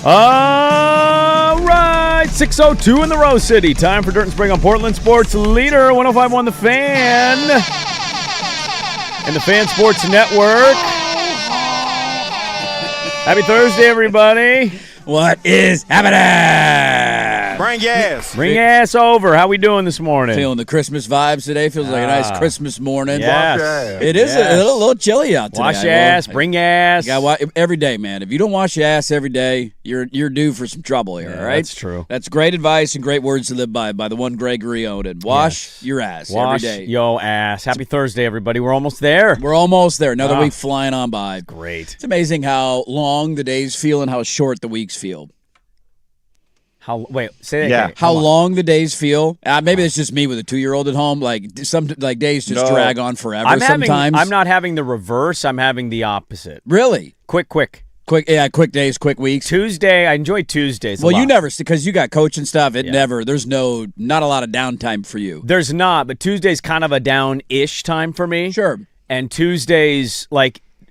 All right, 6:02 in the Rose City. Time for Dirt and Spring on Portland Sports Leader, 105.1 The Fan, and the Fan Sports Network. Happy Thursday, everybody. What is happening? Bring gas. Bring ass over. How we doing this morning? Feeling the Christmas vibes today. Feels like a nice Christmas morning. Yes. It is a little chilly out today. Wash your ass. Bring ass. Every day, man. If you don't wash your ass every day, you're due for some trouble here, all right? That's true. That's great advice and great words to live by the one Gregory Oden. Wash your ass Wash every day. yo ass. Happy Thursday, everybody. We're almost there. We're almost there. Another week flying on by. Great. It's amazing how long the days feel and how short the weeks feel. Say that again. How long the days feel. Maybe it's just me with a 2-year-old at home. Some days just drag on forever sometimes. I'm not having the reverse. I'm having the opposite. Really? Quick. Quick days, quick weeks. Tuesday, I enjoy Tuesdays. Well, you never, because you got coach and stuff. There's not a lot of downtime for you. There's not, but Tuesday's kind of a down-ish time for me. Sure. And Tuesdays,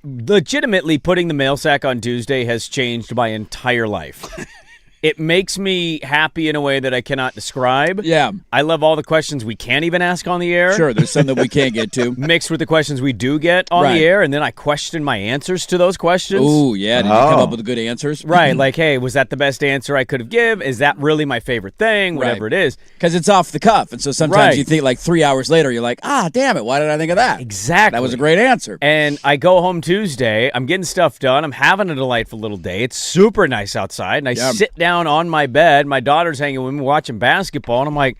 legitimately putting the mail sack on Tuesday has changed my entire life. It makes me happy in a way that I cannot describe. Yeah. I love all the questions we can't even ask on the air. Sure, there's some that we can't get to. Mixed with the questions we do get on the air, and then I question my answers to those questions. Ooh, yeah. Did you come up with good answers? Right, like, hey, was that the best answer I could have given? Is that really my favorite thing? Whatever it is. Because it's off the cuff, and so sometimes you think 3 hours later, you're like, damn it, why did I think of that? Exactly. That was a great answer. And I go home Tuesday, I'm getting stuff done, I'm having a delightful little day. It's super nice outside, and I sit down on my bed. My daughter's hanging with me watching basketball, and I'm like,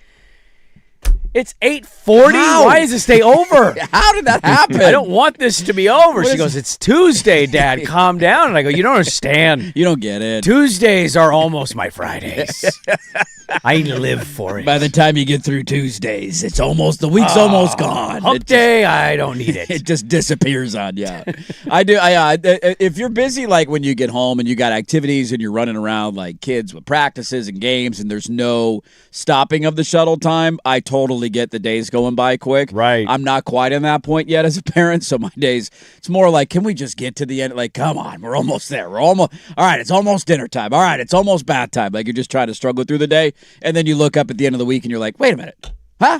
it's 8:40. Why is this day over? How did that happen? I don't want this to be over. She goes, it's Tuesday, Dad. Calm down. And I go, you don't understand. You don't get it. Tuesdays are almost my Fridays. I live for it. By the time you get through Tuesdays, the week's almost gone. Hump day, I don't need it. It just disappears on you. I do. If you're busy, when you get home and you got activities and you're running around like kids with practices and games and there's no stopping of the shuttle time, I totally get the days going by quick. Right. I'm not quite in that point yet as a parent, so my days, it's more like, can we just get to the end? Come on, we're almost there. All right, it's almost dinner time. All right, it's almost bath time. You're just trying to struggle through the day. And then you look up at the end of the week and you're like, wait a minute. Huh?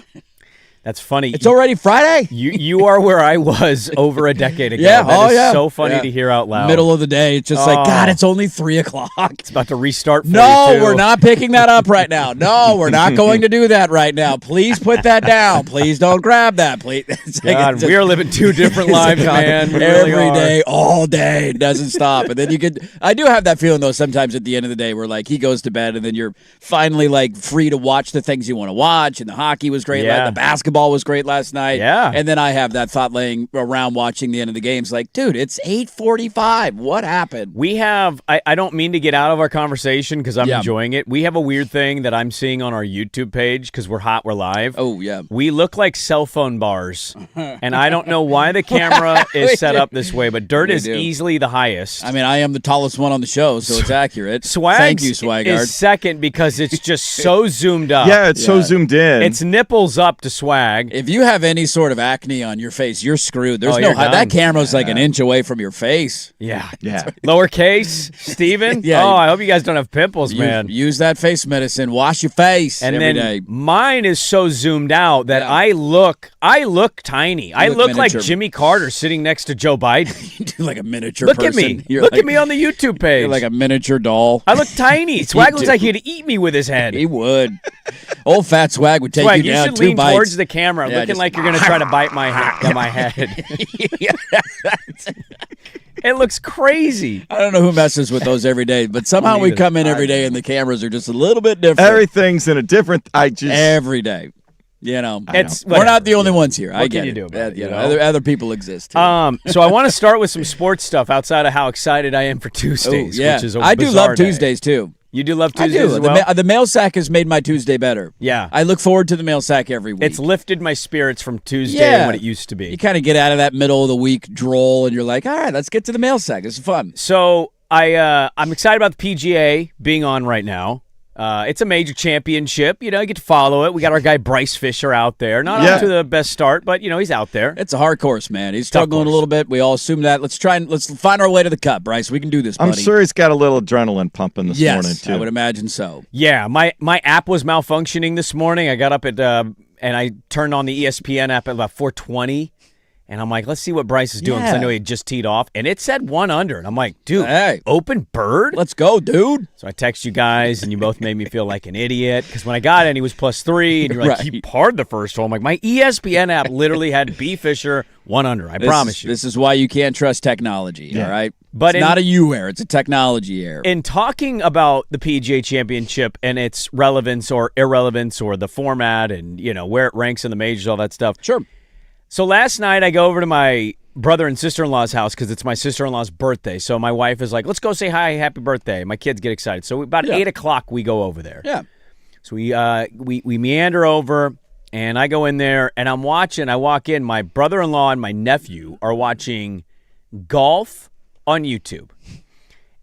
That's funny. It's already Friday? You are where I was over a decade ago. Yeah. That is so funny to hear out loud. Middle of the day. It's just God, it's only 3 o'clock. It's about to restart for No, you too. We're not picking that up right now. No, we're not going to do that right now. Please put that down. Please don't grab that. Please. God, we are living two different lives, man. We really Every are. day, all day. It doesn't stop. And then I do have that feeling, though, sometimes at the end of the day where, he goes to bed and then you're finally, free to watch the things you want to watch. And the hockey was great. The basketball was great last night. Yeah. And then I have that thought laying around watching the end of the games dude, it's 8:45. What happened? We have, I don't mean to get out of our conversation because I'm enjoying it. We have a weird thing that I'm seeing on our YouTube page because we're live. Oh, yeah. We look like cell phone bars. And I don't know why the camera is set up this way, but Dirt is easily the highest. I mean, I am the tallest one on the show, so it's accurate. Thank you, Swagard. Is second because it's just so zoomed up. Yeah, it's so zoomed in. It's nipples up to Swag. If you have any sort of acne on your face, you're screwed. There's you're done. That camera's an inch away from your face. Yeah. Yeah. Lowercase, Steven. Yeah. Oh, I hope you guys don't have pimples, man. Use that face medicine. Wash your face every day. Mine is so zoomed out that I look tiny. I look like Jimmy Carter sitting next to Joe Biden. You do like a miniature Look person. at me. Look at me on the YouTube page. You're like a miniature doll. I look tiny. Swag looks like he'd eat me with his head. He would. Old fat Swag would take Swag, you down should 2 lean bites. towards the camera, looking like you're going to try to bite my head. It looks crazy. I don't know who messes with those every day, but somehow we come in every day and the cameras are just a little bit different. Everything's in a different. Every day. We're whatever. not the only ones here. I What get can you it. do about it, Other people exist. So I want to start with some sports stuff outside of how excited I am for Tuesdays, which is a I do bizarre love day. Tuesdays too. You do love I Tuesdays do. as well? The mail sack has made my Tuesday better. Yeah. I look forward to the mail sack every week. It's lifted my spirits from Tuesday and what it used to be. You kind of get out of that middle of the week droll, and you're like, all right, let's get to the mail sack. This is fun. So I'm excited about the PGA being on right now. It's a major championship. You know, you get to follow it. We got our guy Bryce Fisher out there. Not off to the best start, but, he's out there. It's a hard course, man. He's struggling a little bit. We all assume that. Let's find our way to the cup, Bryce. We can do this, buddy. I'm sure he's got a little adrenaline pumping this morning, too. I would imagine so. Yeah, my app was malfunctioning this morning. I got up at and I turned on the ESPN app at about 4:20. And I'm like, let's see what Bryce is doing because I know he had just teed off. And it said 1 under. And I'm like, dude, open bird? Let's go, dude. So I text you guys, and you both made me feel like an idiot because when I got in, he was +3. And you're like, he parred the first hole. I'm like, my ESPN app literally had B. Fisher 1 under. I promise you. This is why you can't trust technology, all right? But it's not a you error. It's a technology error. In talking about the PGA Championship and its relevance or irrelevance or the format and, where it ranks in the majors, all that stuff. Sure. So last night I go over to my brother and sister-in-law's house because it's my sister-in-law's birthday. So my wife is like, let's go say hi, happy birthday. My kids get excited. So about 8 o'clock we go over there. Yeah. So we meander over, and I go in there, and I walk in, my brother-in-law and my nephew are watching golf on YouTube.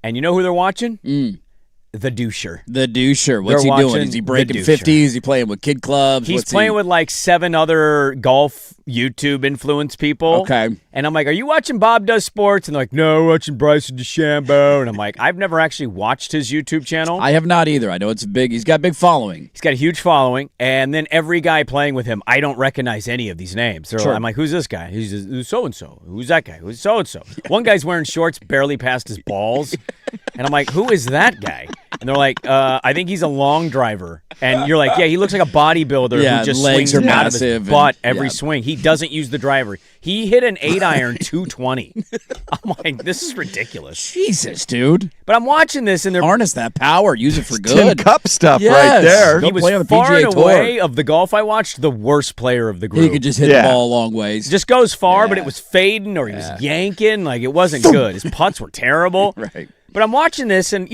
And you know who they're watching? The Doucher. The Doucher. What's he doing? Is he breaking 50s? Is he playing with kid clubs? He's playing with like 7 other golf YouTube influence people. Okay. And I'm like, are you watching Bob Does Sports? And they're like, no, we're watching Bryson DeChambeau. And I'm like, I've never actually watched his YouTube channel. I have not either. I know he's got a big following. He's got a huge following. And then every guy playing with him, I don't recognize any of these names. I'm like, who's this guy? Who's so-and-so? Who's that guy? Who's so-and-so? One guy's wearing shorts barely past his balls. And I'm like, who is that guy? And they're like, I think he's a long driver. And you're like, yeah, he looks like a bodybuilder who just swings out of his butt every swing. He doesn't use the driver. He hit an 8-iron 220. I'm like, this is ridiculous. Jesus, dude. But I'm watching this, and they're harness that power, use it for good. Tin Cup stuff right there. He was far and away of the golf I watched, the worst player of the group. He could just hit the ball a long ways. Just goes far, but it was fading, or he was yanking. Like, it wasn't good. His putts were terrible. Right. But I'm watching this, and,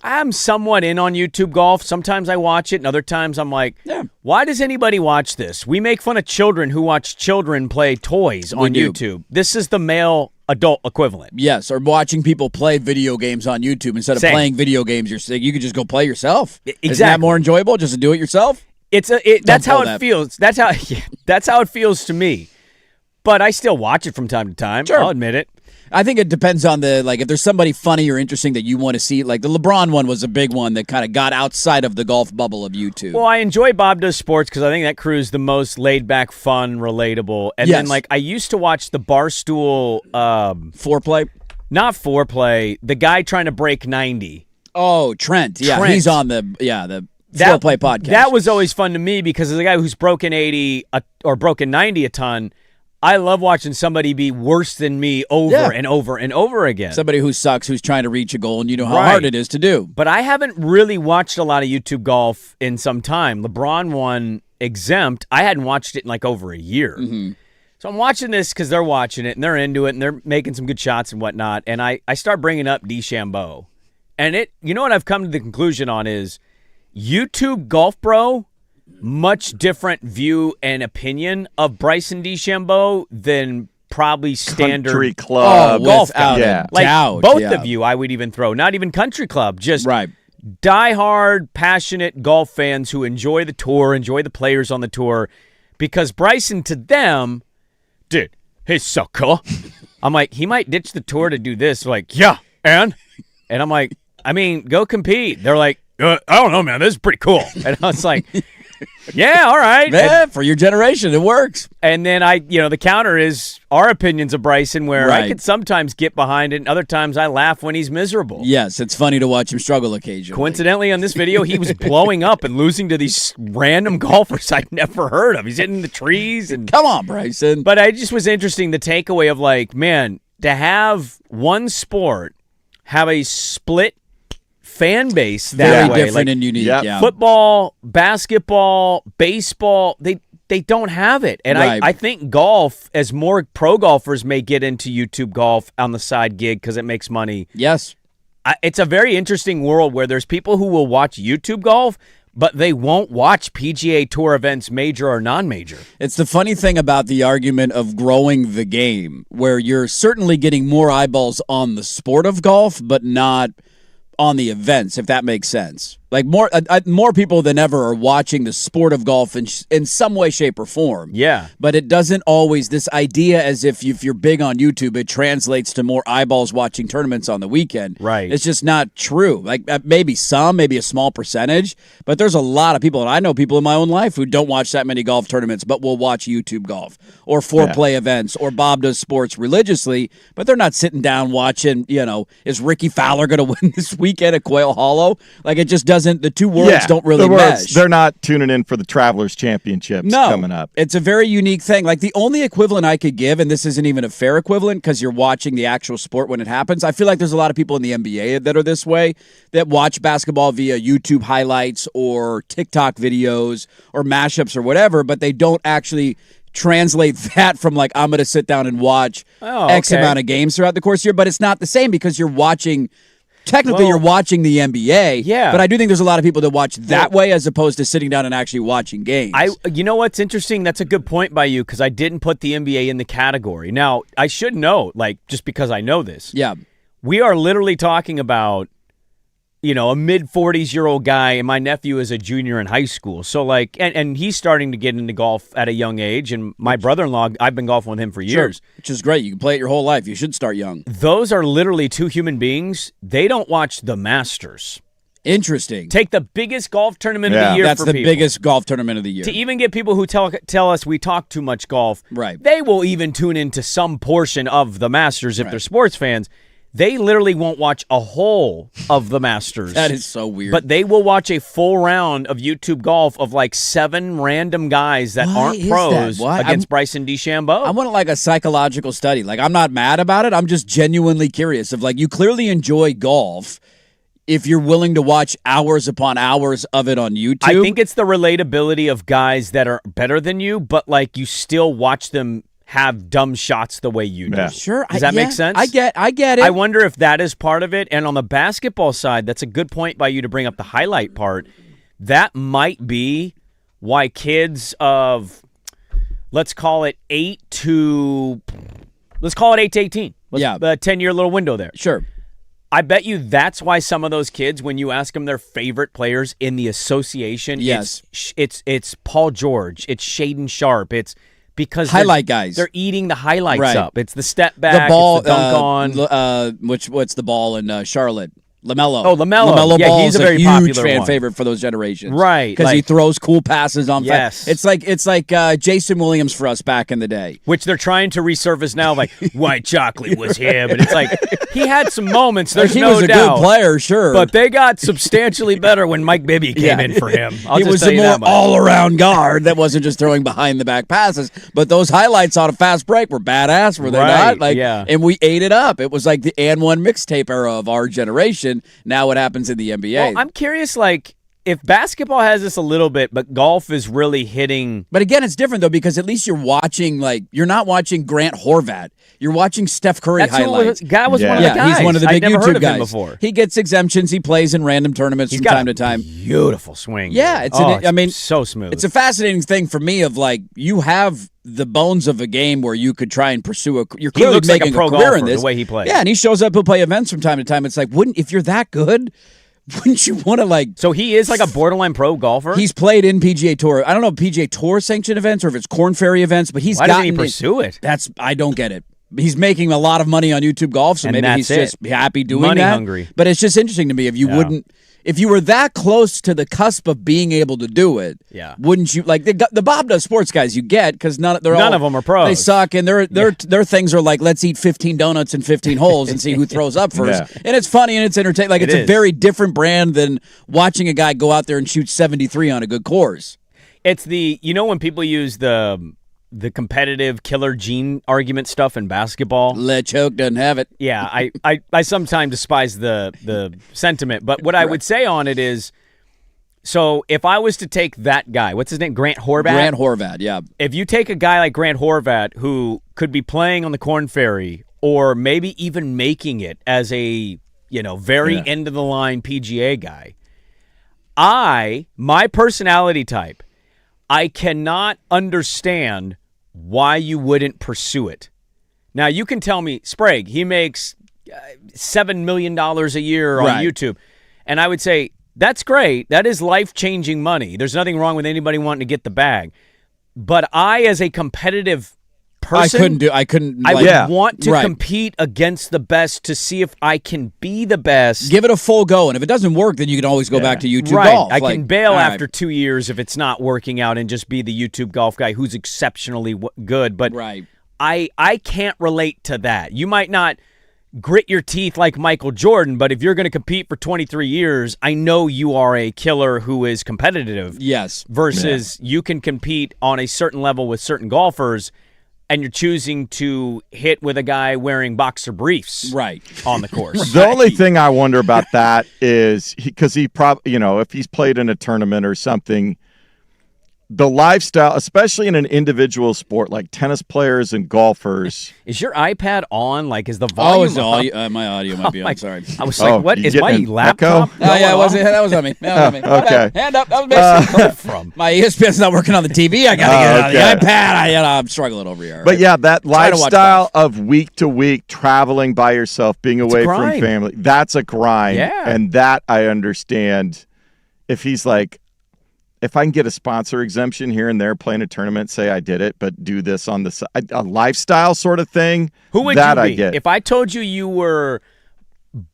I'm somewhat in on YouTube golf. Sometimes I watch it, and other times I'm like, why does anybody watch this? We make fun of children who watch children play toys on YouTube. This is the male adult equivalent. Yes, or watching people play video games on YouTube instead of playing video games. You could just go play yourself. Exactly. Isn't that more enjoyable, just to do it yourself? That's how it feels. That's how it feels to me. But I still watch it from time to time. Sure. I'll admit it. I think it depends on if there's somebody funny or interesting that you want to see. Like the LeBron one was a big one that kind of got outside of the golf bubble of YouTube. Well, I enjoy Bob Does Sports because I think that crew is the most laid back, fun, relatable. And then I used to watch the Barstool Foreplay? Not Foreplay. The guy trying to break 90. Oh, Trent. Yeah, he's on the Foreplay podcast. That was always fun to me because as a guy who's broken 80 or broken 90 a ton, I love watching somebody be worse than me over and over and over again. Somebody who sucks, who's trying to reach a goal, and you know how hard it is to do. But I haven't really watched a lot of YouTube golf in some time. LeBron won exempt. I hadn't watched it in like over a year. Mm-hmm. So I'm watching this because they're watching it, and they're into it, and they're making some good shots and whatnot. And I start bringing up DeChambeau. And what I've come to the conclusion on is YouTube Golf Bro, much different view and opinion of Bryson DeChambeau than probably standard country club golf guy. Doubt. Both of you, I would even throw. Not even country club, just diehard, passionate golf fans who enjoy the tour, enjoy the players on the tour. Because Bryson, to them, dude, he's so cool. I'm like, he might ditch the tour to do this. They're like, yeah, and I'm like, I mean, go compete. They're like, I don't know, man, this is pretty cool. And I was like, yeah, all right. Man, for your generation, it works. And then the counter is our opinions of Bryson, where I could sometimes get behind it, and other times I laugh when he's miserable. Yes, it's funny to watch him struggle occasionally. Coincidentally, on this video, he was blowing up and losing to these random golfers I'd never heard of. He's hitting the trees. And come on, Bryson. But I just was interesting, the takeaway of like, man, to have one sport have a split fan base that way. Different and unique. Yeah. Football, basketball, baseball, they don't have it. And I think golf, as more pro golfers may get into YouTube golf on the side gig because it makes money. Yes. It's a very interesting world where there's people who will watch YouTube golf, but they won't watch PGA Tour events, major or non-major. It's the funny thing about the argument of growing the game, where you're certainly getting more eyeballs on the sport of golf, but not on the events, if that makes sense. Like more people than ever are watching the sport of golf in some way, shape, or form. Yeah. But it doesn't always, this idea as if you're big on YouTube, it translates to more eyeballs watching tournaments on the weekend. Right. It's just not true. Like maybe a small percentage, but there's a lot of people, and I know people in my own life who don't watch that many golf tournaments, but will watch YouTube golf or foreplay events, or Bob does sports religiously, but they're not sitting down watching, is Ricky Fowler going to win this weekend at Quail Hollow? Like, it just doesn't, the two worlds don't really mesh. They're not tuning in for the Travelers Championships coming up. It's a very unique thing. Like, the only equivalent I could give, and this isn't even a fair equivalent because you're watching the actual sport when it happens, I feel like there's a lot of people in the NBA that are this way, that watch basketball via YouTube highlights or TikTok videos or mashups or whatever, but they don't actually translate that from, like, I'm going to sit down and watch X amount of games throughout the course of the year. But it's not the same because you're watching... Technically, you're watching the NBA, but I do think there's a lot of people that watch that way as opposed to sitting down and actually watching games. You know what's interesting? That's a good point by you, because I didn't put the NBA in the category. Now, I should know, like, just because I know this. Yeah. We are literally talking about, a mid-40s-year-old guy, and my nephew is a junior in high school. So, like, and he's starting to get into golf at a young age, and my brother-in-law, I've been golfing with him for years. Sure, which is great. You can play it your whole life. You should start young. Those are literally two human beings. They don't watch the Masters. Interesting. Take the biggest golf tournament of the year That's for the people. biggest golf tournament of the year. To even get people who tell us we talk too much golf, right? They will even tune into some portion of the Masters if they're sports fans. They literally won't watch a whole of the Masters. That is so weird. But they will watch a full round of YouTube golf of like 7 random guys that aren't pros against Bryson DeChambeau. I want like a psychological study. Like, I'm not mad about it. I'm just genuinely curious. Of like, you clearly enjoy golf if you're willing to watch hours upon hours of it on YouTube. I think it's the relatability of guys that are better than you, but like you still watch them have dumb shots the way you do. Yeah. Sure. Does that make sense? I get it. I wonder if that is part of it. And on the basketball side, that's a good point by you to bring up the highlight part. That might be why kids of, let's call it 8 to 18. The 10-year little window there. Sure. I bet you that's why some of those kids, when you ask them their favorite players in the association, it's Paul George, it's Shaden Sharp, it's because highlight guys. They're eating the highlights up. It's the step back, the ball, it's the dunk on. What's the ball in Charlotte? LaMelo. Oh, LaMelo. Yeah, he's a very huge popular fan one. favorite for those generations. Right. Because he throws cool passes on. Yes. It's like Jason Williams for us back in the day. Which they're trying to resurface now, like White Chocolate was him. And it's like, he had some moments, there's he no was a doubt. good player, sure. But they got substantially better when Mike Bibby came in for him. He was a more all-around guard that wasn't just throwing behind-the-back passes. But those highlights on a fast break were badass, were they not? Like, and we ate it up. It was like the And One mixtape era of our generation. Now it happens in the NBA. Well, I'm curious, like, if basketball has this a little bit, but golf is really hitting. But again, it's different, though, because at least you're watching, like, you're not watching Grant Horvat. You're watching Steph Curry highlights. Guy was one of the guys. He's one of the big I'd never YouTube heard of him guys. Before. He gets exemptions. He plays in random tournaments from time to time. Beautiful swing. Yeah, it's so smooth. It's a fascinating thing for me of, like, you have the bones of a game where you could try and pursue you're clearly making like a career golfer, in this. The way he plays. Yeah, and he shows up, he'll play events from time to time. It's like, if you're that good, wouldn't you want to, like... So he is like a borderline pro golfer? He's played in PGA Tour. I don't know if PGA Tour sanctioned events or if it's Korn Ferry events, but he's Why doesn't he pursue it? I don't get it. He's making a lot of money on YouTube golf, so maybe he's just happy doing money that. Hungry. But it's just interesting to me if you were that close to the cusp of being able to do it, wouldn't you, like, the Bob Does Sports guys you get, because none of them are pros. They suck, and their things are like, let's eat 15 donuts in 15 holes and see who throws up first. And it's funny and it's entertaining. Like, it's a very different brand than watching a guy go out there and shoot 73 on a good course. It's when people use the competitive killer gene argument stuff in basketball. LeChoke doesn't have it. Yeah, I sometimes despise the sentiment, but what I would say on it is, so if I was to take that guy, what's his name, Grant Horvat? Grant Horvat, yeah. If you take a guy like Grant Horvat who could be playing on the Korn Ferry or maybe even making it as a very end of the line PGA guy, my personality type, I cannot understand why you wouldn't pursue it. Now, you can tell me, Sprague, he makes $7 million a year on YouTube. And I would say, That's great. That is life-changing money. There's nothing wrong with anybody wanting to get the bag. But I, as a competitive person, I would want to compete against the best to see if I can be the best. Give it a full go, and if it doesn't work, then you can always go back to YouTube right. golf. I can bail after 2 years if it's not working out and just be the YouTube golf guy who's exceptionally good. But I can't relate to that. You might not grit your teeth like Michael Jordan, but if you're going to compete for 23 years, I know you are a killer who is competitive. Yes. Versus you can compete on a certain level with certain golfers, and you're choosing to hit with a guy wearing boxer briefs on the course. The only thing I wonder about that is because he probably, if he's played in a tournament or something, the lifestyle, especially in an individual sport like tennis players and golfers. Is your iPad on? Like, is the volume my audio might be on. Sorry. I was like, what? Is my laptop? Oh, yeah, that was on me. Okay. Hand up. That was me. From. My ESPN's not working on the TV. I got to get it on the iPad. I'm struggling over here. But, yeah, that lifestyle of week to week, traveling by yourself, being away from family, that's a grind. Yeah. And that I understand. If he's like, if I can get a sponsor exemption here and there, playing a tournament, say I did it, but do this on the side, a lifestyle sort of thing. Who would that you be? I get. If I told you were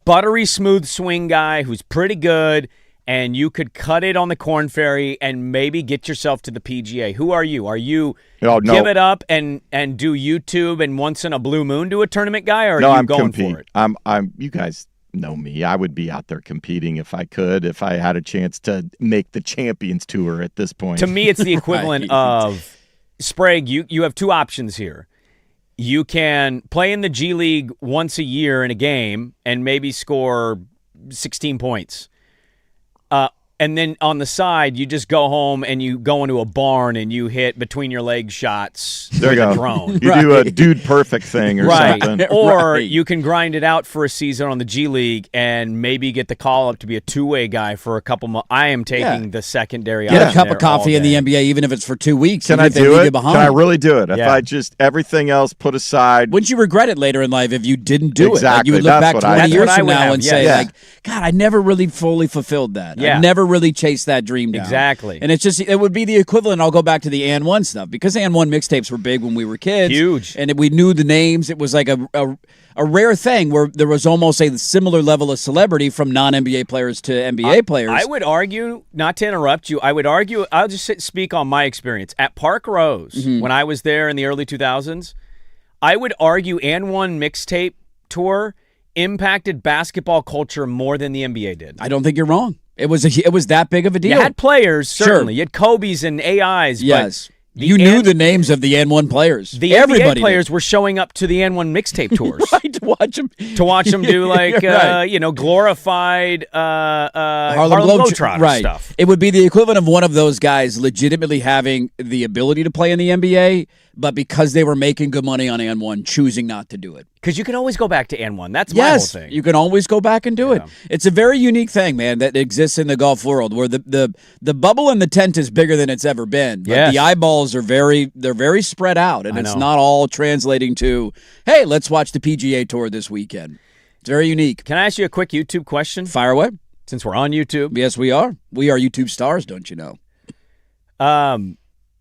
buttery smooth swing guy who's pretty good and you could cut it on the Corn Ferry and maybe get yourself to the PGA, who are you? Are you give it up and do YouTube and once in a blue moon do a tournament guy, or are you going for it? I'm you guys know me. I would be out there competing if I could, if I had a chance to make the Champions Tour at this point. To me, it's the equivalent of, Sprague, you have two options here. You can play in the G League once a year in a game and maybe score 16 points. And then on the side, you just go home and you go into a barn and you hit between your legs shots with a drone. You do a dude perfect thing or something. Or you can grind it out for a season on the G League and maybe get the call up to be a two-way guy for a couple months. I am taking the secondary option. Get a cup of coffee in the NBA, even if it's for 2 weeks. Can I do it? Can I really do it? If I just everything else put aside. Wouldn't you regret it later in life if you didn't do it? Like you would look back 20 years from now and say, like, God, I never really fully fulfilled that. I never really chased that dream down. Exactly. And it's just, it would be the equivalent. I'll go back to the And One stuff because And One mixtapes were big when we were kids. Huge. And we knew the names. It was like a rare thing where there was almost a similar level of celebrity from non-NBA players to NBA players. I would argue, not to interrupt you, I'll just speak on my experience. At Park Rose, when I was there in the early 2000s, I would argue And One mixtape tour impacted basketball culture more than the NBA did. I don't think you're wrong. It was that big of a deal. You had players, certainly. Sure. You had Kobe's and AIs. Yes. You knew the names of the N1 players. The NBA players were showing up to the N1 mixtape tours. Right, to watch them. Do like, glorified Harlem Globetrotter stuff. It would be the equivalent of one of those guys legitimately having the ability to play in the NBA, but because they were making good money on N1, choosing not to do it. Because you can always go back to N1. That's my whole thing. You can always go back and do it. It's a very unique thing, man, that exists in the golf world where the bubble in the tent is bigger than it's ever been. But the eyeballs are very spread out, and it's not all translating to, hey, let's watch the PGA Tour this weekend. It's very unique. Can I ask you a quick YouTube question? Fire away. Since we're on YouTube. Yes, we are. We are YouTube stars, don't you know?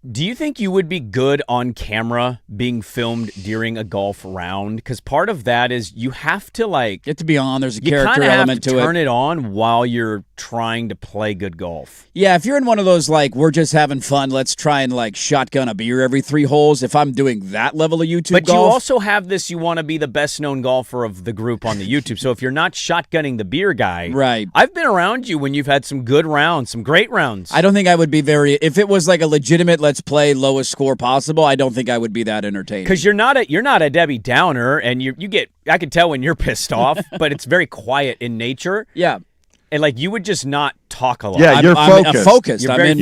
Do you think you would be good on camera being filmed during a golf round? Because part of that is you have to get to be on. There's a character element to it. You turn it on while you're trying to play good golf. Yeah, if you're in one of those we're just having fun, let's try and shotgun a beer every 3 holes. If I'm doing that level of YouTube golf. But you also have this, you want to be the best known golfer of the group on the YouTube. So if you're not shotgunning the beer guy. Right. I've been around you when you've had some good rounds, some great rounds. I don't think I would be if it was like a legitimate let's play lowest score possible, I don't think I would be that entertaining. Because you're not a Debbie Downer, and you get, I can tell when you're pissed off, but it's very quiet in nature. Yeah. And you would just not talk a lot. Yeah, you're focused. You're in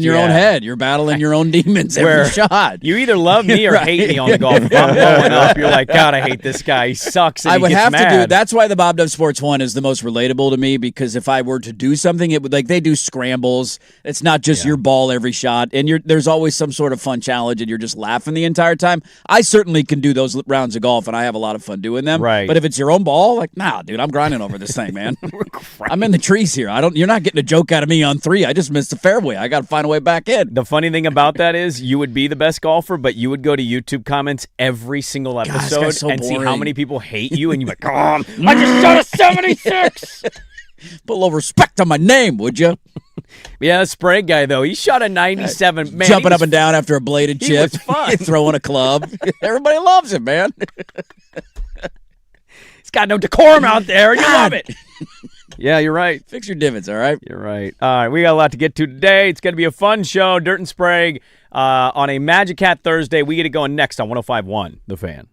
your own head. You're battling your own demons every shot. You either love me or hate me on the golf. If I'm blowing up, you're like, God, I hate this guy. He sucks. And I would have mad. to do. That's why the Bob Dove Sports one is the most relatable to me, because if I were to do something, it would they do scrambles. It's not just your ball every shot, and there's always some sort of fun challenge, and you're just laughing the entire time. I certainly can do those rounds of golf, and I have a lot of fun doing them. Right. But if it's your own ball, nah, dude, I'm grinding over this thing, man. I'm in the trees here. You're not getting a joke out of me on 3. I just missed the fairway. I got to find a way back in. The funny thing about that is you would be the best golfer, but you would go to YouTube comments every single episode so and see how boring. many people hate you, and you're like, I just shot a 76. Put a little respect on my name, would you? Yeah, the Sprague guy, though, he shot a 97. Man, Jumping up and down after a bladed he chip. was fun. Throwing a club. Everybody loves him, man. He's got no decorum out there. You love it. Yeah, you're right. Fix your divots, all right? You're right. All right, we got a lot to get to today. It's going to be a fun show. Dirt and Sprague on a Magic Hat Thursday. We get it going next on 105.1 The Fan.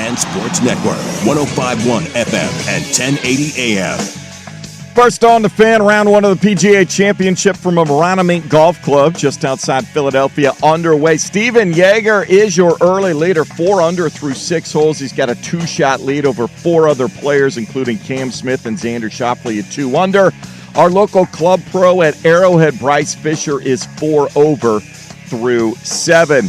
Fan Sports Network, 105.1 FM and 1080 AM. First on the Fan, round one of the PGA Championship from a Marang Golf Club just outside Philadelphia underway. Steven Yeager is your early leader, 4 under through 6 holes. He's got a 2-shot lead over 4 other players, including Cam Smith and Xander Schauffele at 2 under. Our local club pro at Arrowhead, Bryce Fisher, is 4 over through 7.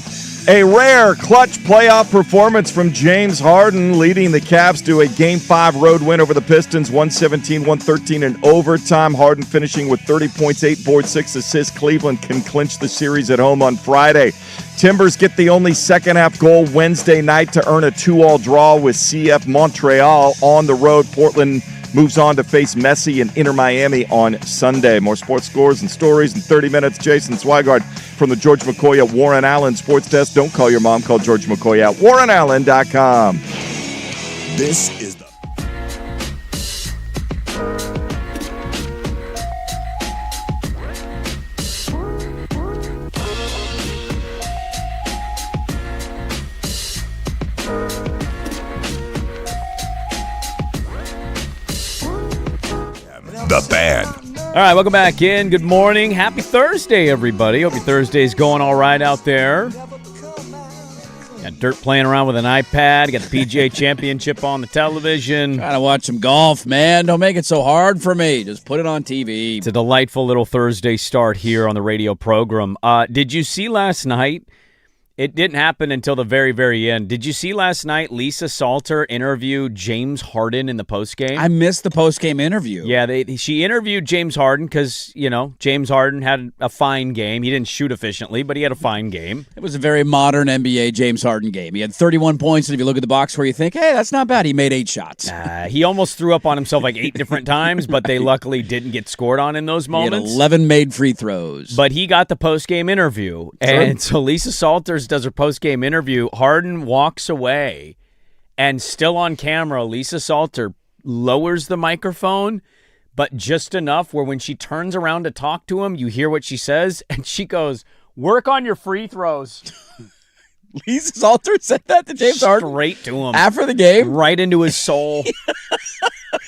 A rare clutch playoff performance from James Harden, leading the Cavs to a Game 5 road win over the Pistons, 117-113 in overtime. Harden finishing with 30 points, 8 boards, 6 assists. Cleveland can clinch the series at home on Friday. Timbers get the only second-half goal Wednesday night to earn a 2-all draw with CF Montreal on the road. Portland moves on to face Messi and Inter Miami on Sunday. More sports scores and stories in 30 minutes. Jason Swigard from the George McCoy at Warren Allen Sports Desk. Don't call your mom. Call George McCoy at warrenallen.com. This is the Fan. All right, welcome back in. Good morning. Happy Thursday, everybody. Hope your Thursday's going all right out there. Got Dirt playing around with an iPad. Got the PGA Championship on the television. Trying to watch some golf, man. Don't make it so hard for me. Just put it on TV. It's a delightful little Thursday start here on the radio program. Did you see last night? It didn't happen until the very, very end. Did you see last night Lisa Salter interview James Harden in the postgame? I missed the postgame interview. Yeah, she interviewed James Harden because, James Harden had a fine game. He didn't shoot efficiently, but he had a fine game. It was a very modern NBA James Harden game. He had 31 points, and if you look at the box score, you think, hey, that's not bad. He made 8 shots. He almost threw up on himself like 8 different times, but they luckily didn't get scored on in those moments. He had 11 made free throws. But he got the postgame interview, and so Lisa Salters does her postgame interview. Harden walks away, and still on camera, Lisa Salter lowers the microphone, but just enough where when she turns around to talk to him, you hear what she says, and she goes, "Work on your free throws." Lisa Salter said that to James Harden? Straight to him. After the game? Right into his soul.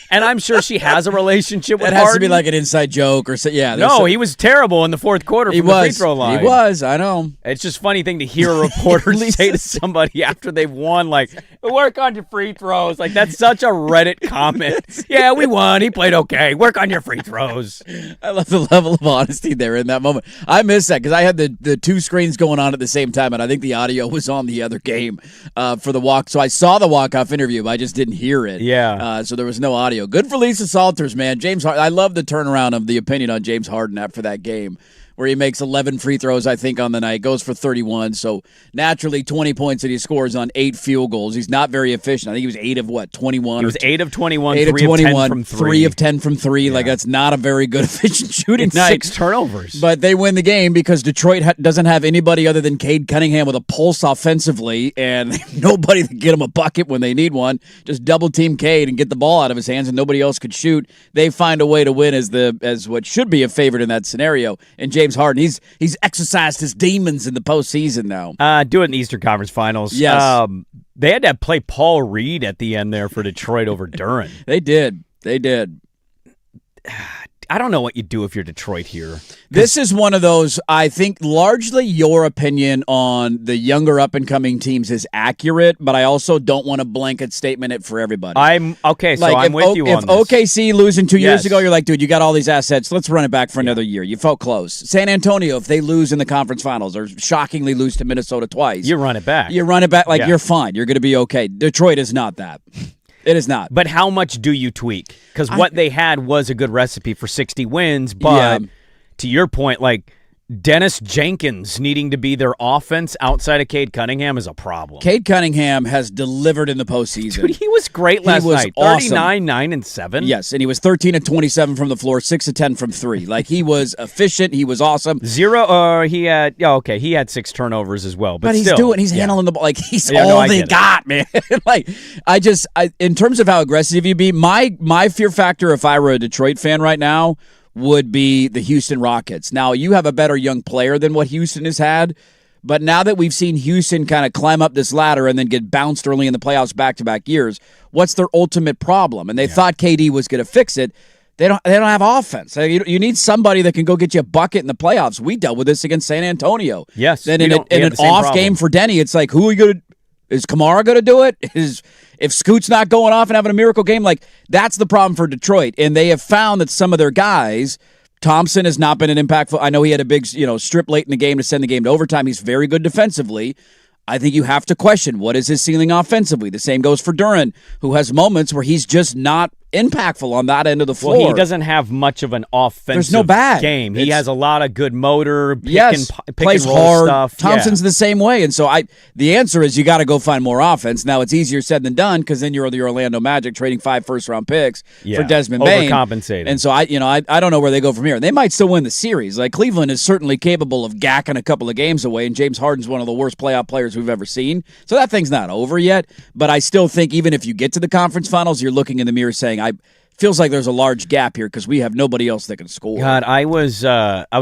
And I'm sure she has a relationship with That has Harden. to be like an inside joke or so. Yeah. No, he was terrible in the fourth quarter from the free throw line. He was, I know. It's just a funny thing to hear a reporter say to somebody after they've won, like, work on your free throws. Like, that's such a Reddit comment. Yeah, we won. He played okay. Work on your free throws. I love the level of honesty there in that moment. I missed that because I had the 2 screens going on at the same time, and I think the audio was on the other game for the walk. So I saw the walk-off interview, but I just didn't hear it. Yeah. So there was no audio. Good for Lisa Salters, man. James Harden. I love the turnaround of the opinion on James Harden after that game, where he makes 11 free throws, I think, on the night, goes for 31. So naturally, 20 points that he scores on 8 field goals. He's not very efficient. I think he was 8 of 21? He was 8 of 21, 8 3 of 21, of 10 from 3. 3 of 10 from 3. Yeah. Like, that's not a very good efficient shooting It's night. 6 turnovers. But they win the game because Detroit doesn't have anybody other than Cade Cunningham with a pulse offensively, and nobody to get him a bucket when they need one. Just double team Cade and get the ball out of his hands, and nobody else could shoot. They find a way to win as what should be a favorite in that scenario. And James Harden, he's exercised his demons in the postseason now. Do it in the Eastern Conference Finals. Yes. They had to play Paul Reed at the end there for Detroit over Duren. They did. I don't know what you do if you're Detroit here. This is one of those, I think largely your opinion on the younger up-and-coming teams is accurate, but I also don't want a blanket statement it for everybody. I'm with you on if this. OKC losing 2 years Yes. ago, you're like, dude, you got all these assets. Let's run it back for another year. You felt close. San Antonio, if they lose in the conference finals or shockingly lose to Minnesota twice. You run it back. You run it back like Yeah. you're fine. You're going to be okay. Detroit is not that. It is not. But how much do you tweak? Because what they had was a good recipe for 60 wins, but to your point, like Dennis Jenkins needing to be their offense outside of Cade Cunningham is a problem. Cade Cunningham has delivered in the postseason. Dude, he was great last night. Awesome. 39, 9, and 7. Yes, and he was 13 of 27 from the floor, 6 of 10 from 3. Like, he was efficient. He was awesome. He had 6 turnovers as well. But he's still, he's handling the ball. Like, he's Yeah, all I they get it. got, man. Like, in terms of how aggressive you be, my fear factor if I were a Detroit fan right now would be the Houston Rockets. Now, you have a better young player than what Houston has had, But now that we've seen Houston kind of climb up this ladder and then get bounced early in the playoffs back-to-back years, what's their ultimate problem? And they thought KD was going to fix it. They don't have offense. You need somebody that can go get you a bucket in the playoffs. We dealt with this against San Antonio. Yes. Then in an off game for Denny, it's like, who are you going to – is Kamara going to do it? If Scoot's not going off and having a miracle game, like that's the problem for Detroit. And they have found that some of their guys – Thompson has not been an impactful. I know he had a big, strip late in the game to send the game to overtime. He's very good defensively. I think you have to question what is his ceiling offensively. The same goes for Duran, who has moments where he's just not impactful on that end of the floor. Well, he doesn't have much of an offensive There's no bad game. He has a lot of good motor, plays and roll hard stuff. Thompson's the same way. And so the answer is you got to go find more offense. Now, it's easier said than done because then you're the Orlando Magic trading 5 first-round picks for Desmond Bane. Overcompensating. And so I don't know where they go from here. They might still win the series. Like Cleveland is certainly capable of gacking a couple of games away, and James Harden's one of the worst playoff players we've ever seen. So that thing's not over yet. But I still think even if you get to the conference finals, you're looking in the mirror saying, feels like there's a large gap here because we have nobody else that can score. God, I was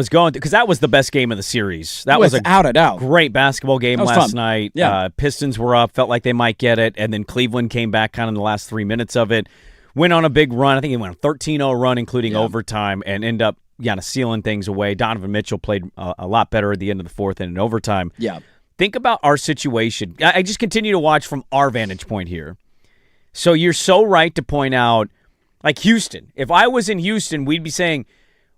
going because that was the best game of the series. That was without a doubt great basketball game last night. Yeah. Pistons were up, felt like they might get it, and then Cleveland came back kind of in the last 3 minutes of it. Went on a big run. I think he went a 13-0 run, including overtime, and end up sealing things away. Donovan Mitchell played a lot better at the end of the fourth and in overtime. Yeah. Think about our situation. I just continue to watch from our vantage point here. So you're so right to point out, like Houston. If I was in Houston, we'd be saying,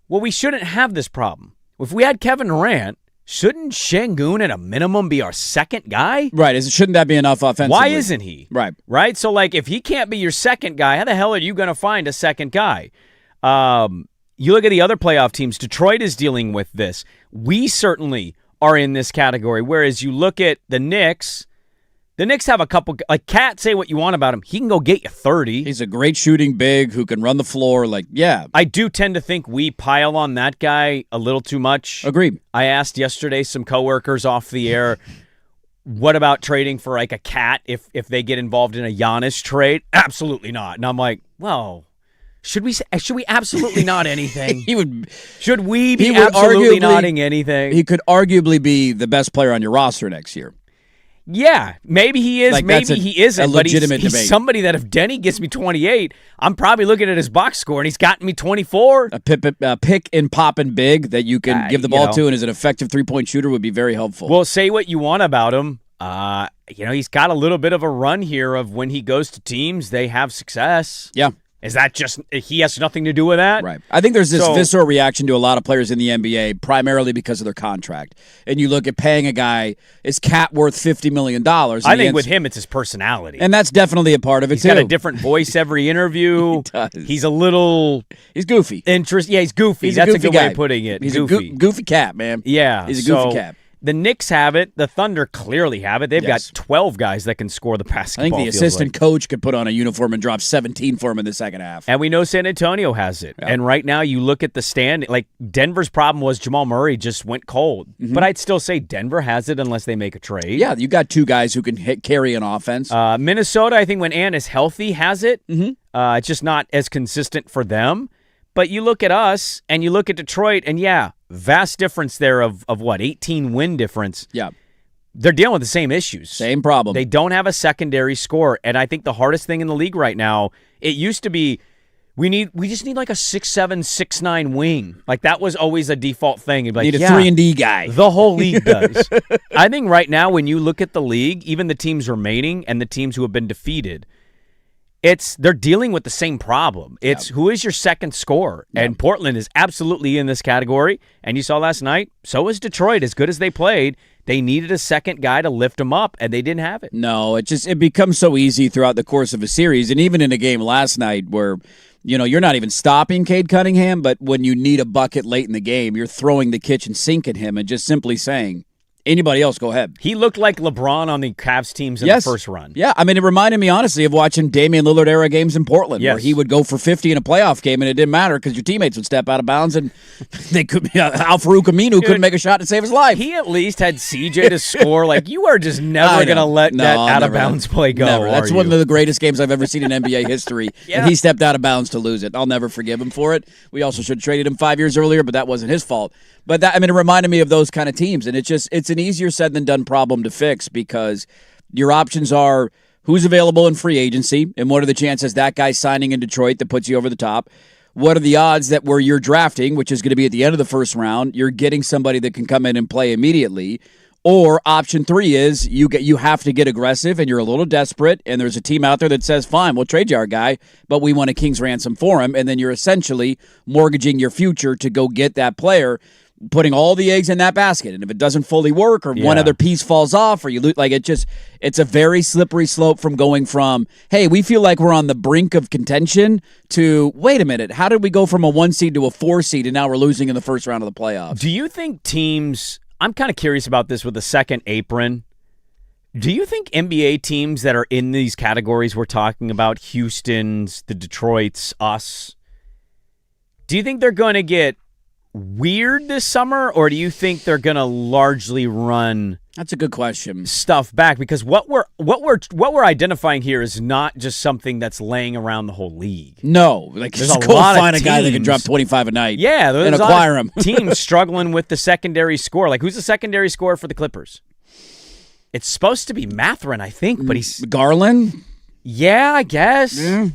well, we shouldn't have this problem. If we had Kevin Durant, shouldn't Şengün at a minimum be our second guy? Right. Shouldn't that be enough offensively? Why isn't he? Right. Right? So, like, if he can't be your second guy, how the hell are you going to find a second guy? You look at the other playoff teams. Detroit is dealing with this. We certainly are in this category, whereas you look at the Knicks have a couple, like Cat, say what you want about him. He can go get you 30. He's a great shooting big who can run the floor. I do tend to think we pile on that guy a little too much. Agreed. I asked yesterday some coworkers off the air, what about trading for like a Cat if they get involved in a Giannis trade? Absolutely not. And I'm like, well, should we absolutely not anything? Should we be absolutely notting anything? He could arguably be the best player on your roster next year. Yeah, maybe he is, maybe he isn't. A legitimate but he's somebody that if Denny gets me 28, I'm probably looking at his box score and he's gotten me 24. A pick and pop and big that you can give the ball to and is an effective three-point shooter would be very helpful. Well, say what you want about him. He's got a little bit of a run here of when he goes to teams, they have success. Yeah. Is that just he has nothing to do with that? Right. I think there's this visceral reaction to a lot of players in the NBA, primarily because of their contract. And you look at paying a guy, is Cat worth $50 million? I think with him, it's his personality. And that's definitely a part of it, He's got a different voice every interview. He does. He's a little... He's goofy. He's goofy. That's a good way of putting it. He's a goofy cat, man. Yeah. He's a goofy cat. The Knicks have it. The Thunder clearly have it. They've got 12 guys that can score the basketball. I think the assistant coach could put on a uniform and drop 17 for him in the second half. And we know San Antonio has it. Yeah. And right now you look at the stand, like Denver's problem was Jamal Murray just went cold. Mm-hmm. But I'd still say Denver has it unless they make a trade. Yeah, you got two guys who can carry an offense. Minnesota, I think when Ant is healthy, has it. Mm-hmm. It's just not as consistent for them. But you look at us and you look at Detroit, and vast difference there of what, 18 win difference. Yeah. They're dealing with the same issues. Same problem. They don't have a secondary score, and I think the hardest thing in the league right now, it used to be we just need like a 6'7", 6'9" wing. Like that was always a default thing. You'd be like, need a 3-and-D guy. The whole league does. I think right now when you look at the league, even the teams remaining and the teams who have been defeated, they're dealing with the same problem. It's who is your second scorer? And Portland is absolutely in this category. And you saw last night, so is Detroit. As good as they played, they needed a second guy to lift them up, and they didn't have it. No, it becomes so easy throughout the course of a series. And even in a game last night where, you're not even stopping Cade Cunningham, but when you need a bucket late in the game, you're throwing the kitchen sink at him and just simply saying, anybody else, go ahead. He looked like LeBron on the Cavs teams in the first run. Yeah, I mean, it reminded me, honestly, of watching Damian Lillard era games in Portland, where he would go for 50 in a playoff game, and it didn't matter because your teammates would step out of bounds, and they could be Al Farouk Aminu couldn't make a shot to save his life. He at least had CJ to score. Like, you are just never going to let that out-of-bounds play go, Never. That's one of the greatest games I've ever seen in NBA history, and he stepped out of bounds to lose it. I'll never forgive him for it. We also should have traded him 5 years earlier, but that wasn't his fault. But it reminded me of those kind of teams, and it's an easier said than done problem to fix because your options are who's available in free agency and what are the chances that guy's signing in Detroit that puts you over the top. What are the odds that where you're drafting, which is going to be at the end of the first round, you're getting somebody that can come in and play immediately? Or option 3 is you have to get aggressive and you're a little desperate and there's a team out there that says, fine, we'll trade you our guy, but we want a king's ransom for him. And then you're essentially mortgaging your future to go get that player, putting all the eggs in that basket. And if it doesn't fully work or one other piece falls off or you lose, like it's a very slippery slope from going from, hey, we feel like we're on the brink of contention to, wait a minute, how did we go from a 1 seed to a 4 seed and now we're losing in the first round of the playoffs? Do you think teams, I'm kind of curious about this with the second apron, do you think NBA teams that are in these categories we're talking about, Houston's, the Detroit's, us, do you think they're going to get weird this summer, or do you think they're going to largely run? That's a good question. Stuff back, because what we're identifying here is not just something that's laying around the whole league. No, like there's just a go lot find of a guy that can teams. drop 25 a night. Yeah, there's and acquire him. Teams struggling with the secondary score. Like, who's the secondary scorer for the Clippers? It's supposed to be Mathurin, I think, but he's Garland. Yeah, I guess. Yeah.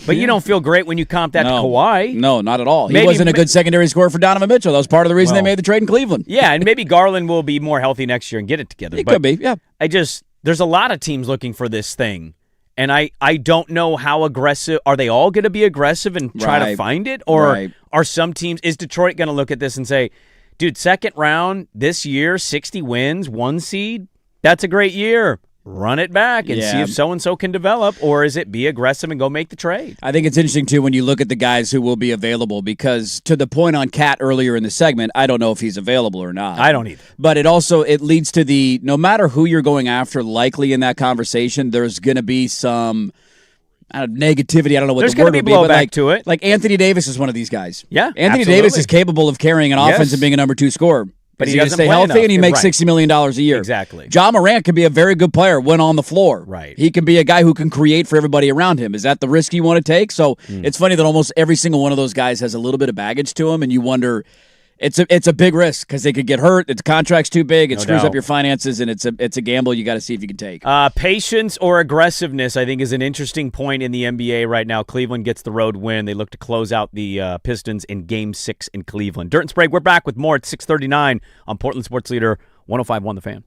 But you don't feel great when you comp that to Kawhi. No, not at all. He Maybe- wasn't a good secondary scorer for Donovan Mitchell. That was part of the reason they made the trade in Cleveland. Yeah, and maybe Garland will be more healthy next year and get it together. It but could be, yeah. there's a lot of teams looking for this thing. And I don't know how aggressive. Are they all going to be aggressive and try to find it? Or are some teams, is Detroit going to look at this and say, dude, second round this year, 60 wins, 1 seed, that's a great year. Run it back and see if so-and-so can develop, or is it be aggressive and go make the trade? I think it's interesting, too, when you look at the guys who will be available, because to the point on Cat earlier in the segment, I don't know if he's available or not. I don't either. But it leads to no matter who you're going after, likely in that conversation, there's going to be some negativity. I don't know what There's the word gonna would be be, but blowback to it. Like Anthony Davis is one of these guys. Yeah, Anthony absolutely. Davis is capable of carrying an offense and being a number 2 scorer. But he he's going to doesn't stay play healthy, enough. and he makes Right. $60 million a year. Exactly. John Morant can be a very good player when on the floor. Right. He can be a guy who can create for everybody around him. Is that the risk you want to take? So it's funny that almost every single one of those guys has a little bit of baggage to him, and you wonder, it's a big risk because they could get hurt. The contract's too big. It screws up your finances, and it's a gamble you got to see if you can take. Patience or aggressiveness, I think, is an interesting point in the NBA right now. Cleveland gets the road win. They look to close out the Pistons in Game 6 in Cleveland. Dirt and Sprague, we're back with more at 6:39 on Portland Sports Leader 105.1 The Fan.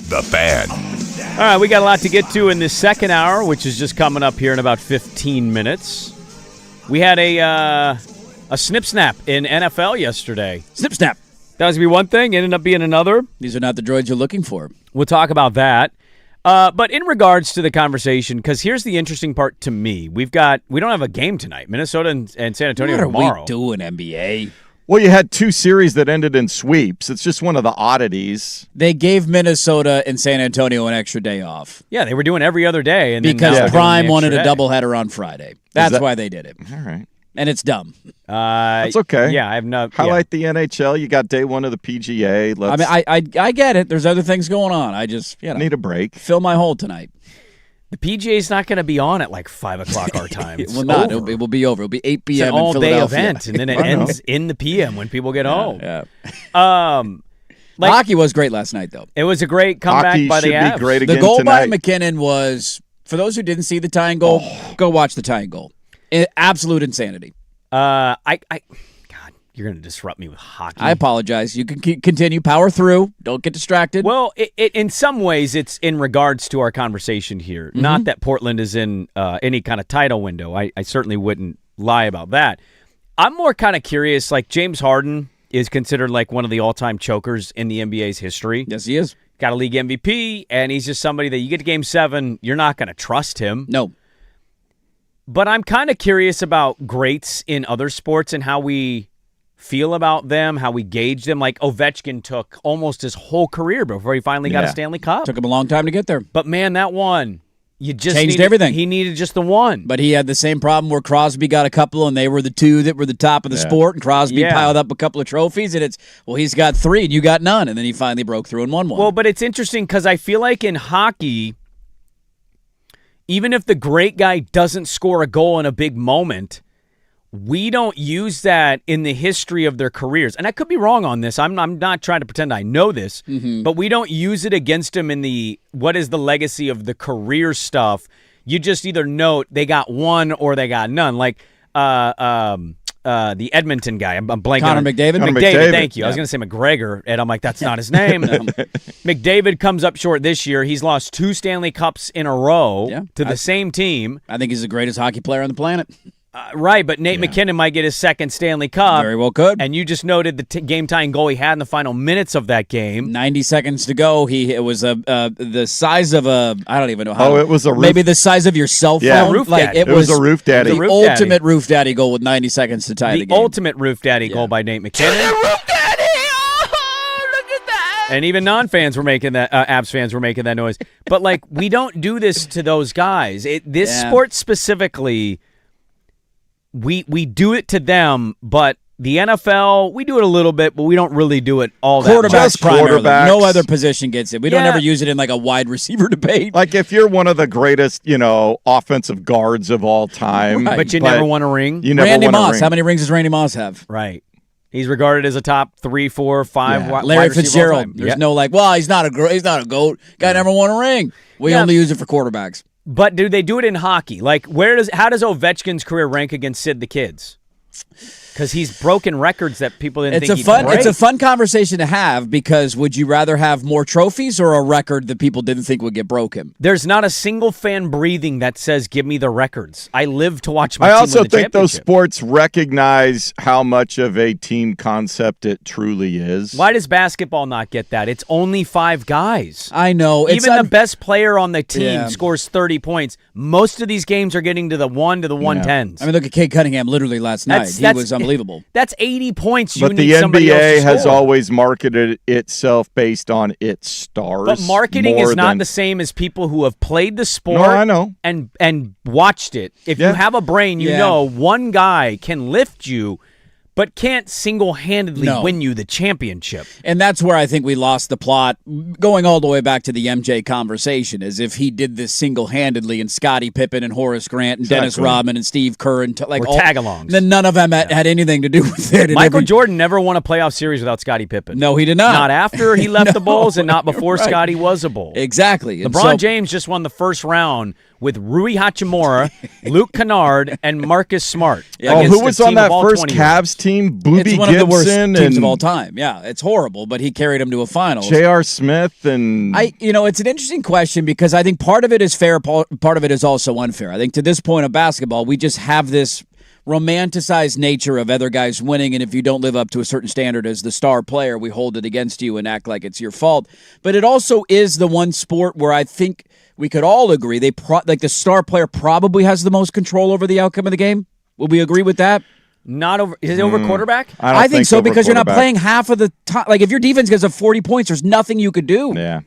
The Fan. All right, we got a lot to get to in this second hour, which is just coming up here in about 15 minutes. We had a snip snap in NFL yesterday. Snip snap. That was to be one thing, ended up being another. These are not the droids you're looking for. We'll talk about that. But in regards to the conversation, because here's the interesting part to me. We don't have a game tonight. Minnesota and San Antonio What are tomorrow. we doing, NBA? Well, you had two series that ended in sweeps. It's just one of the oddities. They gave Minnesota and San Antonio an extra day off. Yeah, they were doing every other day. And because then Prime wanted a extra day. doubleheader on Friday. That's why they did it. All right. And it's dumb. That's okay. Yeah, I have no... Highlight the NHL. You got day one of the PGA. Let's I get it. There's other things going on. I just, need a break. Fill my hole tonight. The PGA's not going to be on at 5 o'clock our time. It will not. It will be over. It'll be 8 p.m. It's an all-day in event, and then it ends in the p.m. when people get home. Yeah. Hockey was great last night, though. It was a great comeback Hockey by the should Avs. be great again The goal tonight. by McKinnon was, for those who didn't see the tying goal, go watch the tying goal. Absolute insanity. God, you're going to disrupt me with hockey. I apologize. You can continue. Power through. Don't get distracted. Well, in some ways, it's in regards to our conversation here. Mm-hmm. Not that Portland is in any kind of title window. I certainly wouldn't lie about that. I'm more kind of curious, James Harden is considered one of the all-time chokers in the NBA's history. Yes, he is. Got a league MVP, and he's just somebody that you get to Game 7, you're not going to trust him. No. But I'm kind of curious about greats in other sports and how we feel about them, how we gauge them. Ovechkin took almost his whole career before he finally got a Stanley Cup. Took him a long time to get there. But, man, that one, you just changed everything. He needed just the one. But he had the same problem where Crosby got a couple, and they were the two that were the top of the sport, and Crosby piled up a couple of trophies, and he's got 3, and you got none, and then he finally broke through and won one. Well, but it's interesting because I feel like in hockey, even if the great guy doesn't score a goal in a big moment, we don't use that in the history of their careers. And I could be wrong on this. I'm not trying to pretend I know this, but we don't use it against them in the what is the legacy of the career stuff. You just either note they got one or they got none. Like the Edmonton guy. I'm blanking. Connor on McDavid? Connor McDavid, McDavid. thank you. I was going to say McGregor, and I'm like, that's not his name. McDavid comes up short this year. He's lost 2 Stanley Cups in a row to the same team. I think he's the greatest hockey player on the planet. Right, but Nate McKinnon might get his second Stanley Cup. Very well could. And you just noted the game-tying goal he had in the final minutes of that game. 90 seconds to go. It was the size of a, I don't even know how. Oh, it was a roof. Maybe the size of your cell phone. Yeah, roof like daddy. It was a roof daddy. The ultimate roof daddy goal with 90 seconds to tie the The game. ultimate roof daddy goal by Nate McKinnon. Roof daddy! Oh, look at that! And even non-fans were making that, Abs fans were making that noise. But, like, we don't do this to those guys. This sport specifically, we do it to them, but the NFL, we do it a little bit, but we don't really do it all that much. Quarterbacks primarily. quarterbacks. No other position gets it. We don't ever use it in like a wide receiver debate. Like if you're one of the greatest, offensive guards of all time, Right. But you never won a ring. You never Randy won a Moss. ring. How many rings does Randy Moss have? Right. He's regarded as a top 3, 4, 5 Yeah. wide Larry receiver of all Fitzgerald. time. There's Yeah. no like, well, he's not a goat. Guy never won a ring. We Yeah. only use it for quarterbacks. But do they do it in hockey? Like, how does Ovechkin's career rank against Sid the Kid's? Because he's broken records that people didn't think he'd break. It's a fun conversation to have because would you rather have more trophies or a record that people didn't think would get broken? There's not a single fan breathing that says, give me the records. I live to watch my I team also win the think those championship. sports recognize how much of a team concept it truly is. Why does basketball not get that? It's only 5 guys. I know. Even the best player on the team Yeah. scores 30 points. Most of these games are getting to the 1 to the 110s. I mean, look at Cade Cunningham literally last night. He was unbelievable. That's 80 points. You But need the somebody else NBA to has score. always marketed itself based on its stars. But marketing more is not than- the same as people who have played the sport No, I know. and watched it. If Yeah. you have a brain, you know one guy can lift you, but can't single-handedly win you the championship. And that's where I think we lost the plot, going all the way back to the MJ conversation, as if he did this single-handedly, and Scottie Pippen and Horace Grant and Dennis Exactly. Rodman and Steve Kerr and Or tag-alongs. Then none of them had anything to do with it. And Michael Jordan never won a playoff series without Scottie Pippen. No, he did not. Not after he left the Bulls and not before right. Scottie was a Bull. Exactly. And LeBron so- James just won the first round with Rui Hachimura, Luke Kennard, and Marcus Smart. Yeah, against who a was team on that of all first 20 Cavs team? Boobie It's one Gibson of the worst teams and of all time. Yeah, it's horrible, but he carried him to a final. J.R. Smith and It's an interesting question because I think part of it is fair, part of it is also unfair. I think to this point of basketball, we just have this romanticized nature of other guys winning, and if you don't live up to a certain standard as the star player, we hold it against you and act like it's your fault. But it also is the one sport where I think we could all agree like the star player probably has the most control over the outcome of the game. Will we agree with that? Not over. Is it over quarterback? I don't think so over because you're not quarterback. playing half of the time. Like if your defense gets up 40 points, there's nothing you could do. Yeah.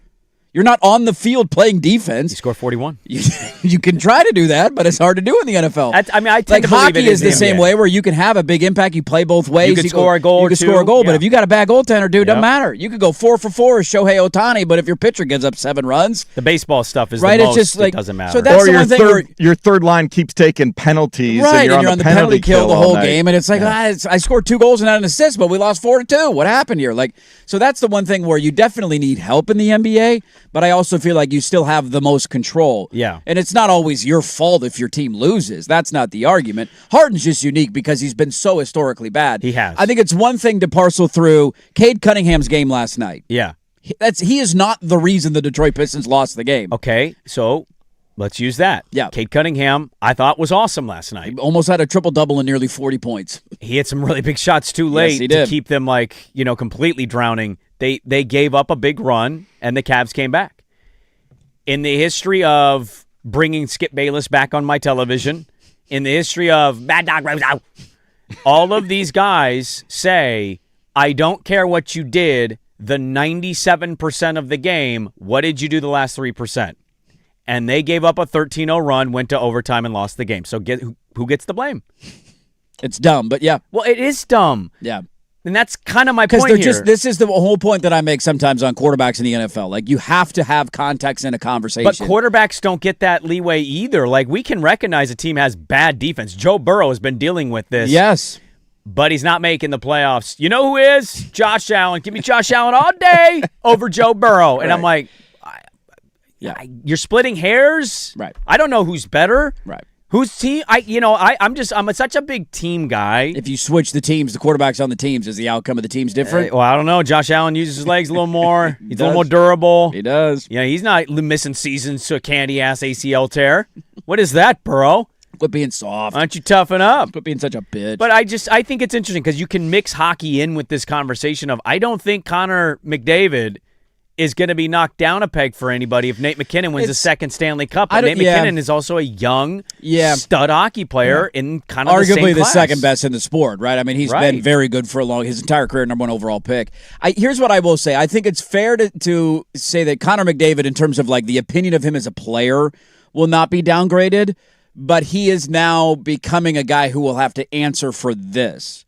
You're not on the field playing defense. He scored 41. You can try to do that, but it's hard to do in the NFL. I tend like to believe hockey it is the in same NBA. way, where you can have a big impact. You play both ways. You could score a goal You or can score a two, goal, but yeah. if you got a bad goaltender, dude, doesn't Yep. matter. You could go 4 for 4 as Shohei Ohtani, but if your pitcher gives up 7 runs, The baseball stuff is right? the It's most. just like it doesn't matter. So that's Or the your one thing where. your third line keeps taking penalties, Right, and you're on the penalty kill the all whole night. game, and it's like I scored 2 goals and not an assist, but we lost 4-2. What happened here? Like, so that's the one thing where you definitely need help in the NBA, but I also feel like you still have the most control. Yeah. And it's not always your fault if your team loses. That's not the argument. Harden's just unique because he's been so historically bad. He has. I think it's one thing to parcel through Cade Cunningham's game last night. yeah. He is not the reason the Detroit Pistons lost the game. Okay. So let's use that. Yeah. Cade Cunningham, I thought was awesome last night. Almost had a triple-double and nearly 40 points. He hit some really big shots too late he to did. keep them completely drowning. They gave up a big run and the Cavs came back. In the history of bringing Skip Bayless back on my television, in the history of Bad Dog Rose out, all of these guys say, I don't care what you did the 97% of the game. What did you do the last 3%? And they gave up a 13-0 run, went to overtime, and lost the game. So who gets the blame? It's dumb, but yeah. Well, it is dumb. Yeah. And that's kind of my Because point here. this is the whole point that I make sometimes on quarterbacks in the NFL. Like, you have to have context in a conversation. But quarterbacks don't get that leeway either. Like, we can recognize a team has bad defense. Joe Burrow has been dealing with this. Yes. But he's not making the playoffs. You know who is? Josh Allen. Give me Josh Allen all day over Joe Burrow. And I'm like, you're splitting hairs? Right. I don't know who's better. Right. Whose team? I'm such a big team guy. If you switch the teams, the quarterbacks on the teams, is the outcome of the teams different? Well, I don't know. Josh Allen uses his legs a little more. He's a little does. more durable. He does. Yeah, he's not missing seasons to a candy-ass ACL tear. What is that, Burrow? Quit being soft. Why don't you toughen up? Quit being such a bitch. But I think it's interesting because you can mix hockey in with this conversation of I don't think Connor McDavid is going to be knocked down a peg for anybody if Nate McKinnon wins the second Stanley Cup. But Nate McKinnon is also a young stud hockey player in kind of arguably the same the second best in the sport, right? I mean, he's been very good for his entire career, number one overall pick. Here's what I will say. I think it's fair to say that Connor McDavid, in terms of like the opinion of him as a player, will not be downgraded, but he is now becoming a guy who will have to answer for this.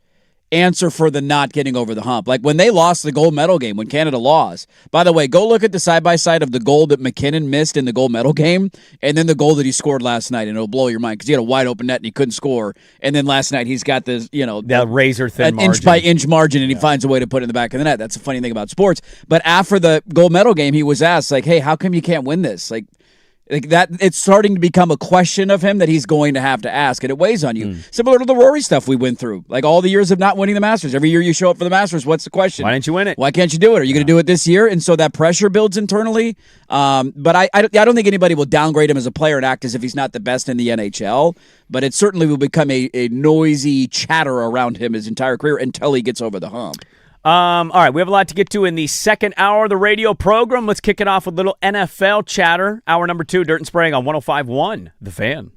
Answer for the not getting over the hump. Like when they lost the gold medal game, when Canada lost. By the way, go look at the side-by-side of the goal that McKinnon missed in the gold medal game and then the goal that he scored last night, and it'll blow your mind because he had a wide-open net and he couldn't score. And then last night he's got this, that razor-thin margin. Inch-by-inch margin, and he finds a way to put it in the back of the net. That's a funny thing about sports. But after the gold medal game, he was asked, like, hey, how come you can't win this? Like that, it's starting to become a question of him that he's going to have to ask, and it weighs on you. Similar to the Rory stuff we went through, like all the years of not winning the Masters. Every year you show up for the Masters, what's the question? Why didn't you win it? Why can't you do it? Are you going to do it this year? And so that pressure builds internally. But I don't think anybody will downgrade him as a player and act as if he's not the best in the NHL. But it certainly will become a noisy chatter around him his entire career until he gets over the hump. All right, we have a lot to get to in the second hour of the radio program. Let's kick it off with a little NFL chatter. Hour number 2, Dirt and Spraying on 105.1 The Fan.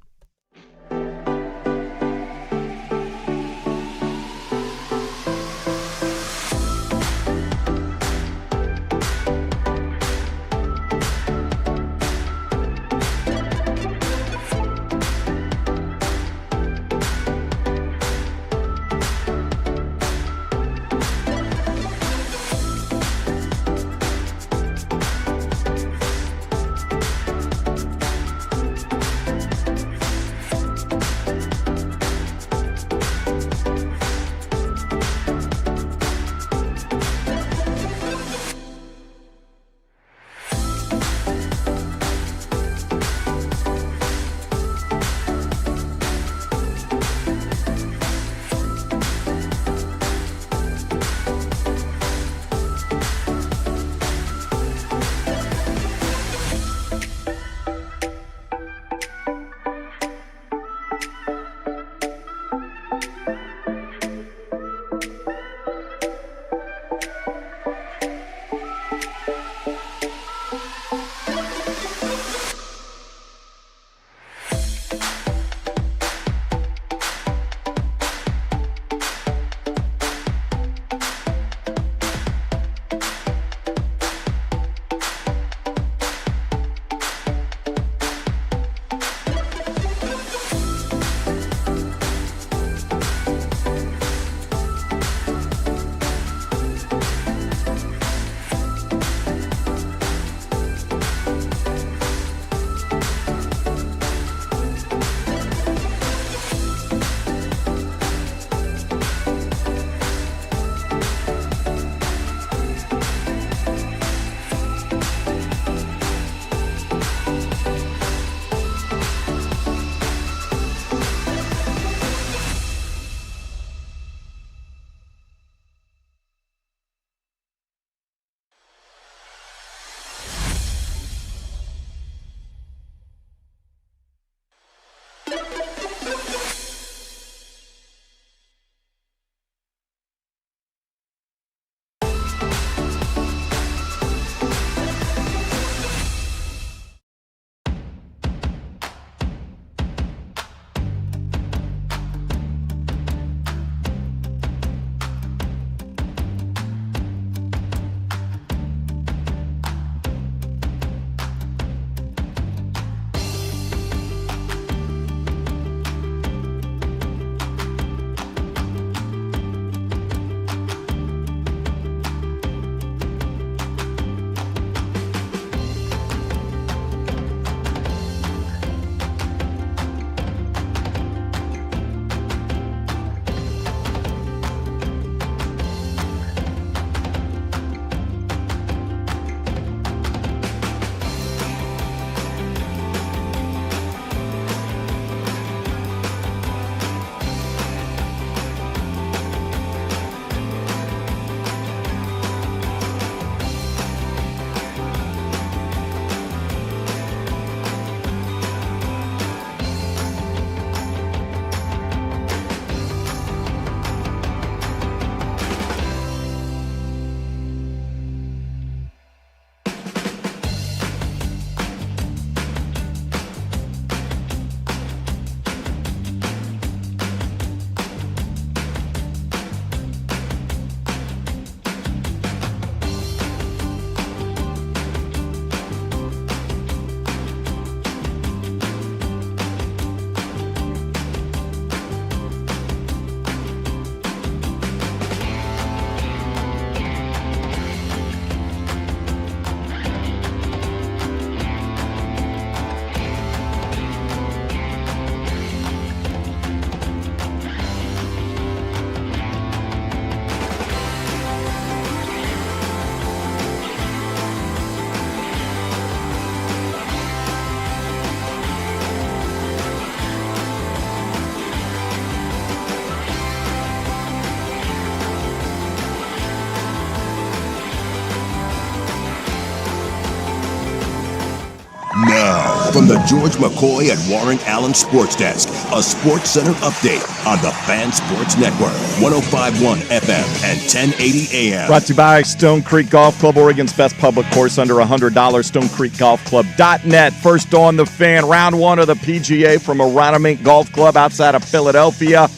Now, from the George McCoy at Warren Allen Sports Desk, a Sports Center update on the Fan Sports Network, 105.1 FM and 1080 AM. Brought to you by Stone Creek Golf Club, Oregon's best public course, under $100, stonecreekgolfclub.net. First on the Fan, round one of the PGA from Aronimink Golf Club outside of Philadelphia.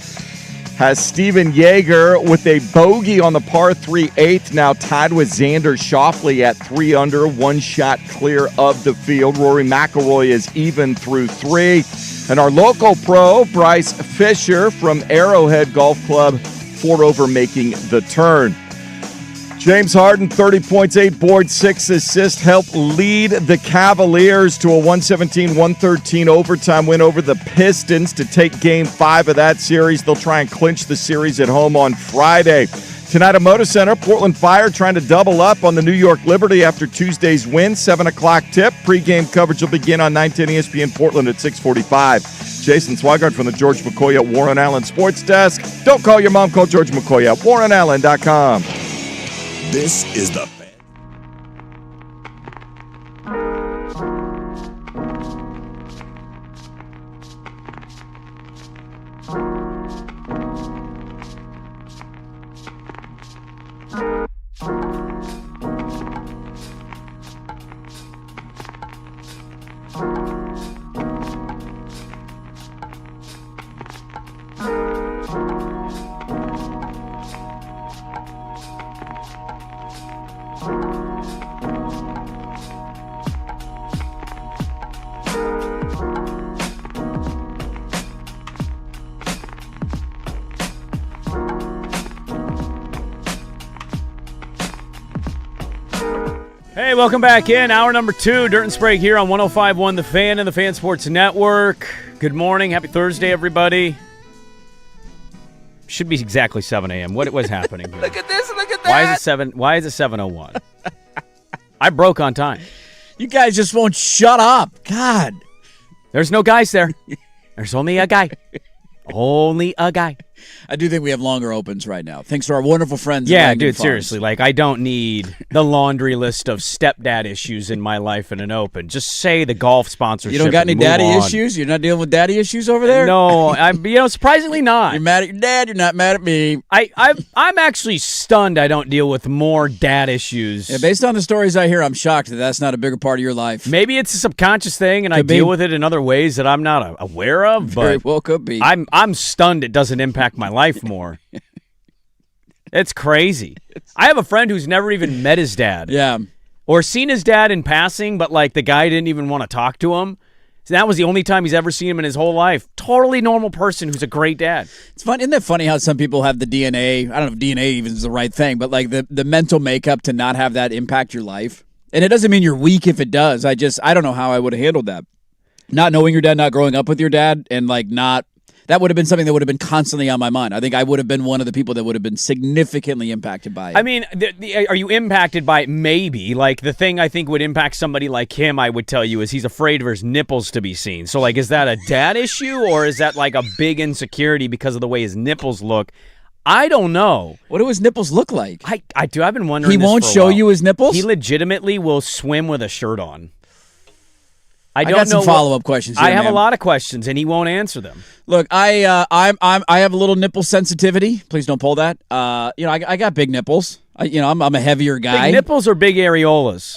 Has Steven Yeager with a bogey on the par 3 8th, now tied with Xander Schauffele at 3 under, one shot clear of the field. Rory McIlroy is even through 3. And our local pro, Bryce Fisher from Arrowhead Golf Club, 4 over, making the turn. James Harden, 30 points, 8 boards, 6 assists, helped lead the Cavaliers to a 117-113 overtime win over the Pistons to take Game 5 of that series. They'll try and clinch the series at home on Friday. Tonight at Moda Center, Portland Fire trying to double up on the New York Liberty after Tuesday's win. 7 o'clock tip. Pre-game coverage will begin on 910 ESPN Portland at 6:45. Jason Swigart from the George McCoy at Warren Allen Sports Desk. Don't call your mom, call George McCoy at warrenallen.com. This is the Fan. Hey, welcome back in. Hour number 2, Dirt and Sprague here on 105.1 The Fan and the Fan Sports Network. Good morning. Happy Thursday, everybody. Should be exactly 7 a.m. What was happening here? Look at this, look at that. Why is it 7:01? I broke on time. You guys just won't shut up. God. There's no guys there. There's only a guy. Only a guy. I do think we have longer opens right now. Thanks to our wonderful friends. Yeah, at dude, Farms. seriously. Like, I don't need the laundry list of stepdad issues in my life in an open. Just say the golf sponsorship. You don't got any and move daddy on. issues? You're not dealing with daddy issues over there? No, I'm surprisingly not. You're mad at your dad. You're not mad at me. I'm actually stunned I don't deal with more dad issues. Yeah, based on the stories I hear, I'm shocked that that's not a bigger part of your life. Maybe it's a subconscious thing, and I deal with it in other ways that I'm not aware of. Very But well could be. I'm stunned it doesn't impact my life more. It's crazy. I have a friend who's never even met his dad. Yeah. Or seen his dad in passing, but like the guy didn't even want to talk to him. So that was the only time he's ever seen him in his whole life. Totally normal person who's a great dad. It's fun. Isn't that funny how some people have the DNA? I don't know if DNA even is the right thing, but like the mental makeup to not have that impact your life. And it doesn't mean you're weak if it does. I don't know how I would have handled that. Not knowing your dad, not growing up with your dad, and like not. That would have been something that would have been constantly on my mind. I think I would have been one of the people that would have been significantly impacted by it. I mean, are you impacted by it? Maybe. Like, the thing I think would impact somebody like him, I would tell you, is he's afraid of his nipples to be seen. So, like, is that a dad issue, or is that, like, a big insecurity because of the way his nipples look? I don't know. What do his nipples look like? I do. I've been wondering He this won't for a show while. you his nipples? He legitimately will swim with a shirt on. I got some follow-up questions here, I have man. a lot of questions, and he won't answer them. Look, I have a little nipple sensitivity. Please don't pull that. I got big nipples. I'm a heavier guy. Big nipples or big areolas?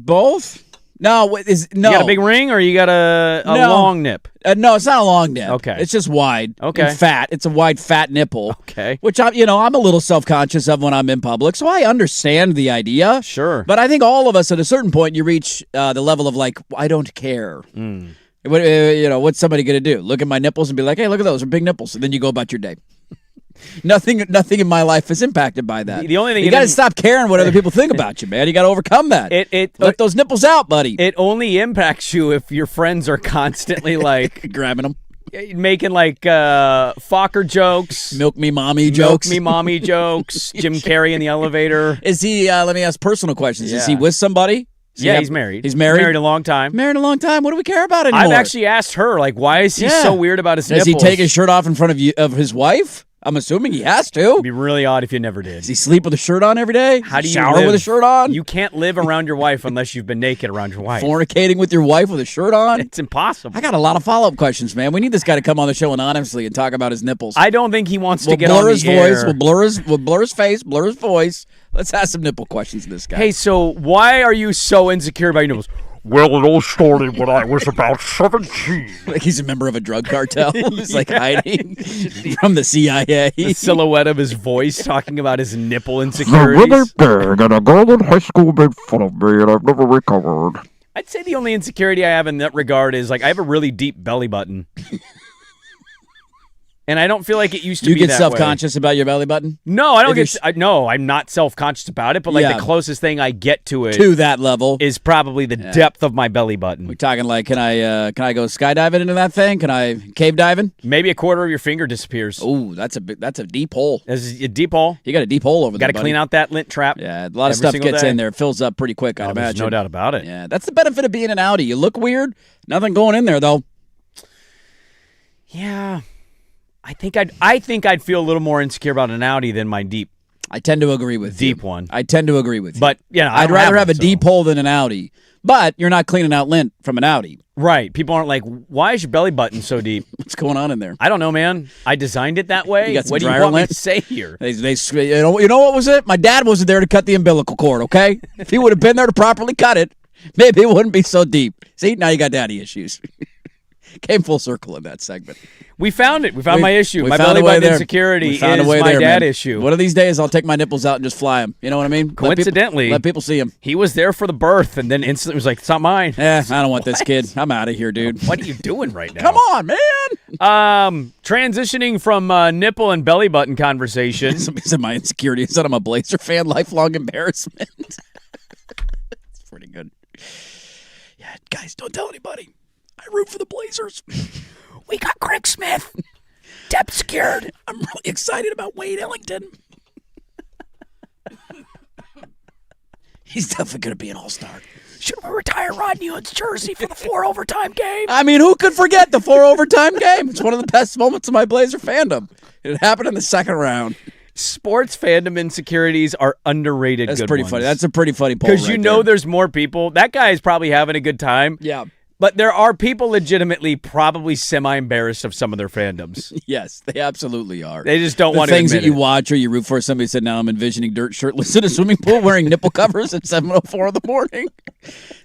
Both. No, You got a big ring, or you got a No. long nip? No, it's not a long nip. Okay. It's just wide. Okay. And fat. It's a wide, fat nipple. Okay. Which I'm a little self-conscious of when I'm in public, so I understand the idea. Sure. But I think all of us, at a certain point, you reach the level of like, I don't care. What's somebody gonna do? Look at my nipples and be like, hey, look at those, they're big nipples, and then you go about your day. Nothing in my life is impacted by that. The only thing you got to stop caring what other people think about you, man. You got to overcome that. Let those nipples out, buddy. It only impacts you if your friends are constantly like grabbing them, making like Fokker jokes, milk me mommy jokes, Jim Carrey in the elevator. Is he? Let me ask personal questions. Yeah. Is he with somebody? He's married. He's married? Married a long time. Married a long time. What do we care about anymore? I've actually asked her, like, why is he so weird about his Does nipples? he take his shirt off in front of his wife? I'm assuming he has to. It'd be really odd if you never did. Does he sleep with a shirt on every day? How do you shower live? with a shirt on? You can't live around your wife unless you've been naked around your wife. Fornicating with your wife with a shirt on? It's impossible. I got a lot of follow-up questions, man. We need this guy to come on the show anonymously and talk about his nipples. I don't think he wants to get blur on his the voice. air. We'll blur his face, blur his voice. Let's ask some nipple questions to this guy. Hey, so why are you so insecure about your nipples? Well, it all started when I was about 17. Like he's a member of a drug cartel. He's like hiding from the CIA. The silhouette of his voice talking about his nipple They're insecurities. really big, and a girl in high school made fun of me, and I've never recovered. I'd say the only insecurity I have in that regard is like I have a really deep belly button. And I don't feel like it used to You be get that self-conscious about your belly button? No, I don't If get. No, I'm not self-conscious about it. But like Yeah. the closest thing I get to it To that level. is probably the depth of my belly button. We're talking like, can I go skydiving into that thing? Can I cave diving? Maybe a quarter of your finger disappears. Oh, that's a deep hole. That's a deep hole. You got a deep hole over Got there. to clean out that lint trap. Yeah, a lot of every stuff single gets day. in there. It fills up pretty quick, I'd Oh, there's imagine. no doubt about it. Yeah, that's the benefit of being an Audi. You look weird. Nothing going in there though. Yeah. I think I'd feel a little more insecure about an Audi than my deep. I tend to agree with Deep you. one. I tend to agree with you. But you know, I I'd don't rather have one, a deep so. hole than an Audi. But you're not cleaning out lint from an Audi. Right. People aren't like, why is your belly button so deep? What's going on in there? I don't know, man. I designed it that way. You got some What do you dryer want me lint? to say here? They you know what was it? My dad wasn't there to cut the umbilical cord, okay? If he would have been there to properly cut it, maybe it wouldn't be so deep. See, now you got daddy issues. Came full circle in that segment. We found it. We found my issue. We My found belly a way button there. insecurity We is found a way my there, dad man. issue. One of these days, I'll take my nipples out and just fly them. You know what I mean? Coincidentally, let people see them. He was there for the birth, and then instantly was like, "It's not mine." I don't want this kid. I'm out of here, dude. What are you doing right now? Come on, man. Transitioning from nipple and belly button conversation. Somebody said my insecurity is that I'm a Blazer fan. Lifelong embarrassment. It's pretty good. Yeah, guys, don't tell anybody. I root for the Blazers. We got Craig Smith. Depth secured. I'm really excited about Wade Ellington. He's definitely going to be an all-star. Should we retire Rodney Hood's jersey for the 4 overtime game? I mean, who could forget the 4 overtime game? It's one of the best moments of my Blazer fandom. It happened in the second round. Sports fandom insecurities are underrated. That's good pretty ones. funny. That's a pretty funny poll. Because right you know there. there's more people. That guy is probably having a good time. Yeah. But there are people legitimately probably semi-embarrassed of some of their fandoms. Yes, they absolutely are. They just don't the want to things admit that you it. watch or you root for. Somebody said, now I'm envisioning Dirt shirtless in a swimming pool wearing nipple covers at 7:04 in the morning.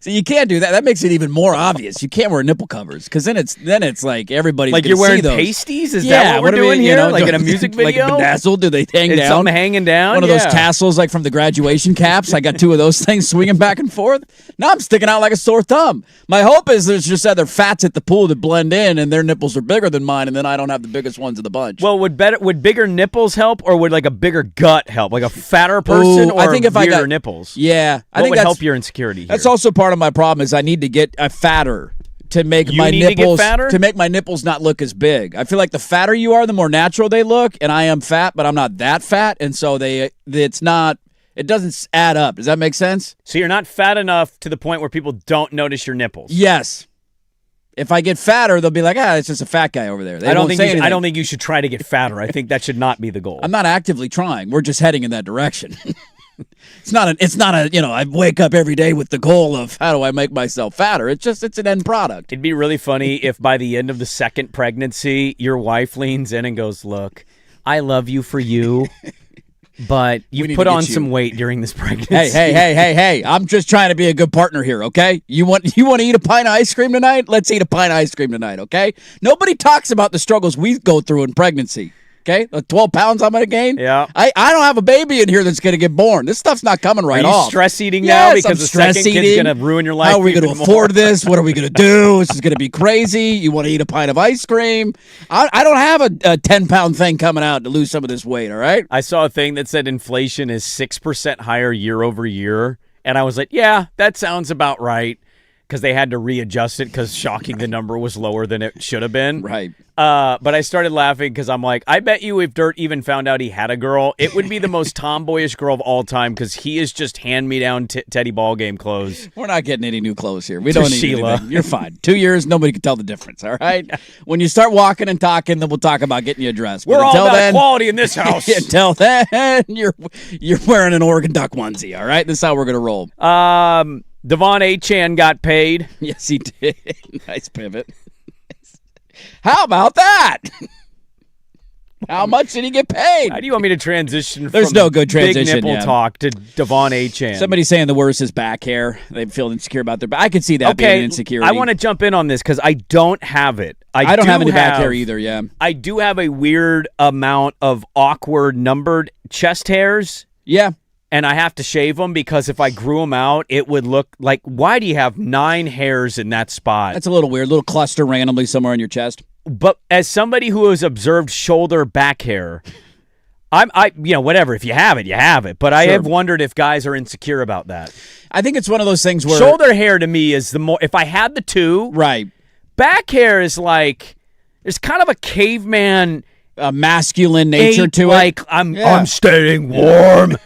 So you can't do that. That makes it even more obvious. You can't wear nipple covers because then it's like everybody's Like gonna you're wearing see those. pasties? Is Yeah, that what we're do we- doing you here? know, Like in a music video? Like bedazzled? Do they hang Is down? something hanging down? One of those Yeah. tassels like from the graduation caps. I got 2 of those things swinging back and forth. Now I'm sticking out like a sore thumb. My hope is there's just other fats at the pool that blend in and their nipples are bigger than mine and then I don't have the biggest ones of the bunch. Well, would bigger nipples help, or would like a bigger gut help? Like a fatter person, Ooh, or I think if I weirder got- nipples? yeah, I What think would that's help your insecurity here? That's also part of my problem is I need to get a fatter to make You my need to get nipples fatter? make my nipples not look as big. I feel like the fatter you are, the more natural they look, and I am fat, but I'm not that fat, and so it doesn't add up. Does that make sense? So you're not fat enough to the point where people don't notice your nipples. Yes. If I get fatter, they'll be like, it's just a fat guy over there. They I don't won't think say I anything. don't think you should try to get fatter. I think that should not be the goal. I'm not actively trying. We're just heading in that direction. It's not a I wake up every day with the goal of how do I make myself fatter. It's an end product. It'd be really funny if by the end of the second pregnancy, your wife leans in and goes, "Look, I love you for you, but We you need put to on get you." some weight during this pregnancy." Hey. I'm just trying to be a good partner here, okay? You want to eat a pint of ice cream tonight? Let's eat a pint of ice cream tonight, okay? Nobody talks about the struggles we go through in pregnancy. Okay, the 12 pounds I'm going to gain. Yeah. I don't have a baby in here that's going to get born. This stuff's not coming right Are you off. stress eating now Yes, because I'm the stress second kid's eating. going to ruin your life? How are we going to even afford more? this? What are we going to do? This is going to be crazy. You want to eat a pint of ice cream? I don't have a 10-pound thing coming out to lose some of this weight, all right? I saw a thing that said inflation is 6% higher year over year, and I was like, yeah, that sounds about right. because they had to readjust it because shocking the number was lower than it should have been. Right. But I started laughing because I'm like, I bet you if Dirt even found out he had a girl, it would be the most tomboyish girl of all time because he is just hand-me-down Teddy Ballgame clothes. We're not getting any new clothes here. We don't need Sheila. anything. You're fine. 2 years, nobody can tell the difference, all right? When you start walking and talking, then we'll talk about getting you a dress. But We're all until about then, quality in this house. until then, you're wearing an Oregon Duck onesie, all right? This is how we're going to roll. Devon Achane got paid. Yes, he did. Nice pivot. How about that? How much did he get paid? How do you want me to transition There's from no good transition, big nipple yeah. talk to Devon Achane? Somebody's saying the worst is back hair. They feel insecure about their back. I could see that being an insecurity. I want to jump in on this because I don't have it. I don't have any back hair either, yeah. I do have a weird amount of awkward numbered chest hairs. Yeah. And I have to shave them because if I grew them out, it would look like, why do you have 9 hairs in that spot? That's a little weird. A little cluster randomly somewhere on your chest. But as somebody who has observed shoulder back hair, whatever. If you have it, you have it. But I have wondered if guys are insecure about that. I think it's one of those things where shoulder hair to me is the more. If I had the two, right. Back hair is like there's kind of a caveman, masculine nature to like, it. I'm staying warm.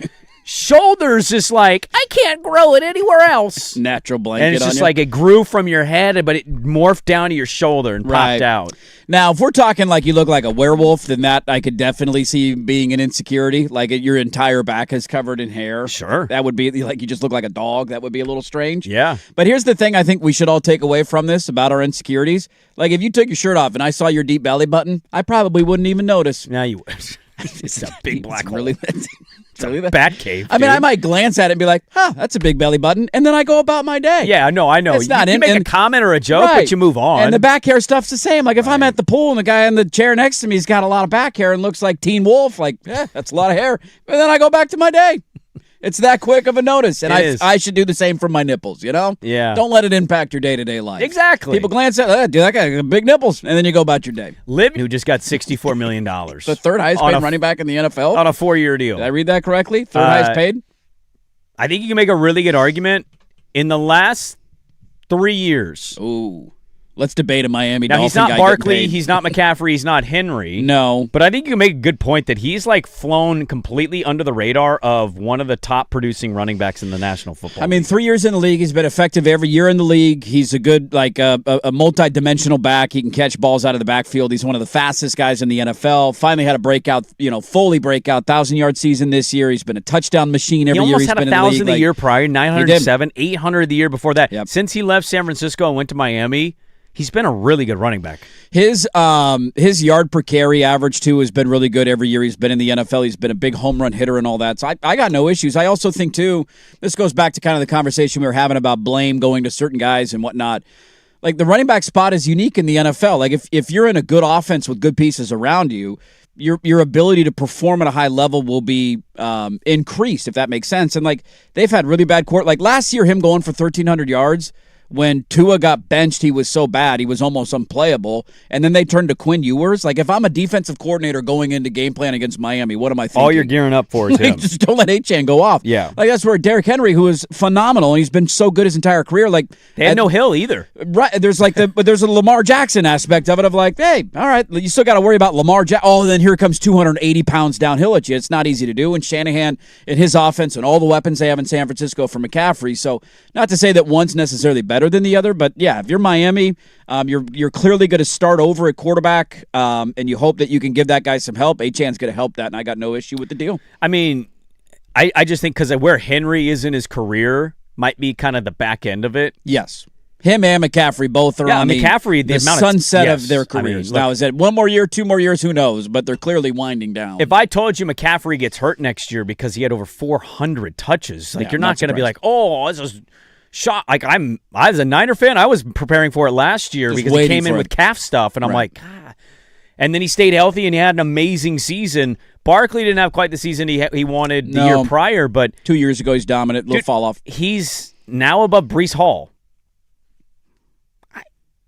Shoulders is like, I can't grow it anywhere else. Natural blanket And it's on just you. like it grew from your head, but it morphed down to your shoulder and popped out. Now, if we're talking like you look like a werewolf, then that I could definitely see being an insecurity. Like your entire back is covered in hair. Sure. That would be like you just look like a dog. That would be a little strange. Yeah. But here's the thing I think we should all take away from this about our insecurities. Like if you took your shirt off and I saw your deep belly button, I probably wouldn't even notice. Now you would. It's a big black hole. Really, it's a bat cave. I mean, dude. I might glance at it and be like, that's a big belly button, and then I go about my day. Yeah, no, I know. It's not you make a comment or a joke, but you move on. And the back hair stuff's the same. Like if I'm at the pool and the guy in the chair next to me's got a lot of back hair and looks like Teen Wolf, like, that's a lot of hair. And then I go back to my day. It's that quick of a notice. And I should do the same for my nipples, you know? Yeah. Don't let it impact your day-to-day life. Exactly. People glance at, dude, that guy got big nipples. And then you go about your day. Liv, who just got $64 million. The third highest paid running back in the NFL. On a 4-year deal. Did I read that correctly? Third highest paid? I think you can make a really good argument. In the last 3 years. Ooh. Let's debate a Miami Now, Dolphin he's not guy Barkley, he's not McCaffrey, he's not Henry. No. But I think you can make a good point that he's like flown completely under the radar of one of the top producing running backs in the National Football League. 3 years in the league. He's been effective every year in the league. He's a good, a multi-dimensional back. He can catch balls out of the backfield. He's one of the fastest guys in the NFL. Finally had a breakout, fully breakout, 1,000-yard season this year. He's been a touchdown machine every year he's been in the league. He almost had 1,000 the year prior, 907, 800 the year before that. Yep. Since he left San Francisco and went to Miami, he's been a really good running back. His yard per carry average, too, has been really good every year he's been in the NFL. He's been a big home run hitter and all that. So I got no issues. I also think, too, this goes back to kind of the conversation we were having about blame going to certain guys and whatnot. Like, the running back spot is unique in the NFL. Like, if you're in a good offense with good pieces around you, your ability to perform at a high level will be increased, if that makes sense. And, like, they've had really bad court. Like, last year, him going for 1,300 yards, when Tua got benched, he was so bad, he was almost unplayable. And then they turned to Quinn Ewers. Like, if I'm a defensive coordinator going into game plan against Miami, what am I thinking? All you're gearing up for is him. Just don't let Achane go off. Yeah. Like, that's where Derrick Henry, who is phenomenal, and he's been so good his entire career. Like, they had no Hill either. Right. There's there's a Lamar Jackson aspect of it of like, hey, all right, you still got to worry about Lamar Jackson. Oh, and then here comes 280 pounds downhill at you. It's not easy to do. And Shanahan and his offense and all the weapons they have in San Francisco for McCaffrey. So not to say that one's necessarily better than the other, but yeah, if you're Miami, you're clearly going to start over at quarterback, and you hope that you can give that guy some help. Achane's going to help that, and I got no issue with the deal. I mean, I just think because where Henry is in his career might be kind of the back end of it. Yes. Him and McCaffrey both are on McCaffrey, the amount sunset of of their careers. I mean, now, is it 1 more year, 2 more years? Who knows? But they're clearly winding down. If I told you McCaffrey gets hurt next year because he had over 400 touches, like you're not going to be like, oh, this is shot. Like I was a Niner fan. I was preparing for it last year because he came in with calf stuff, and I'm like, ah. And then he stayed healthy and he had an amazing season. Barkley didn't have quite the season he wanted the year prior, but 2 years ago he's dominant. Little fall off. He's now above Breece Hall.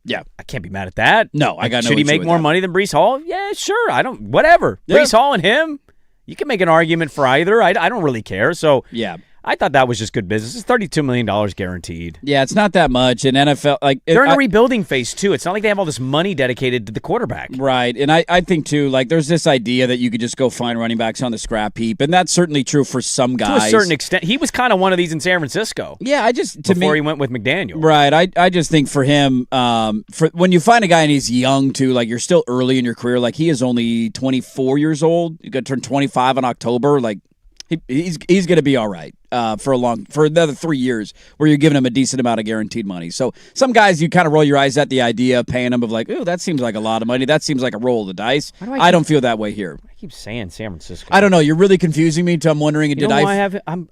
Yeah, I can't be mad at that. No, I got no Should he issue make with more that. money than Breece Hall? Yeah, sure. I don't. Whatever. Yeah. Breece Hall and him. You can make an argument for either. I don't really care. So yeah, I thought that was just good business. It's $32 million guaranteed. Yeah, it's not that much. And NFL, they're in a rebuilding phase, too. It's not like they have all this money dedicated to the quarterback. Right. And I think, too, there's this idea that you could just go find running backs on the scrap heap. And that's certainly true for some guys. To a certain extent. He was kind of one of these in San Francisco. Yeah, before he went with McDaniel. Right. I just think for him, for when you find a guy and he's young, too, you're still early in your career. He is only 24 years old. You're going to turn 25 in October. He's going to be all right for another 3 years where you're giving him a decent amount of guaranteed money. So some guys, you kind of roll your eyes at the idea of paying them ooh, that seems like a lot of money. That seems like a roll of the dice. I don't feel that way here. I keep saying San Francisco. I don't know. You're really confusing me. I'm wondering,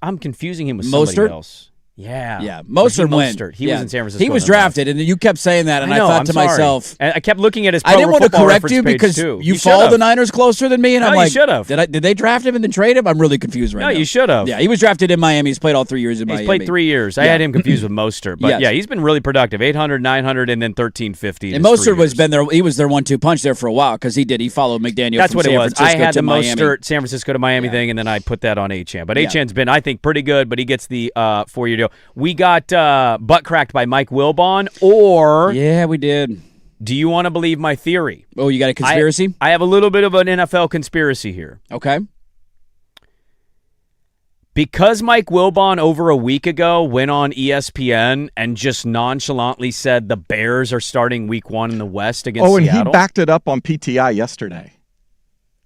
I'm confusing him with somebody else. Yeah. Mostert went. He was in San Francisco. He was drafted, and you kept saying that, and I thought to myself, and I kept looking at his. I didn't want to correct you because you follow the Niners closer than me, and I'm like, you should have. Did they draft him and then trade him? I'm really confused right now. No, you should have. Yeah, he was drafted in Miami. He's played all 3 years in Miami. He's played 3 years. I had him confused with Mostert, but he's been really productive. 800, 900, and then 1350. And Mostert was been there. He was their 1-2 punch there for a while because he followed McDaniel. That's what it was. I had the Mostert San Francisco to Miami thing, and then I put that on Achane. But Achane's been, I think, pretty good. But he gets the 4-year deal. We got butt cracked by Mike Wilbon, or we did. Do you want to believe my theory? Oh, you got a conspiracy? I have a little bit of an NFL conspiracy here. Okay. Because Mike Wilbon over a week ago went on ESPN and just nonchalantly said the Bears are starting week 1 in the West against Seattle. Oh, and he backed it up on PTI yesterday.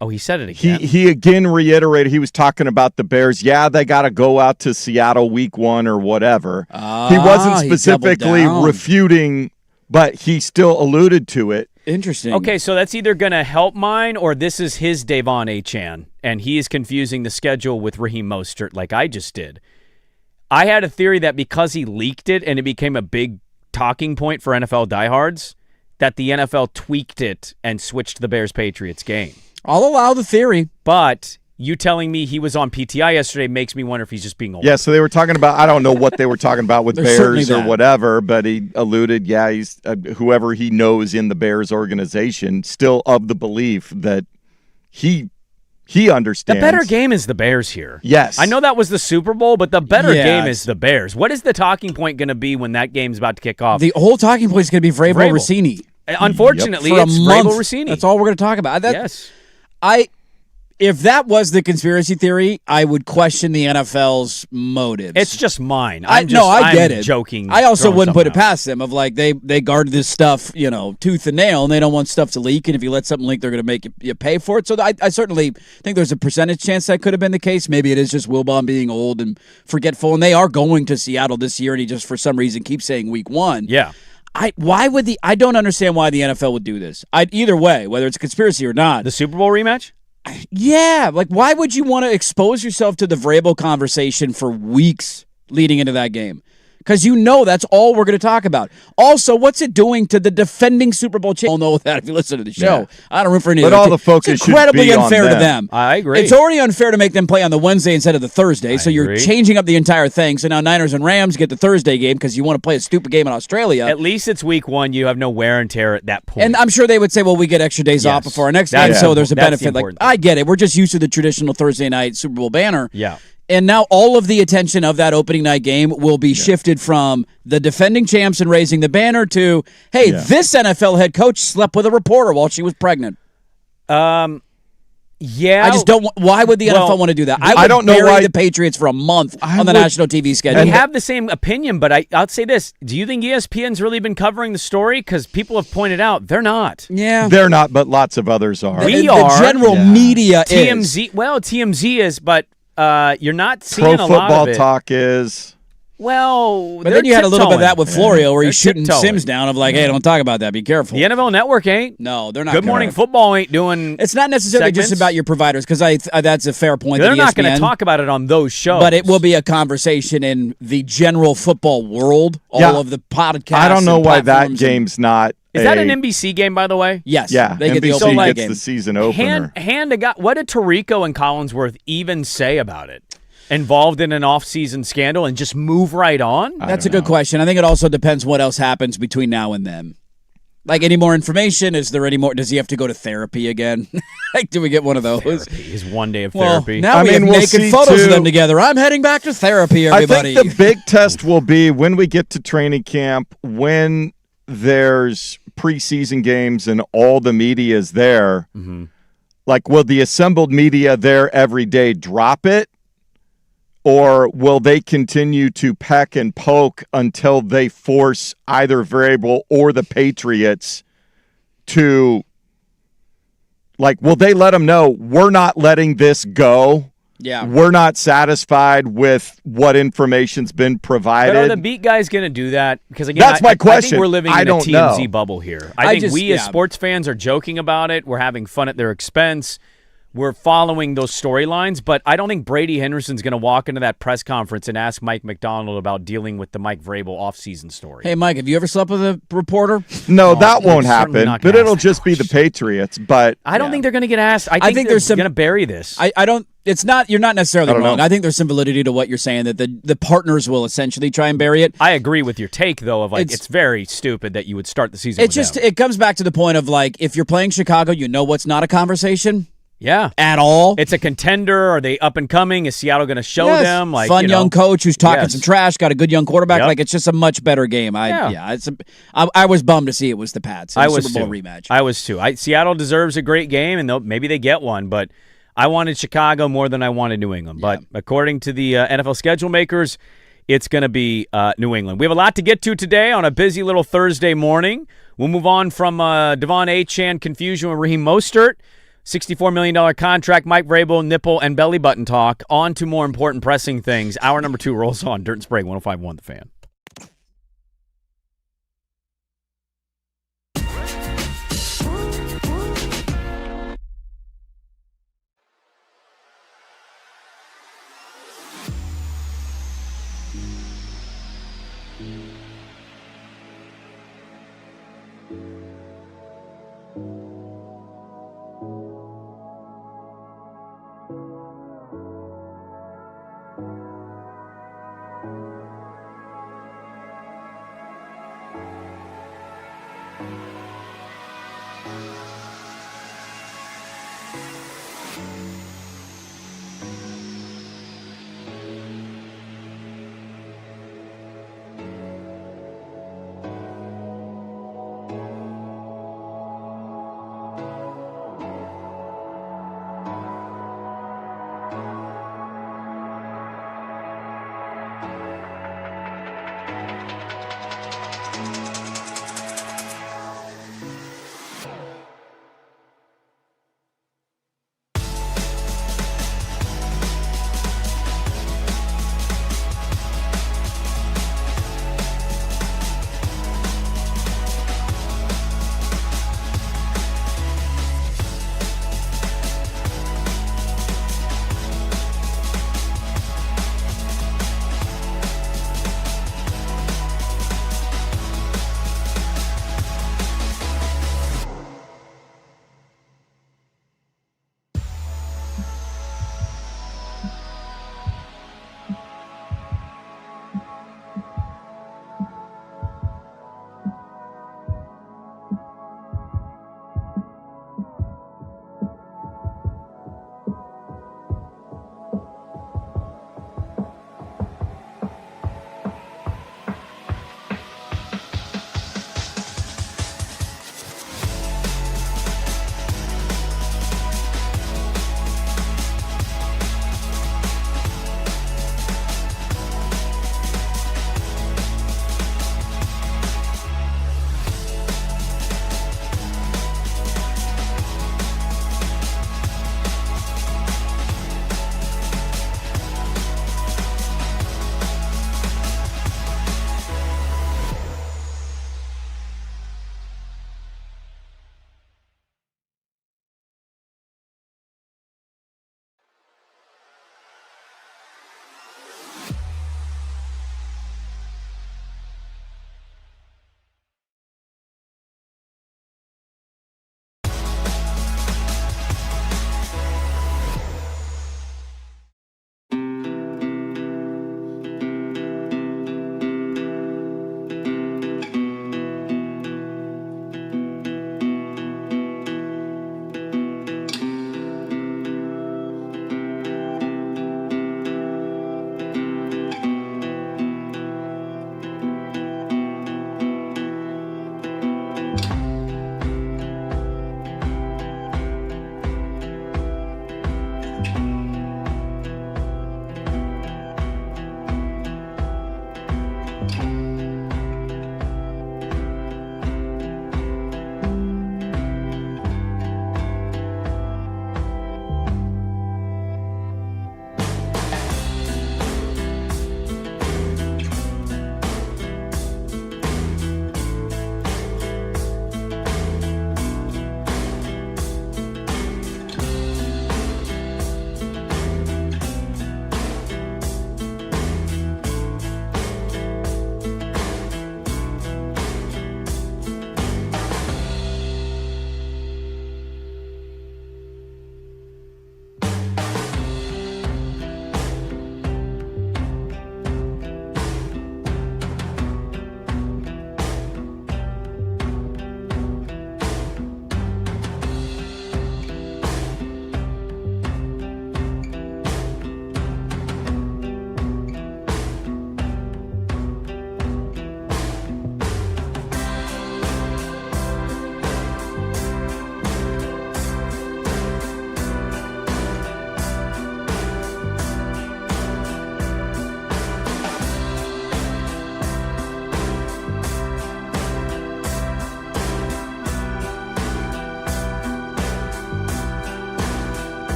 Oh, he said it again. He again reiterated. He was talking about the Bears. Yeah, they got to go out to Seattle week 1 or whatever. He wasn't specifically refuting, but he still alluded to it. Interesting. Okay, so that's either going to help mine or this is his Devon Achane, and he is confusing the schedule with Raheem Mostert like I just did. I had a theory that because he leaked it and it became a big talking point for NFL diehards, that the NFL tweaked it and switched the Bears-Patriots game. I'll allow the theory. But you telling me he was on PTI yesterday makes me wonder if he's just being old. Yeah, so they were talking about, I don't know what they were talking about with Bears or whatever, but he alluded, he's whoever he knows in the Bears organization, still of the belief that he understands. The better game is the Bears here. Yes. I know that was the Super Bowl, but the better game is the Bears. What is the talking point going to be when that game's about to kick off? The whole talking point is going to be Vrabel Rossini. Unfortunately, it's Vrabel Rossini. That's all we're going to talk about. Yes. If that was the conspiracy theory, I would question the NFL's motives. It's just mine. I get it. Joking. I also wouldn't put it past them of they guard this stuff, tooth and nail, and they don't want stuff to leak. And if you let something leak, they're going to make you pay for it. So I certainly think there's a percentage chance that could have been the case. Maybe it is just Wilbon being old and forgetful, and they are going to Seattle this year, and he just for some reason keeps saying week 1. Yeah. I don't understand why the NFL would do this. Either way, whether it's a conspiracy or not. The Super Bowl rematch? Yeah, why would you want to expose yourself to the Vrabel conversation for weeks leading into that game? Because that's all we're going to talk about. Also, what's it doing to the defending Super Bowl champions? You'll know that if you listen to the show. Yeah. I don't root for any of But all the focus It's incredibly should be unfair on to them. I agree. It's already unfair to make them play on the Wednesday instead of the Thursday, so you're changing up the entire thing. So now Niners and Rams get the Thursday game because you want to play a stupid game in Australia. At least it's week 1. You have no wear and tear at that point. And I'm sure they would say, well, we get extra days off before our next game, so there's a benefit. I get it. We're just used to the traditional Thursday night Super Bowl banner. Yeah. And now all of the attention of that opening night game will be shifted from the defending champs and raising the banner to, hey, this NFL head coach slept with a reporter while she was pregnant. Yeah. I just don't. Why would the NFL want to do that? I don't know why the Patriots for a month on the national TV schedule. I have the same opinion, but I'll say this. Do you think ESPN's really been covering the story? Because people have pointed out they're not. Yeah. They're not, but lots of others are. The general media TMZ, is. Well, TMZ is, but you're not Pro seeing a lot of it. Football Talk is. Well, but then you had a little bit of that with Florio where he's shooting Sims down of hey, don't talk about that. Be careful. The NFL Network ain't. No, they're not. Good Morning Football ain't doing. It's not necessarily just about your providers because that's a fair point. They're not going to talk about it on those shows. But it will be a conversation in the general football world. All of the podcasts. I don't know why that game's not. Is that an NBC game, by the way? Yes. Yeah, they get NBC the gets the season opener. Hand to God, what did Tirico and Collinsworth even say about it? Involved in an off-season scandal and just move right on? That's a good question. I think it also depends what else happens between now and then. Like, any more information? Is there any more? Does he have to go to therapy again? Like, do we get one of those? Therapy is 1 day of Well, therapy. now we have we'll naked see, photos of too. them together. I'm heading back to therapy, everybody. I think the big test will be when we get to training camp, when there's preseason games and all the media is there. Mm-hmm. Like, will the assembled media there every day drop it? Or will they continue to peck and poke until they force either Variable or the Patriots to, like, will they let them know we're not letting this go? Yeah. We're not satisfied with what information's been provided. But are the beat guys going to do that? Because again, That's my I think question. we're living I in a don't TMZ know. bubble here. I think we as yeah. sports fans are joking about it. We're having fun at their expense. We're following those storylines, but I don't think Brady Henderson's going to walk into that press conference and ask Mike McDonald about dealing with the Mike Vrabel offseason story. Hey, Mike, have you ever slept with a reporter? No, that won't he's certainly happen. not But gonna it'll ask that just be the Patriots. But I don't think they're going to get asked. I think there's they're some going to bury this. I don't. It's not. You're not necessarily I don't wrong. know. I think there's some validity to what you're saying that the partners will essentially try and bury it. I agree with your take, though, of like it's very stupid that you would start the season It's with just them. it comes back to the point of like if you're playing Chicago, you know what's not a conversation Yeah. at all. It's a contender. Are they up and coming? Is Seattle going to show Yes. them? Like Fun young coach who's talking Yes. some trash, got a good young quarterback. Yep. Like it's just a much better game. I was bummed to see it was the Pats. I was Super Bowl too. rematch. I was too. Seattle deserves a great game, and maybe they get one. But I wanted Chicago more than I wanted New England. But according to the NFL schedule makers, it's going to be New England. We have a lot to get to today on a busy little Thursday morning. We'll move on from Devon Achane confusion with Raheem Mostert. $64 million contract, Mike Vrabel, nipple, and belly button talk. On to more important pressing things. Hour number 2 rolls on. Dirt and Sprague, 105.1 The Fan.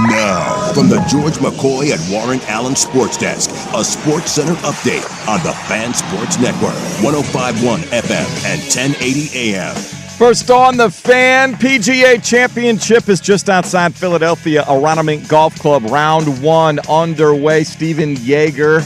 Now, from the George McCoy at Warren Allen Sports Desk, a Sports Center update on the Fan Sports Network, 105.1 FM and 1080 AM. First on the Fan, PGA Championship is just outside Philadelphia, Aronimink Golf Club. Round 1 underway. Steven Yeager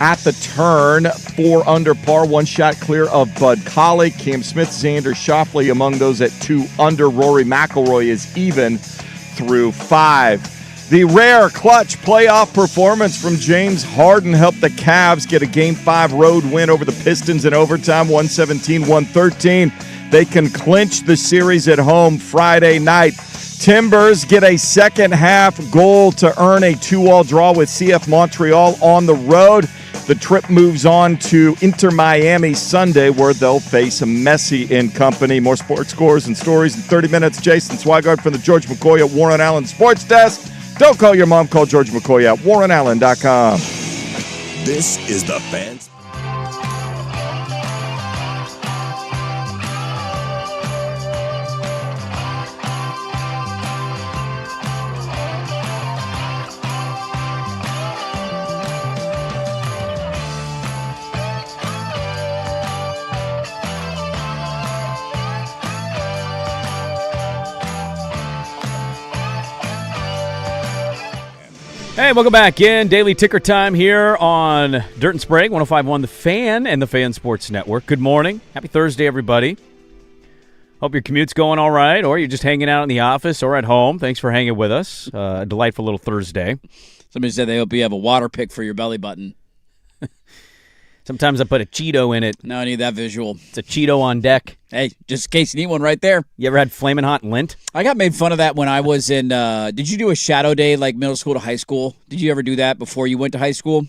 at the turn, 4 under par, 1 shot clear of Bud Colley. Cam Smith, Xander Schauffele among those at 2 under. Rory McIlroy is even through 5. The rare clutch playoff performance from James Harden helped the Cavs get a Game 5 road win over the Pistons in overtime, 117-113. They can clinch the series at home Friday night. Timbers get a second-half goal to earn a 2-all draw with CF Montreal on the road. The trip moves on to Inter Miami Sunday, where they'll face Messi and company. More sports scores and stories in 30 minutes. Jason Swigard from the George McCoy at Warren Allen Sports Desk. Don't call your mom. Call George McCoy at warrenallen.com. This is the Fans. Hey, welcome back in. Daily Ticker Time here on Dirt and Sprague, 105.1 The Fan and the Fan Sports Network. Good morning. Happy Thursday, everybody. Hope your commute's going all right, or you're just hanging out in the office or at home. Thanks for hanging with us. A delightful little Thursday. Somebody said they hope you have a water pick for your belly button. Sometimes I put a Cheeto in it. No, I need that visual. It's a Cheeto on deck. Hey, just in case you need one right there. You ever had Flamin' Hot Lint? I got made fun of that when I was in, did you do a shadow day like middle school to high school? Did you ever do that before you went to high school?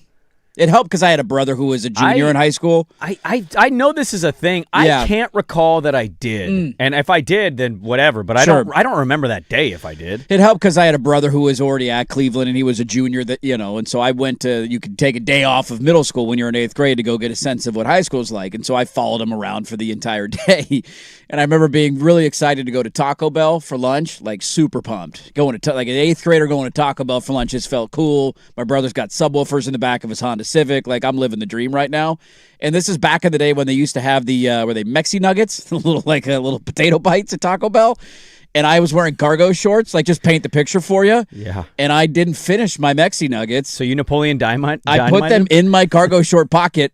It helped because I had a brother who was a junior in high school. I know this is a thing. Yeah. I can't recall that I did. And if I did, then whatever. But I don't remember that day if I did. It helped because I had a brother who was already at Cleveland and he was a junior and so I went to, you could take a day off of middle school when you're in 8th grade to go get a sense of what high school's like. And so I followed him around for the entire day. And I remember being really excited to go to Taco Bell for lunch, like super pumped. Going to like an 8th grader going to Taco Bell for lunch just felt cool. My brother's got subwoofers in the back of his Honda Civic. Like I'm living the dream right now. And this is back in the day when they used to have the were they Mexi Nuggets, little potato bites at Taco Bell. And I was wearing cargo shorts, like just paint the picture for you. Yeah. And I didn't finish my Mexi Nuggets. So you Napoleon Dynamite? I put them in my cargo short pocket.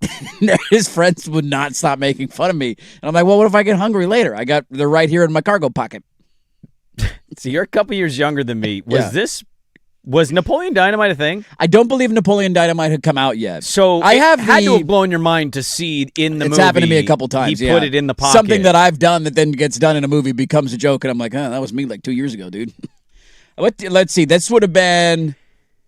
His friends would not stop making fun of me. And I'm like, well, what if I get hungry later? They're right here in my cargo pocket. So you're a couple years younger than me. Was Napoleon Dynamite a thing? I don't believe Napoleon Dynamite had come out yet. So I had to have blown your mind to see in the movie. It's happened to me a couple times. He put it in the pocket. Something that I've done that then gets done in a movie becomes a joke, and I'm like, that was me like 2 years ago, dude. Let's see. This would have been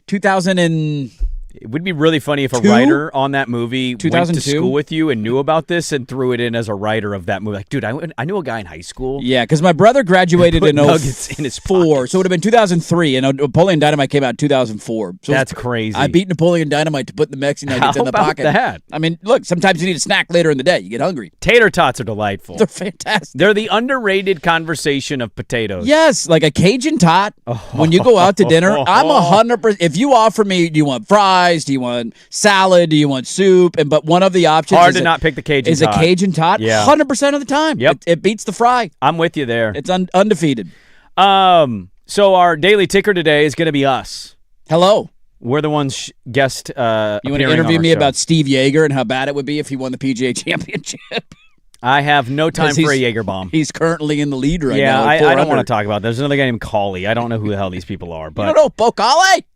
2000 and... It would be really funny if a writer on that movie went to school with you and knew about this and threw it in as a writer of that movie. Like, dude, I knew a guy in high school. Yeah, because my brother graduated in nuggets in his 04, so it would have been 2003, and Napoleon Dynamite came out in 2004. So that's crazy. I beat Napoleon Dynamite to put the Mexi Nuggets in the pocket. That? I mean, look, sometimes you need a snack later in the day. You get hungry. Tater tots are delightful. They're fantastic. They're the underrated conversation of potatoes. Yes, like a Cajun tot. When you go out to dinner, I'm 100%. If you offer me, do you want fries? Do you want salad? Do you want soup? But one of the options hard to not pick the Cajun tot. A Cajun tot. Yeah. 100% of the time. Yep. It beats the fry. I'm with you there. It's undefeated. So our daily ticker today is going to be us. Hello. We're the ones guest. You want to interview me about Steve Yeager and how bad it would be if he won the PGA Championship? I have no time for a Jaeger bomb. He's currently in the lead right now. Yeah, I don't want to talk about that. There's another guy named Cauley. I don't know who the hell these people are. But you don't know Bo Cauley?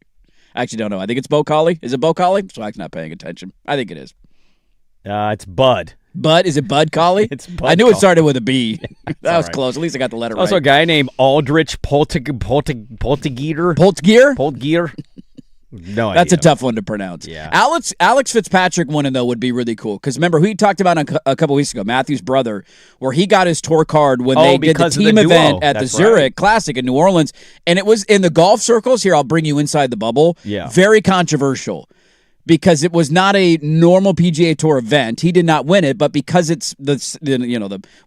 I actually don't know. I think it's Bo Cauley. Is it Bo Cauley? So I'm not paying attention. I think it is. It's Bud. Bud? Is it Bud Cauley? It's Bud. I knew it started with a B. That was right. close. At least I got the letter also right. Also, a guy named Aldrich Poltgear. Poltgear? No idea. That's a tough one to pronounce. Yeah. Alex Fitzpatrick winning, though, would be really cool. Because remember, who he talked about a couple weeks ago, Matthew's brother, where he got his tour card when they did the team event at the Zurich Classic in New Orleans. And it was in the golf circles. Here, I'll bring you inside the bubble. Yeah. Very controversial. because it was not a normal PGA Tour event. He did not win it, but because it's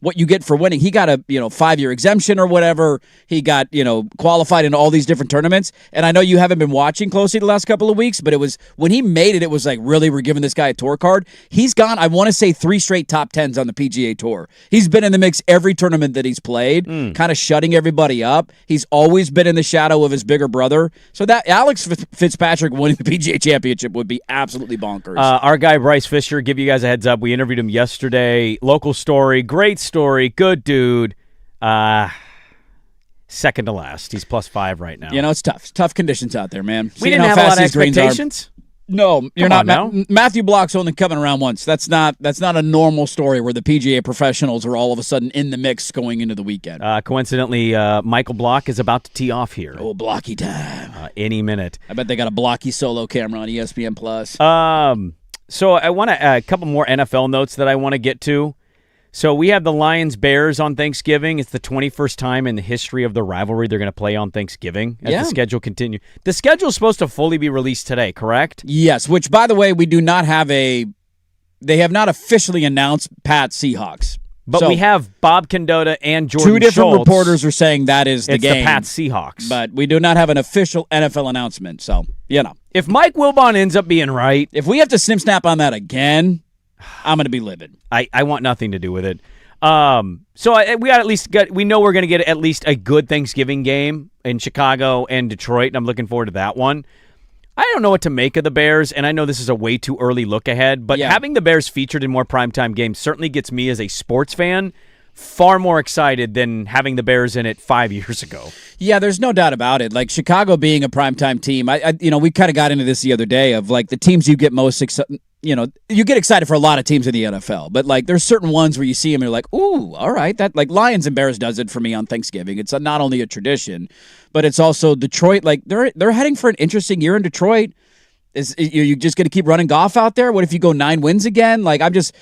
what you get for winning, he got a 5-year exemption or whatever. He got qualified in all these different tournaments. And I know you haven't been watching closely the last couple of weeks, but it was when he made it. It was like, really, we're giving this guy a tour card. He's gone, I want to say, 3 straight top 10s on the PGA Tour. He's been in the mix every tournament that he's played, kind of shutting everybody up. He's always been in the shadow of his bigger brother. So that Alex Fitzpatrick winning the PGA Championship would be absolutely bonkers. Our guy Bryce Fisher, give you guys a heads up. We interviewed him yesterday. Local story, great story, good dude. Second to last. He's +5 right now. It's tough. It's tough conditions out there, man. We didn't have a lot of expectations. No, you're Come not. on now. Matthew Block's only coming around once. That's not a normal story where the PGA professionals are all of a sudden in the mix going into the weekend. Coincidentally, Michael Block is about to tee off here. Oh, Blocky time. Any minute. I bet they got a Blocky solo camera on ESPN Plus. So I want a couple more NFL notes that I want to get to. So we have the Lions-Bears on Thanksgiving. It's the 21st time in the history of the rivalry they're going to play on Thanksgiving as the schedule continues. The schedule is supposed to fully be released today, correct? Yes, which, by the way, we do not have they have not officially announced Pat Seahawks. But we have Bob Condotta and Jordan Two different Schultz. reporters are saying that is the game. It's the Pat Seahawks. But we do not have an official NFL announcement, so, If Mike Wilbon ends up being right... If we have to snip-snap on that again... I'm going to be livid. I want nothing to do with it. We know we're going to get at least a good Thanksgiving game in Chicago and Detroit, and I'm looking forward to that one. I don't know what to make of the Bears, and I know this is a way too early look ahead, but having the Bears featured in more primetime games certainly gets me as a sports fan far more excited than having the Bears in it 5 years ago. Yeah, there's no doubt about it. Like Chicago being a primetime team, we kind of got into this the other day of like the teams you get most excited. You get excited for a lot of teams in the NFL, but like there's certain ones where you see them and you're like, ooh, all right. That like Lions and Bears does it for me on Thanksgiving. It's not only a tradition, but it's also Detroit. Like they're heading for an interesting year in Detroit. Is you just going to keep running Goff out there? What if you go 9 wins again? Like I'm just,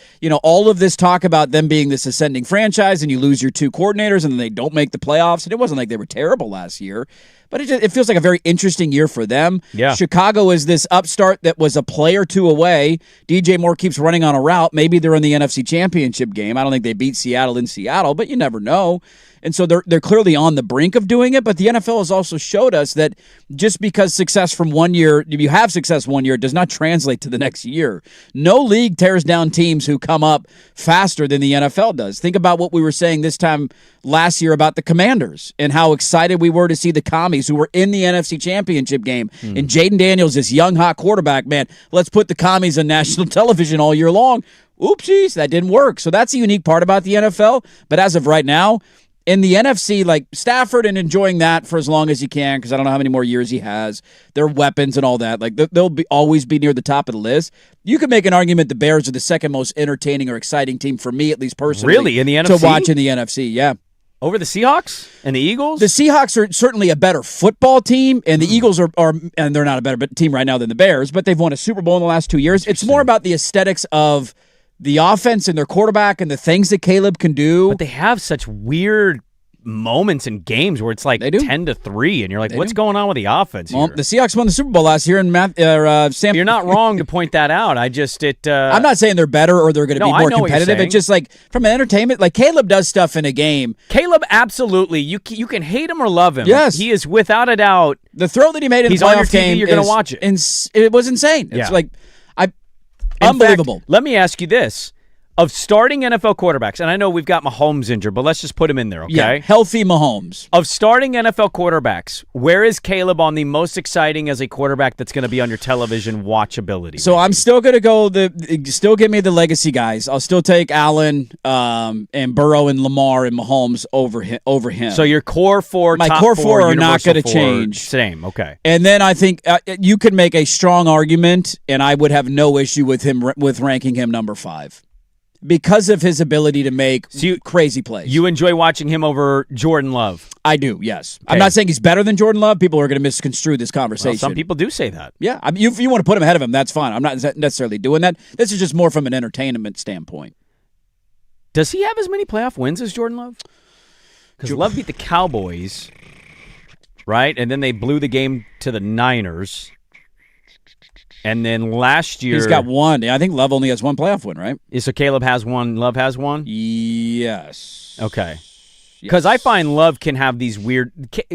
all of this talk about them being this ascending franchise and you lose your 2 coordinators and then they don't make the playoffs. And it wasn't like they were terrible last year, but it feels like a very interesting year for them. Yeah. Chicago is this upstart that was a play or 2 away. DJ Moore keeps running on a route. Maybe they're in the NFC Championship game. I don't think they beat Seattle in Seattle, but you never know. And so they're clearly on the brink of doing it, but the NFL has also showed us that just because success from one year, if you have success one year, does not translate to the next year. No league tears down teams who come up faster than the NFL does. Think about what we were saying this time last year about the Commanders and how excited we were to see the Commies who were in the NFC Championship game. And Jaden Daniels, this young, hot quarterback, man, let's put the Commies on national television all year long. Oopsies, that didn't work. So that's a unique part about the NFL. But as of right now, in the NFC, like Stafford and enjoying that for as long as he can, because I don't know how many more years he has, their weapons and all that, like they'll always be near the top of the list. You could make an argument the Bears are the second most entertaining or exciting team for me, at least personally. Really? In the NFC? To watch in the NFC, yeah. Over the Seahawks and the Eagles? The Seahawks are certainly a better football team, and the Eagles are, and they're not a better team right now than the Bears, but they've won a Super Bowl in the last 2 years. It's more about the aesthetics of the offense and their quarterback and the things that Caleb can do. But they have such weird moments in games where it's like 10-3, and you're like, what's going on with the offense here? Well, the Seahawks won the Super Bowl last year, and Sam. You're not wrong to point that out. I'm not saying they're better or they're going to be more competitive. It's just like from an entertainment, like Caleb does stuff in a game. Caleb, absolutely. You can hate him or love him. Yes, he is without a doubt. The throw that he made in the playoff game, you're going to watch it. It was insane. It's like unbelievable. Fact, let me ask you this. Of starting NFL quarterbacks, and I know we've got Mahomes injured, but let's just put him in there, okay? Yeah, healthy Mahomes. Of starting NFL quarterbacks, where is Caleb on the most exciting as a quarterback that's going to be on your television watchability? So I'm still going to go still give me the legacy guys. I'll still take Allen and Burrow and Lamar and Mahomes over him. So your core four, my top core four are not going to four, change. Same, okay. And then I think you could make a strong argument, and I would have no issue with ranking him number 5. Because of his ability to make crazy plays. You enjoy watching him over Jordan Love? I do, yes. Okay. I'm not saying he's better than Jordan Love. People are going to misconstrue this conversation. Well, some people do say that. Yeah, if you want to put him ahead of him, that's fine. I'm not necessarily doing that. This is just more from an entertainment standpoint. Does he have as many playoff wins as Jordan Love? Because Love beat the Cowboys, right? And then they blew the game to the Niners. And then last year, He's got one. I think Love only has one playoff win, right? So Caleb has one, Love has one? Yes. Okay. Because I find Love can have these weird.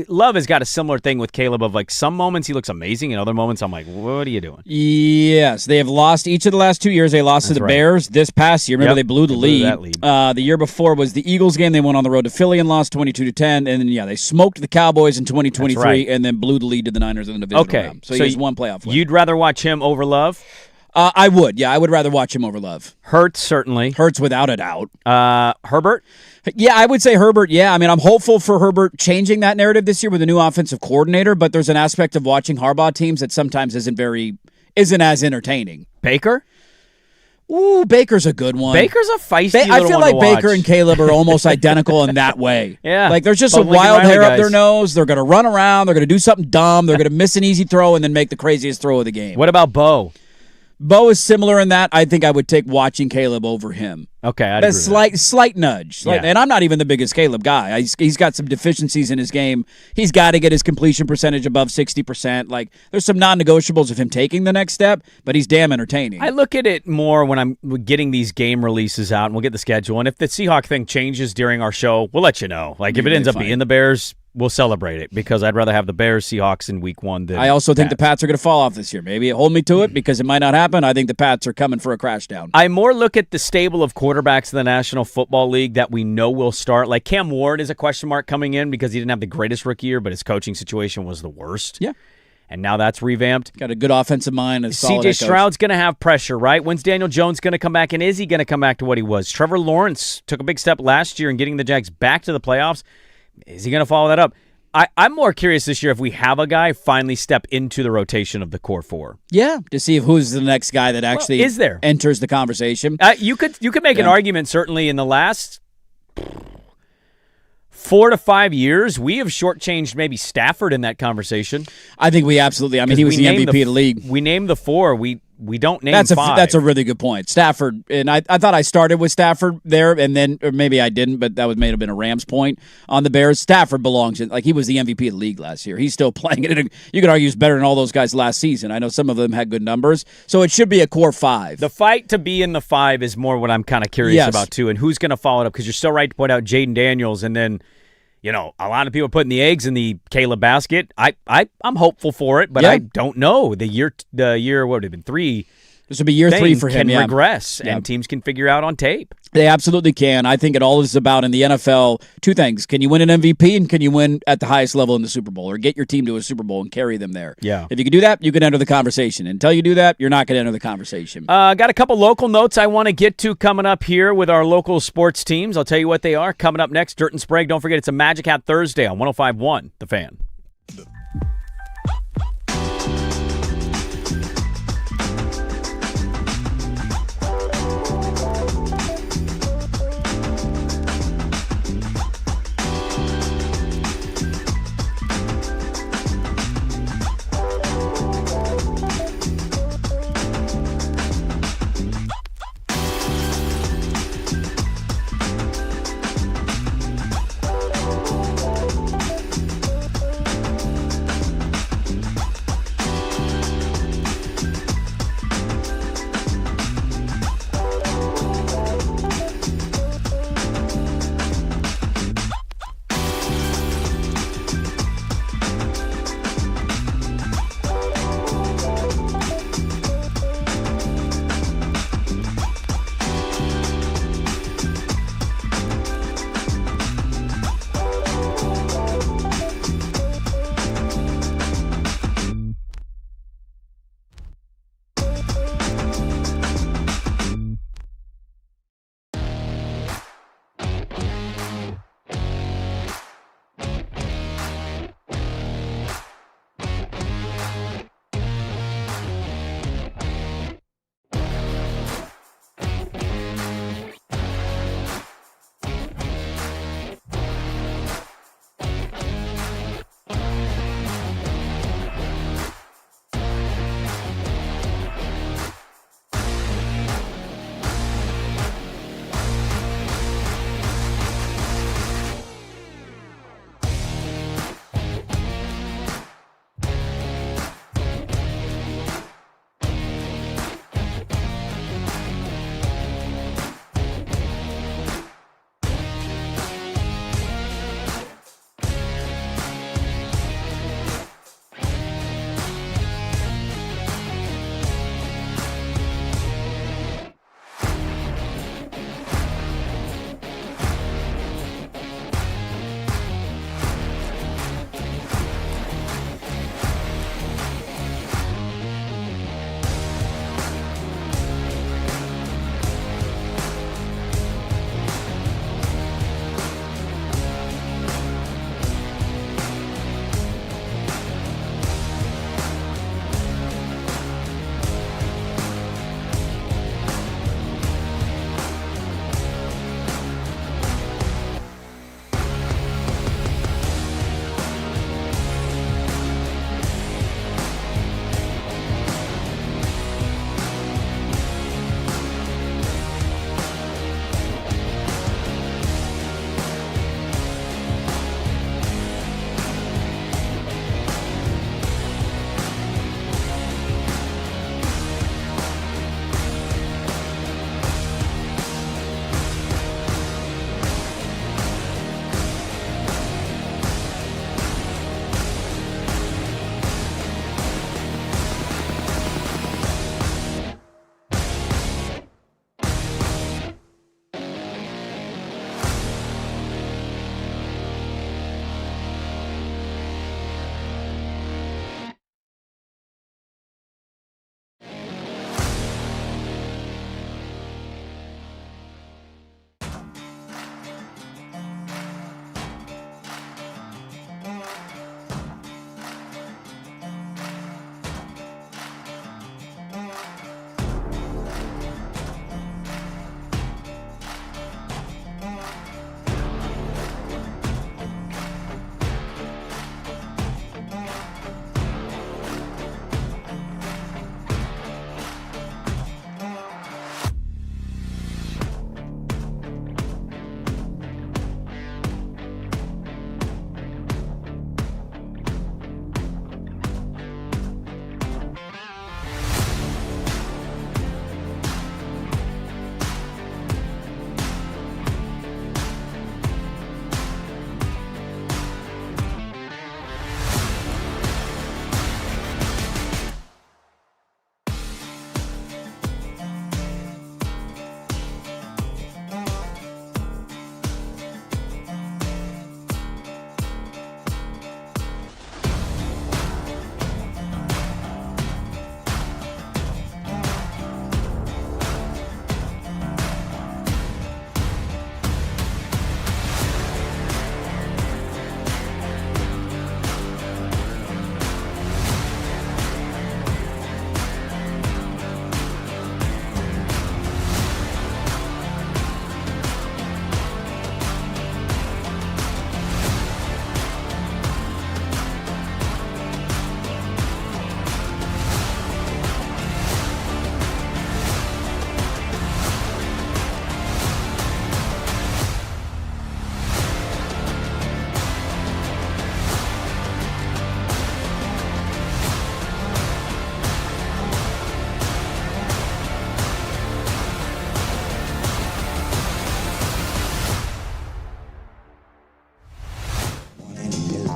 Love has got a similar thing with Caleb of like some moments he looks amazing, and other moments I'm like, what are you doing? Yes, they have lost each of the last 2 years. They lost to the Bears this past year. Remember, they blew the lead. That lead. The year before was the Eagles game. They went on the road to Philly and lost 22-10. And then they smoked the Cowboys in 2023, and then blew the lead to the Niners in the divisional round. So he has one playoff win. You'd rather watch him over Love? I would. Yeah, I would rather watch him over Love. Hurts certainly. Hurts without a doubt. Herbert? Yeah, I would say Herbert. Yeah, I mean, I'm hopeful for Herbert changing that narrative this year with a new offensive coordinator, but there's an aspect of watching Harbaugh teams that sometimes isn't as entertaining. Baker? Ooh, Baker's a good one. Baker's a feisty little I feel one like to Baker watch. and Caleb are almost identical in that way. Yeah. Like there's just Both a Lincoln wild Riley hair up guys. their nose. They're going to run around. They're going to do something dumb. They're going to miss an easy throw and then make the craziest throw of the game. What about Bo? Bo is similar in that. I think I would take watching Caleb over him. Okay, I'd A agree with slight nudge. Yeah. And I'm not even the biggest Caleb guy. He's got some deficiencies in his game. He's got to get his completion percentage above 60%. Like, there's some non-negotiables of him taking the next step, but he's damn entertaining. I look at it more when I'm getting these game releases out, and we'll get the schedule. And if the Seahawk thing changes during our show, we'll let you know. Like, if it ends up being the Bears, we'll celebrate it because I'd rather have the Bears Seahawks in week one than I also think the Pats. Pats are going to fall off this year. Maybe hold me to it because it might not happen. I think the Pats are coming for a crash down. I more look at the stable of quarterbacks in the National Football League that we know will start. Like Cam Ward is a question mark coming in because he didn't have the greatest rookie year, but his coaching situation was the worst. Yeah. And now that's revamped. Got a good offensive mind. CJ Stroud's going to have pressure, right? When's Daniel Jones going to come back, and is he going to come back to what he was? Trevor Lawrence took a big step last year in getting the Jags back to the playoffs. Is he going to follow that up? I'm more curious this year if we have a guy finally step into the rotation of the core four. Yeah, to see who's the next guy that actually is there? Enters the conversation. You could make an argument, certainly, in the last 4 to 5 years, we have shortchanged maybe Stafford in that conversation. I think we absolutely. I mean, he was the MVP of the league. We named the four. We don't name five. That's a really good point. Stafford, and I thought I started with Stafford there, and then or maybe I didn't, but that may have been a Rams point on the Bears. Stafford belongs in, like he was the MVP of the league last year. He's still playing it. You could argue he's better than all those guys last season. I know some of them had good numbers, so it should be a core five. The fight to be in the five is more what I'm kind of curious about too, and who's going to follow it up because you're so right to point out Jaden Daniels, and then. You know, a lot of people are putting the eggs in the Caleb basket. I'm hopeful for it, but I don't know. The year what would have been 3. This would be year 3 for him. Can regress, and teams can figure out on tape. They absolutely can. I think it all is about in the NFL 2 things: can you win an MVP, and can you win at the highest level in the Super Bowl, or get your team to a Super Bowl and carry them there. Yeah. If you can do that, you can enter the conversation. Until you do that, you're not going to enter the conversation. Got a couple local notes I want to get to coming up here with our local sports teams. I'll tell you what they are coming up next. Dirt and Sprague. Don't forget it's a Magic Hat Thursday on 105.1 The Fan.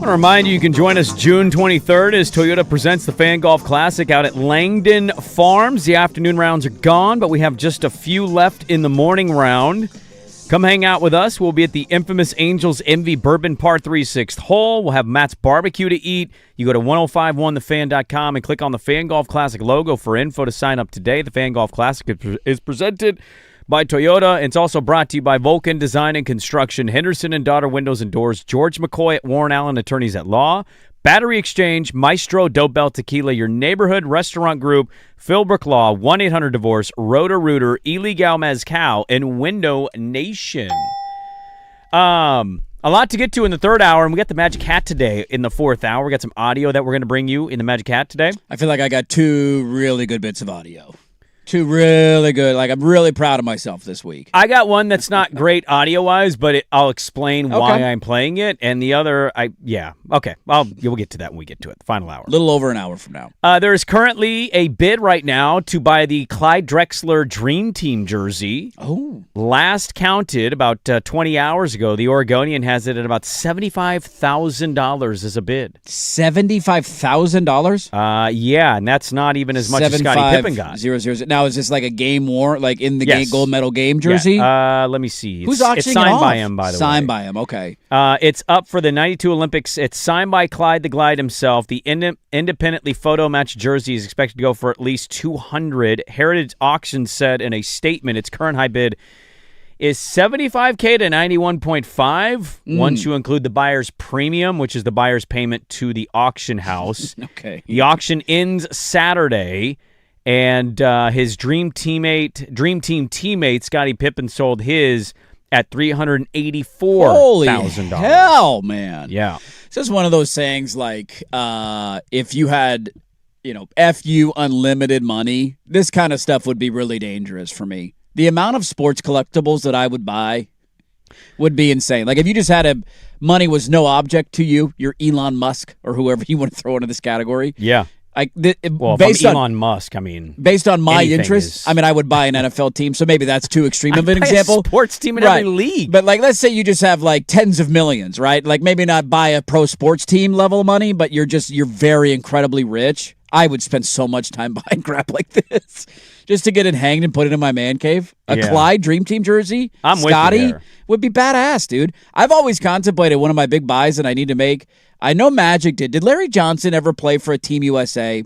I want to remind you can join us June 23rd as Toyota presents the Fan Golf Classic out at Langdon Farms. The afternoon rounds are gone, but we have just a few left in the morning round. Come hang out with us. We'll be at the infamous Angels Envy Bourbon Par 3 6th hole. We'll have Matt's Barbecue to eat. You go to 1051thefan.com and click on the Fan Golf Classic logo for info to sign up today. The Fan Golf Classic is presented by Toyota. It's also brought to you by Vulcan Design and Construction, Henderson and Daughter Windows and Doors, George McCoy at Warren Allen Attorneys at Law, Battery Exchange, Maestro Dope Bell Tequila, your neighborhood restaurant group, Philbrook Law, 1-800-DIVORCE, Roto-Rooter, Illegal Mezcal, and Window Nation. A lot to get to in the third hour, and we got the Magic Hat today in the fourth hour. We got some audio that we're going to bring you in the Magic Hat today. I feel like I got 2 really good bits of audio. 2 really good. Like, I'm really proud of myself this week. I got one that's not great audio-wise, but I'll explain why I'm playing it. And the other, okay. We'll get to that when we get to it, the final hour. A little over an hour from now. There is currently a bid right now to buy the Clyde Drexler Dream Team jersey. Oh. Last counted about 20 hours ago, the Oregonian has it at about $75,000 as a bid. $75,000? Yeah, and that's not even as much as Scottie Pippen got. 000. Now, is this like a game war, like in the game, gold medal game jersey? Yeah. Let me see. Who's auctioning it's signed it off? by him, by the way. Signed by him, okay. It's up for the 92 Olympics. It's signed by Clyde the Glide himself. The independently photo match jersey is expected to go for at least $200. Heritage Auction said in a statement its current high bid is $75K to $91.5 once you include the buyer's premium, which is the buyer's payment to the auction house. Okay. The auction ends Saturday. And his dream team teammate, Scottie Pippen, sold his at $384,000. Holy hell, man. Yeah. This is one of those sayings like, if you had, F you unlimited money, this kind of stuff would be really dangerous for me. The amount of sports collectibles that I would buy would be insane. Like if you just had money was no object to you, you're Elon Musk or whoever you want to throw into this category. Yeah. Based on on Elon Musk, I mean, based on my interests, I would buy an NFL team. So maybe that's too extreme of an example. A sports team in every league, but like, let's say you just have like tens of millions, right? Like maybe not buy a pro sports team level money, but you're very incredibly rich. I would spend so much time buying crap like this just to get it hanged and put it in my man cave. A Clyde Dream Team jersey, I'm Scotty with you there. Would be badass, dude. I've always contemplated one of my big buys that I need to make. I know Magic did. Did Larry Johnson ever play for a Team USA?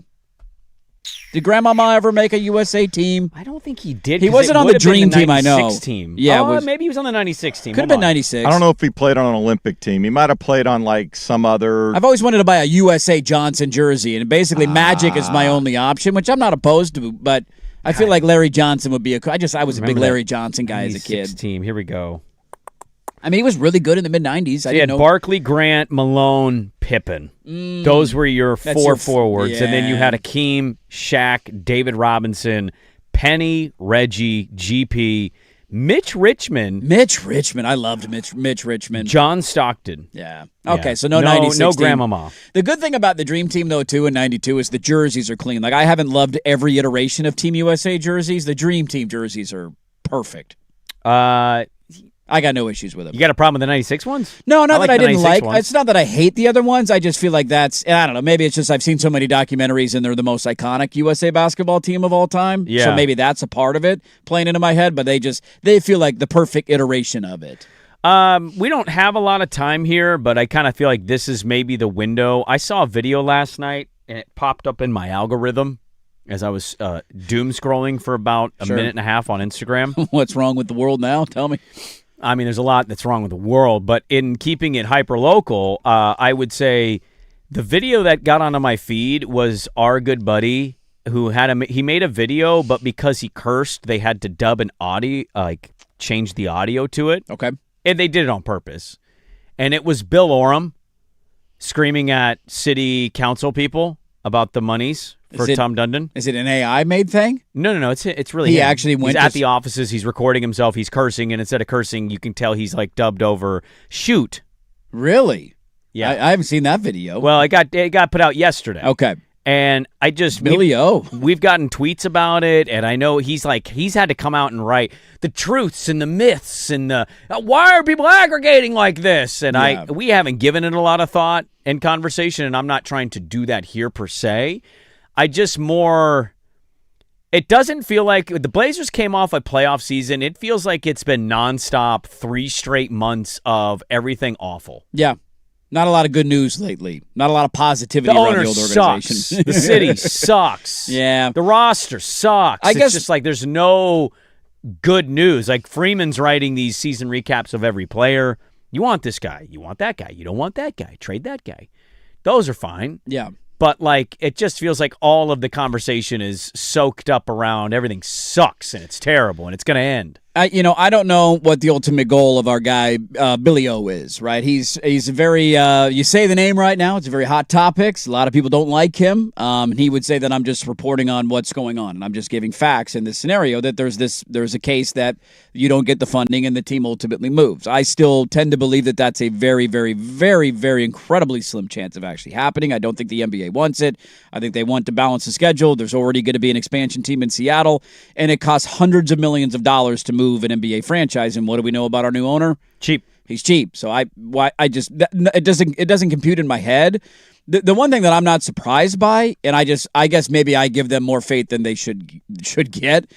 Did Grandmama ever make a USA team? I don't think he did. He wasn't on the Dream Team, I know. 96 team. Yeah, maybe he was on the 96 team. Could have been 96. I don't know if he played on an Olympic team. He might have played on like some other. I've always wanted to buy a USA Johnson jersey, and basically Magic is my only option, which I'm not opposed to, but I feel like Larry Johnson would be I was a big Larry Johnson guy as a kid. Team. Here we go. I mean, he was really good in the mid-'90s. So you had Barkley, Grant, Malone, Pippen. Those were your four forwards. Yeah. And then you had Akeem, Shaq, David Robinson, Penny, Reggie, GP, Mitch Richmond. I loved Mitch Richmond. John Stockton. Yeah. Okay, so no 96 No team. Grandmama. The good thing about the Dream Team, though, too, in 92 is the jerseys are clean. Like, I haven't loved every iteration of Team USA jerseys. The Dream Team jerseys are perfect. I got no issues with them. You got a problem with the 96 ones? No, not that I didn't like. Ones. It's not that I hate the other ones. I just feel like I don't know, maybe it's just I've seen so many documentaries and they're the most iconic USA basketball team of all time. Yeah. So maybe that's a part of it playing into my head, but they feel like the perfect iteration of it. We don't have a lot of time here, but I kind of feel like this is maybe the window. I saw a video last night and it popped up in my algorithm as I was doom scrolling for about a minute and a half on Instagram. What's wrong with the world now? Tell me. I mean, there's a lot that's wrong with the world, but in keeping it hyper-local, I would say the video that got onto my feed was our good buddy who he made a video, but because he cursed, they had to dub an audio, change the audio to it. Okay. And they did it on purpose. And it was Bill Oram screaming at city council people about the monies for Tom Dundon. Is it an AI-made thing? No. It's really he him. actually went He's at the offices. He's recording himself. He's cursing, and instead of cursing, you can tell he's like dubbed over "shoot." Really? Yeah, I haven't seen that video. Well, it got put out yesterday. Okay. And I just Billy O. We've gotten tweets about it, and I know he's had to come out and write the truths and the myths and the why are people aggregating like this? And we haven't given it a lot of thought and conversation, and I'm not trying to do that here per se. It doesn't feel like the Blazers came off a playoff season. It feels like it's been nonstop 3 straight months of everything awful. Yeah. Not a lot of good news lately. Not a lot of positivity around the old organization. Sucks. The city sucks. Yeah. The roster sucks. It's just like there's no good news. Like Freeman's writing these season recaps of every player. You want this guy. You want that guy. You don't want that guy. Trade that guy. Those are fine. Yeah. But, like, it just feels like all of the conversation is soaked up around everything sucks and it's terrible and it's going to end. I don't know what the ultimate goal of our guy Billy O is, right? He's a very you say the name right now, it's a very hot topic. A lot of people don't like him. And he would say that I'm just reporting on what's going on and I'm just giving facts in this scenario that there's a case that you don't get the funding and the team ultimately moves. I still tend to believe that that's a very, very, very, very incredibly slim chance of actually happening. I don't think the NBA wants it. I think they want to balance the schedule. There's already going to be an expansion team in Seattle, and it costs hundreds of millions of dollars to move an NBA franchise. And what do we know about our new owner? Cheap. He's cheap. So it doesn't compute in my head. The one thing that I'm not surprised by, and I guess maybe I give them more faith than they should get,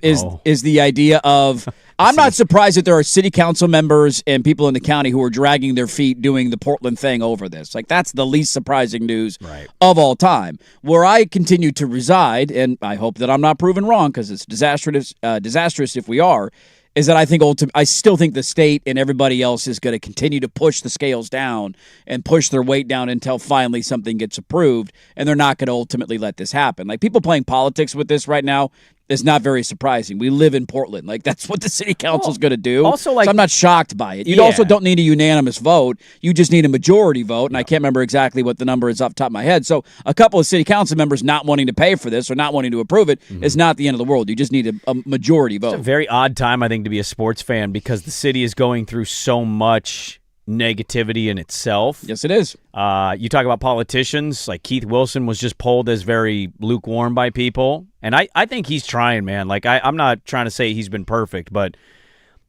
is the idea of I'm not surprised that there are city council members and people in the county who are dragging their feet doing the Portland thing over this. Like, that's the least surprising news of all time. Where I continue to reside, and I hope that I'm not proven wrong because it's disastrous if we are, is that I still think the state and everybody else is going to continue to push the scales down and push their weight down until finally something gets approved, and they're not going to ultimately let this happen. Like, people playing politics with this right now is not very surprising. We live in Portland. Like, that's what the city council is going to do. Also, so I'm not shocked by it. You also don't need a unanimous vote. You just need a majority vote, and I can't remember exactly what the number is off the top of my head. So a couple of city council members not wanting to pay for this or not wanting to approve it is not the end of the world. You just need a majority vote. It's a very odd time, I think, to be a sports fan because the city is going through so much negativity in itself. Yes, it is. You talk about politicians, like Keith Wilson was just polled as very lukewarm by people. And I think he's trying, man. Like, I'm not trying to say he's been perfect, but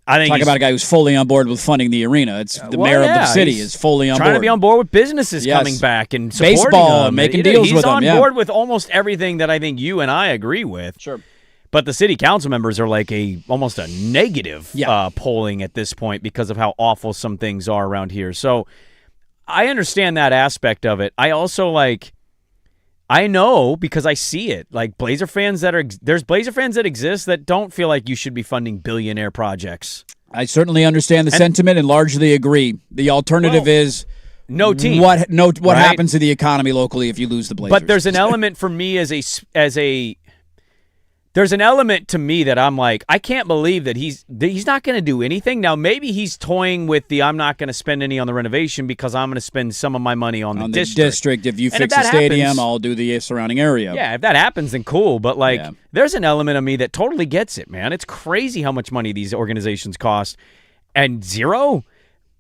I think talk about a guy who's fully on board with funding the arena. It's the mayor of the city is fully on board. Trying to be on board with businesses coming back and supporting baseball them. And making deals with them. He's on board with almost everything that I think you and I agree with. Sure. But the city council members are like almost a negative polling at this point because of how awful some things are around here. So I understand that aspect of it. I also I know because I see it. Like there's Blazer fans that exist that don't feel like you should be funding billionaire projects. I certainly understand the sentiment and largely agree. The alternative is no team. What happens to the economy locally if you lose the Blazers? But there's an element for me there's an element to me that I'm like, I can't believe that he's not going to do anything. Now, maybe he's toying with I'm not going to spend any on the renovation because I'm going to spend some of my money on the district. If you fix the stadium, I'll do the surrounding area. Yeah, if that happens, then cool. But, there's an element of me that totally gets it, man. It's crazy how much money these organizations cost. And zero?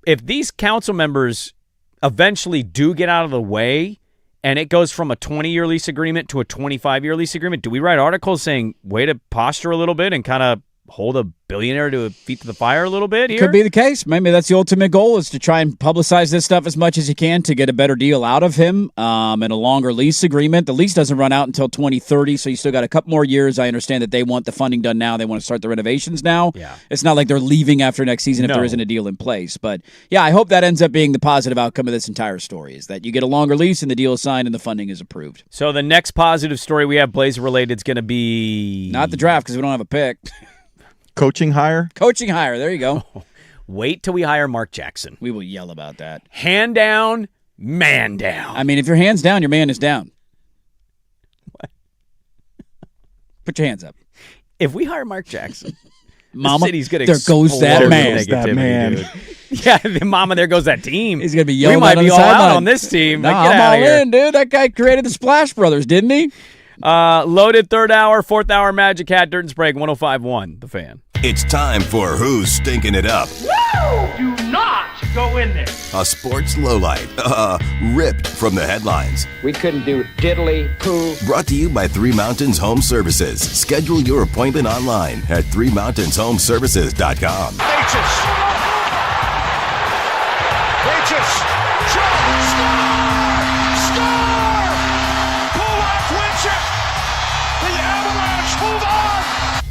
If these council members eventually do get out of the way and it goes from a 20-year lease agreement to a 25-year lease agreement, do we write articles saying, way to posture a little bit and kind of hold a billionaire to a feet to the fire a little bit here? Could be the case. Maybe that's the ultimate goal, is to try and publicize this stuff as much as you can to get a better deal out of him and a longer lease agreement. The lease doesn't run out until 2030, so you still got a couple more years. I understand that they want the funding done now. They want to start the renovations now. Yeah. It's not like they're leaving after next season if there isn't a deal in place. But, yeah, I hope that ends up being the positive outcome of this entire story, is that you get a longer lease and the deal is signed and the funding is approved. So the next positive story we have Blazer-related is going to be... Not the draft, because we don't have a pick. Coaching hire? Coaching hire. There you go. Wait till we hire Mark Jackson. We will yell about that. Hand down, man down. I mean, if your hand's down, your man is down. What? Put your hands up. If we hire Mark Jackson, Mama, the city's going to there goes that man. Dude. Yeah, mama, there goes that team. He's going to be yelling. We might be all out on this team. Nah, I'm all in, dude. That guy created the Splash Brothers, didn't he? Loaded third hour, fourth hour Magic Hat, Dirt and Sprague, 105.1, The Fan. It's time for Who's Stinking It Up. Woo! Do not So go in there. A sports lowlight, ripped from the headlines. We couldn't do diddly poo. Brought to you by Three Mountains Home Services. Schedule your appointment online at threemountainshomservices.com. Score! Pull-off wins it! The Avalanche move on!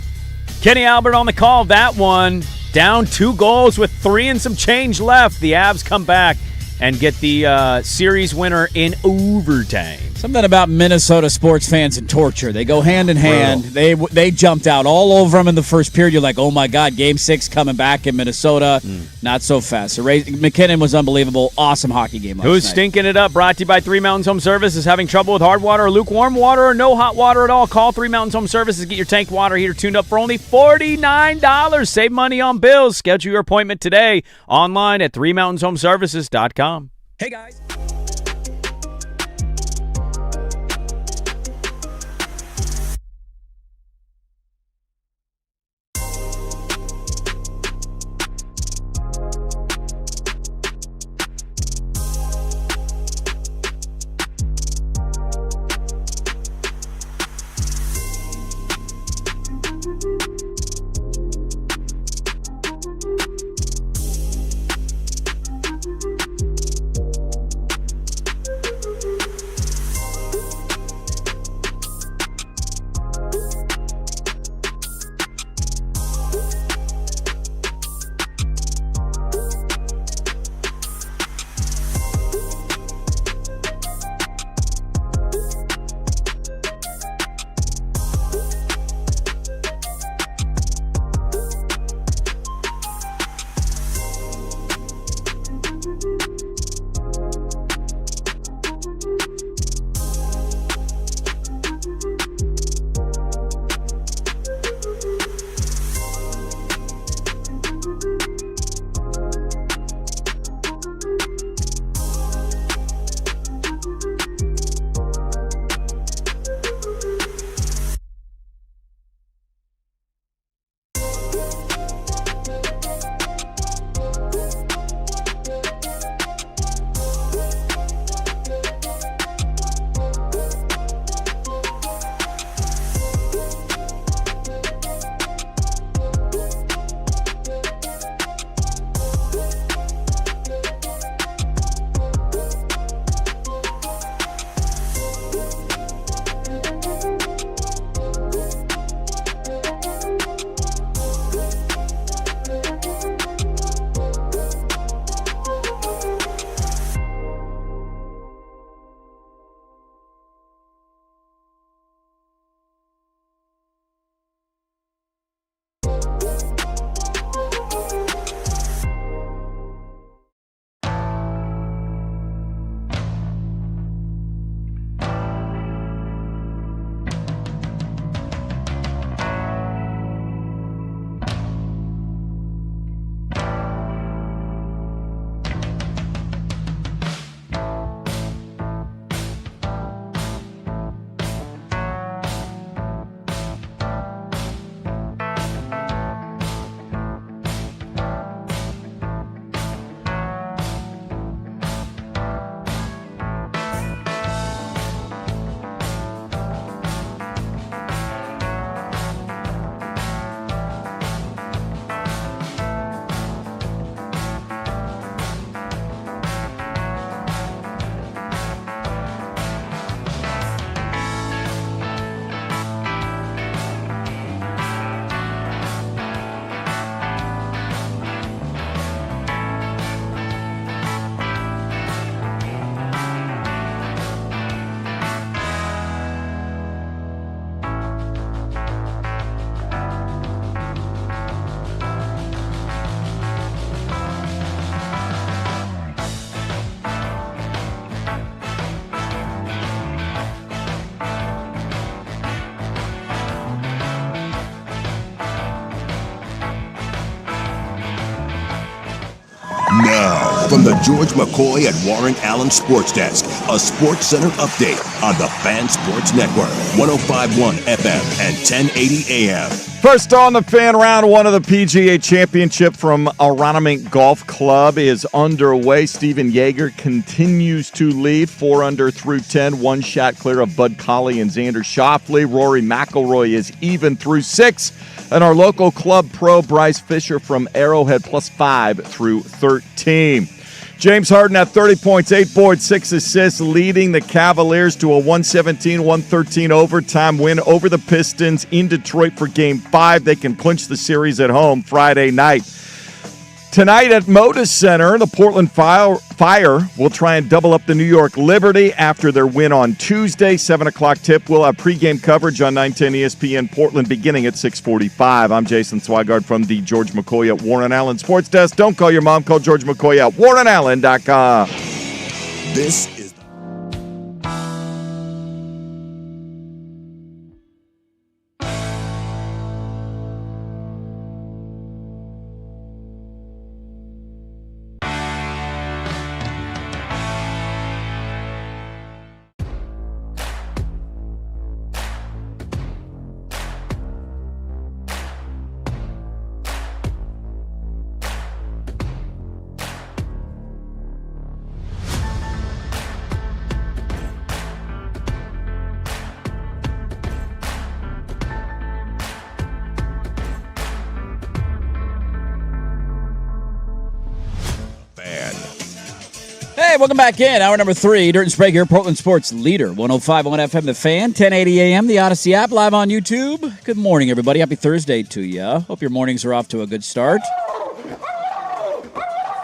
Kenny Albert on the call. That one down 2 goals with 3 and some change left. The Avs come back and get the series winner in overtime. Something about Minnesota sports fans and torture. They go hand in hand. They jumped out all over them in the first period. You're like, oh, my God, Game 6 coming back in Minnesota. Not so fast. So McKinnon was unbelievable. Awesome hockey game last Who's night. stinking it up? Brought to you by Three Mountains Home Services. Having trouble with hard water or lukewarm water or no hot water at all? Call Three Mountains Home Services. Get your tank water heater tuned up for only $49. Save money on bills. Schedule your appointment today online at threemountainshomservices.com. Hey, guys. Now, from the George McCoy at Warren Allen Sports Desk, a Sports Center update on the Fan Sports Network, 105.1 FM and 1080 AM. First on the fan, round one of the PGA Championship from Aronimink Golf Club is underway. Steven Yeager continues to lead 4 under through 10, 1 shot clear of Bud Colley and Xander Schauffele. Rory McIlroy is even through 6. And our local club pro, Bryce Fisher from Arrowhead, +5 through 13. James Harden at 30 points, 8 boards, 6 assists, leading the Cavaliers to a 117-113 overtime win over the Pistons in Detroit for Game 5. They can clinch the series at home Friday night. Tonight at Moda Center, the Portland Fire will try and double up the New York Liberty after their win on Tuesday. 7 o'clock tip. We'll have pregame coverage on 910 ESPN Portland beginning at 6:45. I'm Jason Swigard from the George McCoy at Warren Allen Sports Desk. Don't call your mom. Call George McCoy at warrenallen.com. This is Hey, welcome back in. Hour number 3, Dirt and Sprague here, Portland Sports Leader, 105.1 FM, The Fan, 1080 AM, the Odyssey app, live on YouTube. Good morning, everybody. Happy Thursday to you. Hope your mornings are off to a good start.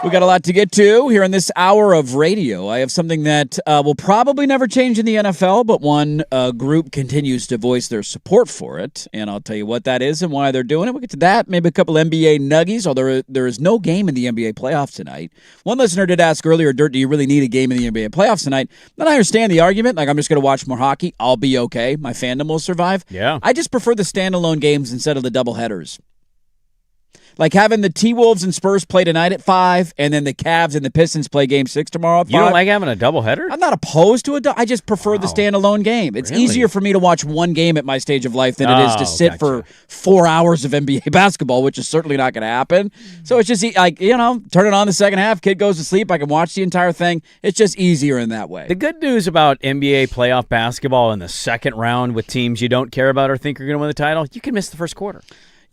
We got a lot to get to here in this hour of radio. I have something that will probably never change in the NFL, but one group continues to voice their support for it, and I'll tell you what that is and why they're doing it. We'll get to that, maybe a couple NBA nuggies, although there is no game in the NBA playoffs tonight. One listener did ask earlier, Dirt, do you really need a game in the NBA playoffs tonight? Then I understand the argument. Like, I'm just going to watch more hockey. I'll be okay. My fandom will survive. Yeah. I just prefer the standalone games instead of the doubleheaders. Like having the T-Wolves and Spurs play tonight at 5, and then the Cavs and the Pistons play Game 6 tomorrow at 5. You don't like having a doubleheader? I'm not opposed to it. I just prefer the standalone game. It's Really? easier for me to watch one game at my stage of life than it is to sit gotcha. for 4 hours of NBA basketball, which is certainly not going to happen. So it's just like, turn it on the second half, kid goes to sleep, I can watch the entire thing. It's just easier in that way. The good news about NBA playoff basketball in the second round with teams you don't care about or think are going to win the title, you can miss the first quarter.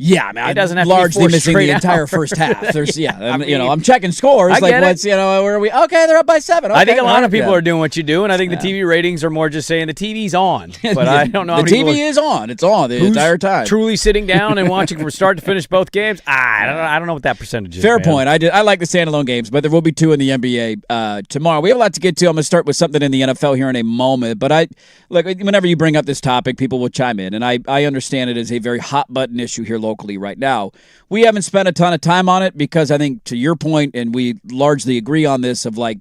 Yeah, I mean, It doesn't have to be largely 4 missing straight the entire hours. first half. There's, I mean, I'm checking scores. I Like, get it. what's, where are we? Okay, they're up by 7. Okay, I think a lot of people yeah. are doing what you do, and I think the TV ratings are more just saying the TV's on. But I don't know how The many people TV is on. It's on the entire time. truly sitting down and watching from start to finish both games. I don't know what that percentage is. Fair man. point. I like the standalone games, but there will be 2 in the NBA tomorrow. We have a lot to get to. I'm going to start with something in the NFL here in a moment. But whenever you bring up this topic, people will chime in, and I understand it is a very hot button issue here locally right now. We haven't spent a ton of time on it because I think, to your point, and we largely agree on this, of like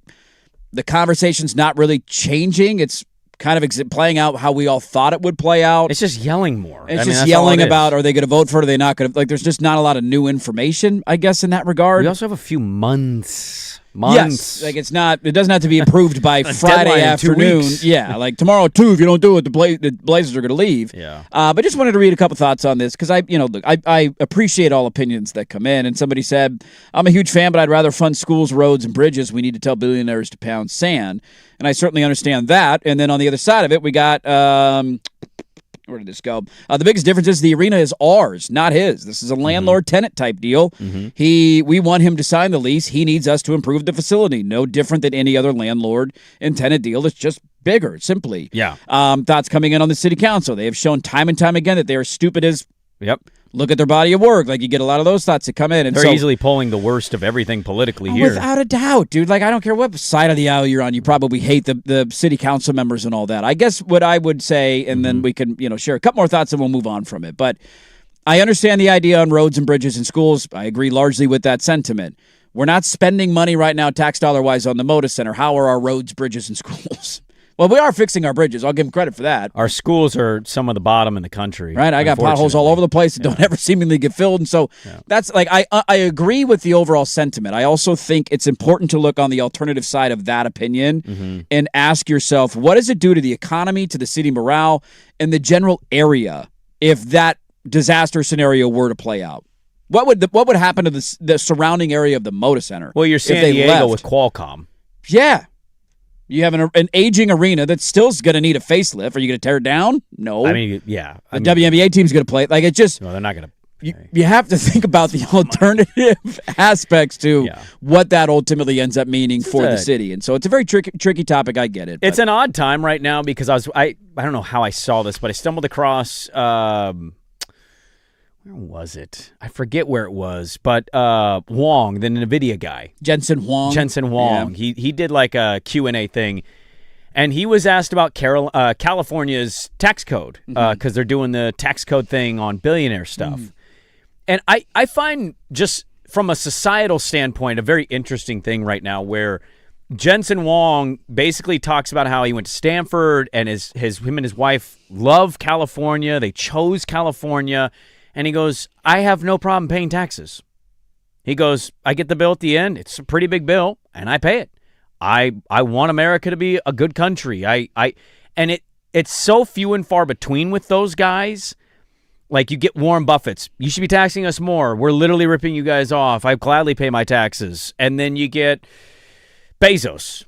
the conversation's not really changing. It's kind of playing out how we all thought it would play out. It's just yelling more. It's I mean, just that's yelling all it is. about, are they going to vote for it? Are they not going to? Like, there's just not a lot of new information, I guess, in that regard. We also have a few months. Yes, like it doesn't have to be approved by Friday deadline in 2 afternoon. weeks. Yeah, like tomorrow at 2, if you don't do it, the Blazers are going to leave. Yeah. But just wanted to read a couple thoughts on this because I appreciate all opinions that come in. And somebody said, I'm a huge fan, but I'd rather fund schools, roads, and bridges. We need to tell billionaires to pound sand. And I certainly understand that. And then on the other side of it, we got where did this go? The biggest difference is the arena is ours, not his. This is a landlord-tenant type deal. We want him to sign the lease. He needs us to improve the facility. No different than any other landlord and tenant deal. It's just bigger, simply. Yeah. Thoughts coming in on the city council. They have shown time and time again that they are stupid as Yep. look at their body of work. Like, you get a lot of those thoughts that come in. And They're so, easily pulling the worst of everything politically here. without a doubt, dude. Like, I don't care what side of the aisle you're on. You probably hate the city council members and all that. I guess what I would say, and then we can, share a couple more thoughts and we'll move on from it. But I understand the idea on roads and bridges and schools. I agree largely with that sentiment. We're not spending money right now, tax dollar-wise, on the Moda Center. How are our roads, bridges, and schools? Well, we are fixing our bridges. I'll give them credit for that. Our schools are some of the bottom in the country. Right, I got potholes all over the place that don't ever seemingly get filled, and so that's like I agree with the overall sentiment. I also think it's important to look on the alternative side of that opinion and ask yourself, what does it do to the economy, to the city morale, and the general area if that disaster scenario were to play out? What would happen to the surrounding area of the Moda Center? Well, you're San Diego with Qualcomm. Yeah. You have an aging arena that's still going to need a facelift. Are you going to tear it down? No. I mean, yeah. The WNBA team's going to play it. Like, it just... No, they're not going to... You have to think about the alternative aspects to what that ultimately ends up meaning for the city. And so it's a very tricky topic. I get it. It's an odd time right now because I don't know how I saw this, but I stumbled across... where was it? I forget where it was, but Wong, the NVIDIA guy. Jensen Huang. Yeah. He did like a Q&A thing, and he was asked about California's tax code because they're doing the tax code thing on billionaire stuff. And I find, just from a societal standpoint, a very interesting thing right now where Jensen Huang basically talks about how he went to Stanford and him and his wife love California. They chose California. And he goes, I have no problem paying taxes. He goes, I get the bill at the end. It's a pretty big bill, and I pay it. I want America to be a good country. And it's so few and far between with those guys. Like, you get Warren Buffett's. You should be taxing us more. We're literally ripping you guys off. I gladly pay my taxes. And then you get Bezos.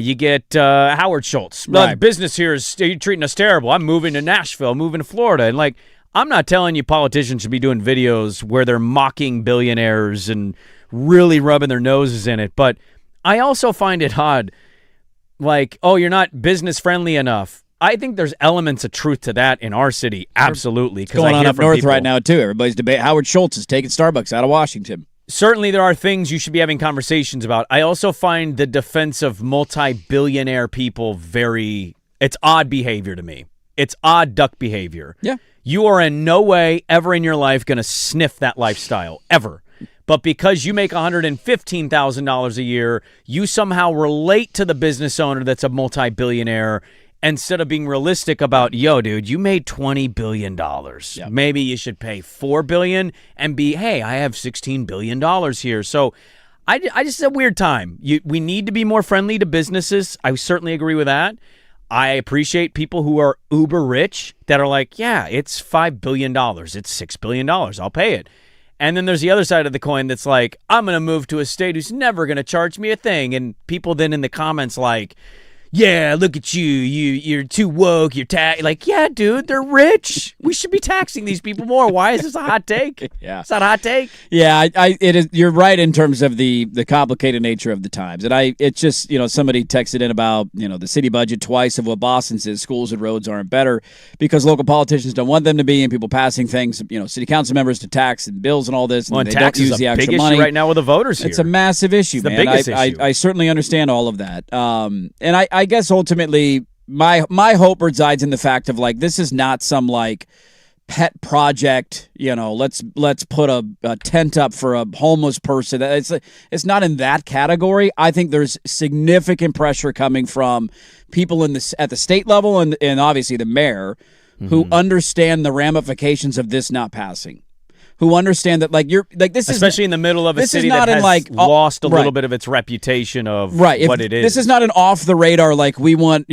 You get Howard Schultz. Right. Business here is treating us terrible. I'm moving to Nashville, moving to Florida. And like, I'm not telling you politicians should be doing videos where they're mocking billionaires and really rubbing their noses in it. But I also find it odd, like, oh, you're not business friendly enough. I think there's elements of truth to that in our city, absolutely. It's going on up north right now, too. Everybody's debating. Howard Schultz is taking Starbucks out of Washington. Certainly there are things you should be having conversations about. I also find the defense of multi-billionaire people it's odd behavior to me. It's odd duck behavior. Yeah. You are in no way ever in your life going to sniff that lifestyle, ever. But because you make $115,000 a year, you somehow relate to the business owner that's a multi-billionaire instead of being realistic about, yo, dude, you made $20 billion. Yep. Maybe you should pay $4 billion and be, hey, I have $16 billion here. So I just, it's a weird time. We need to be more friendly to businesses. I certainly agree with that. I appreciate people who are uber rich that are like, yeah, it's $5 billion. It's $6 billion. I'll pay it. And then there's the other side of the coin that's like, I'm going to move to a state who's never going to charge me a thing. And people then in the comments like, yeah, look at you. You're too woke. You're like, yeah, dude, they're rich. We should be taxing these people more. Why is this a hot take? Yeah, it's not a hot take. Yeah, it is. You're right in terms of the complicated nature of the times, and it's just somebody texted in about the city budget twice of what Boston says schools and roads aren't better because local politicians don't want them to be, and people passing things, city council members to tax and bills and all this, and well, they don't use the extra big money issue right now with the voters here. It's a massive issue, man. The biggest issue. I certainly understand all of that, and I guess ultimately my hope resides in the fact of like this is not some like pet project, let's put a tent up for a homeless person. It's not in that category. I think there's significant pressure coming from people at the state level and obviously the mayor who understand the ramifications of this not passing. Who understand that this is especially in the middle of a city that has lost a little bit of its reputation of what it is. This is not an off the radar like we want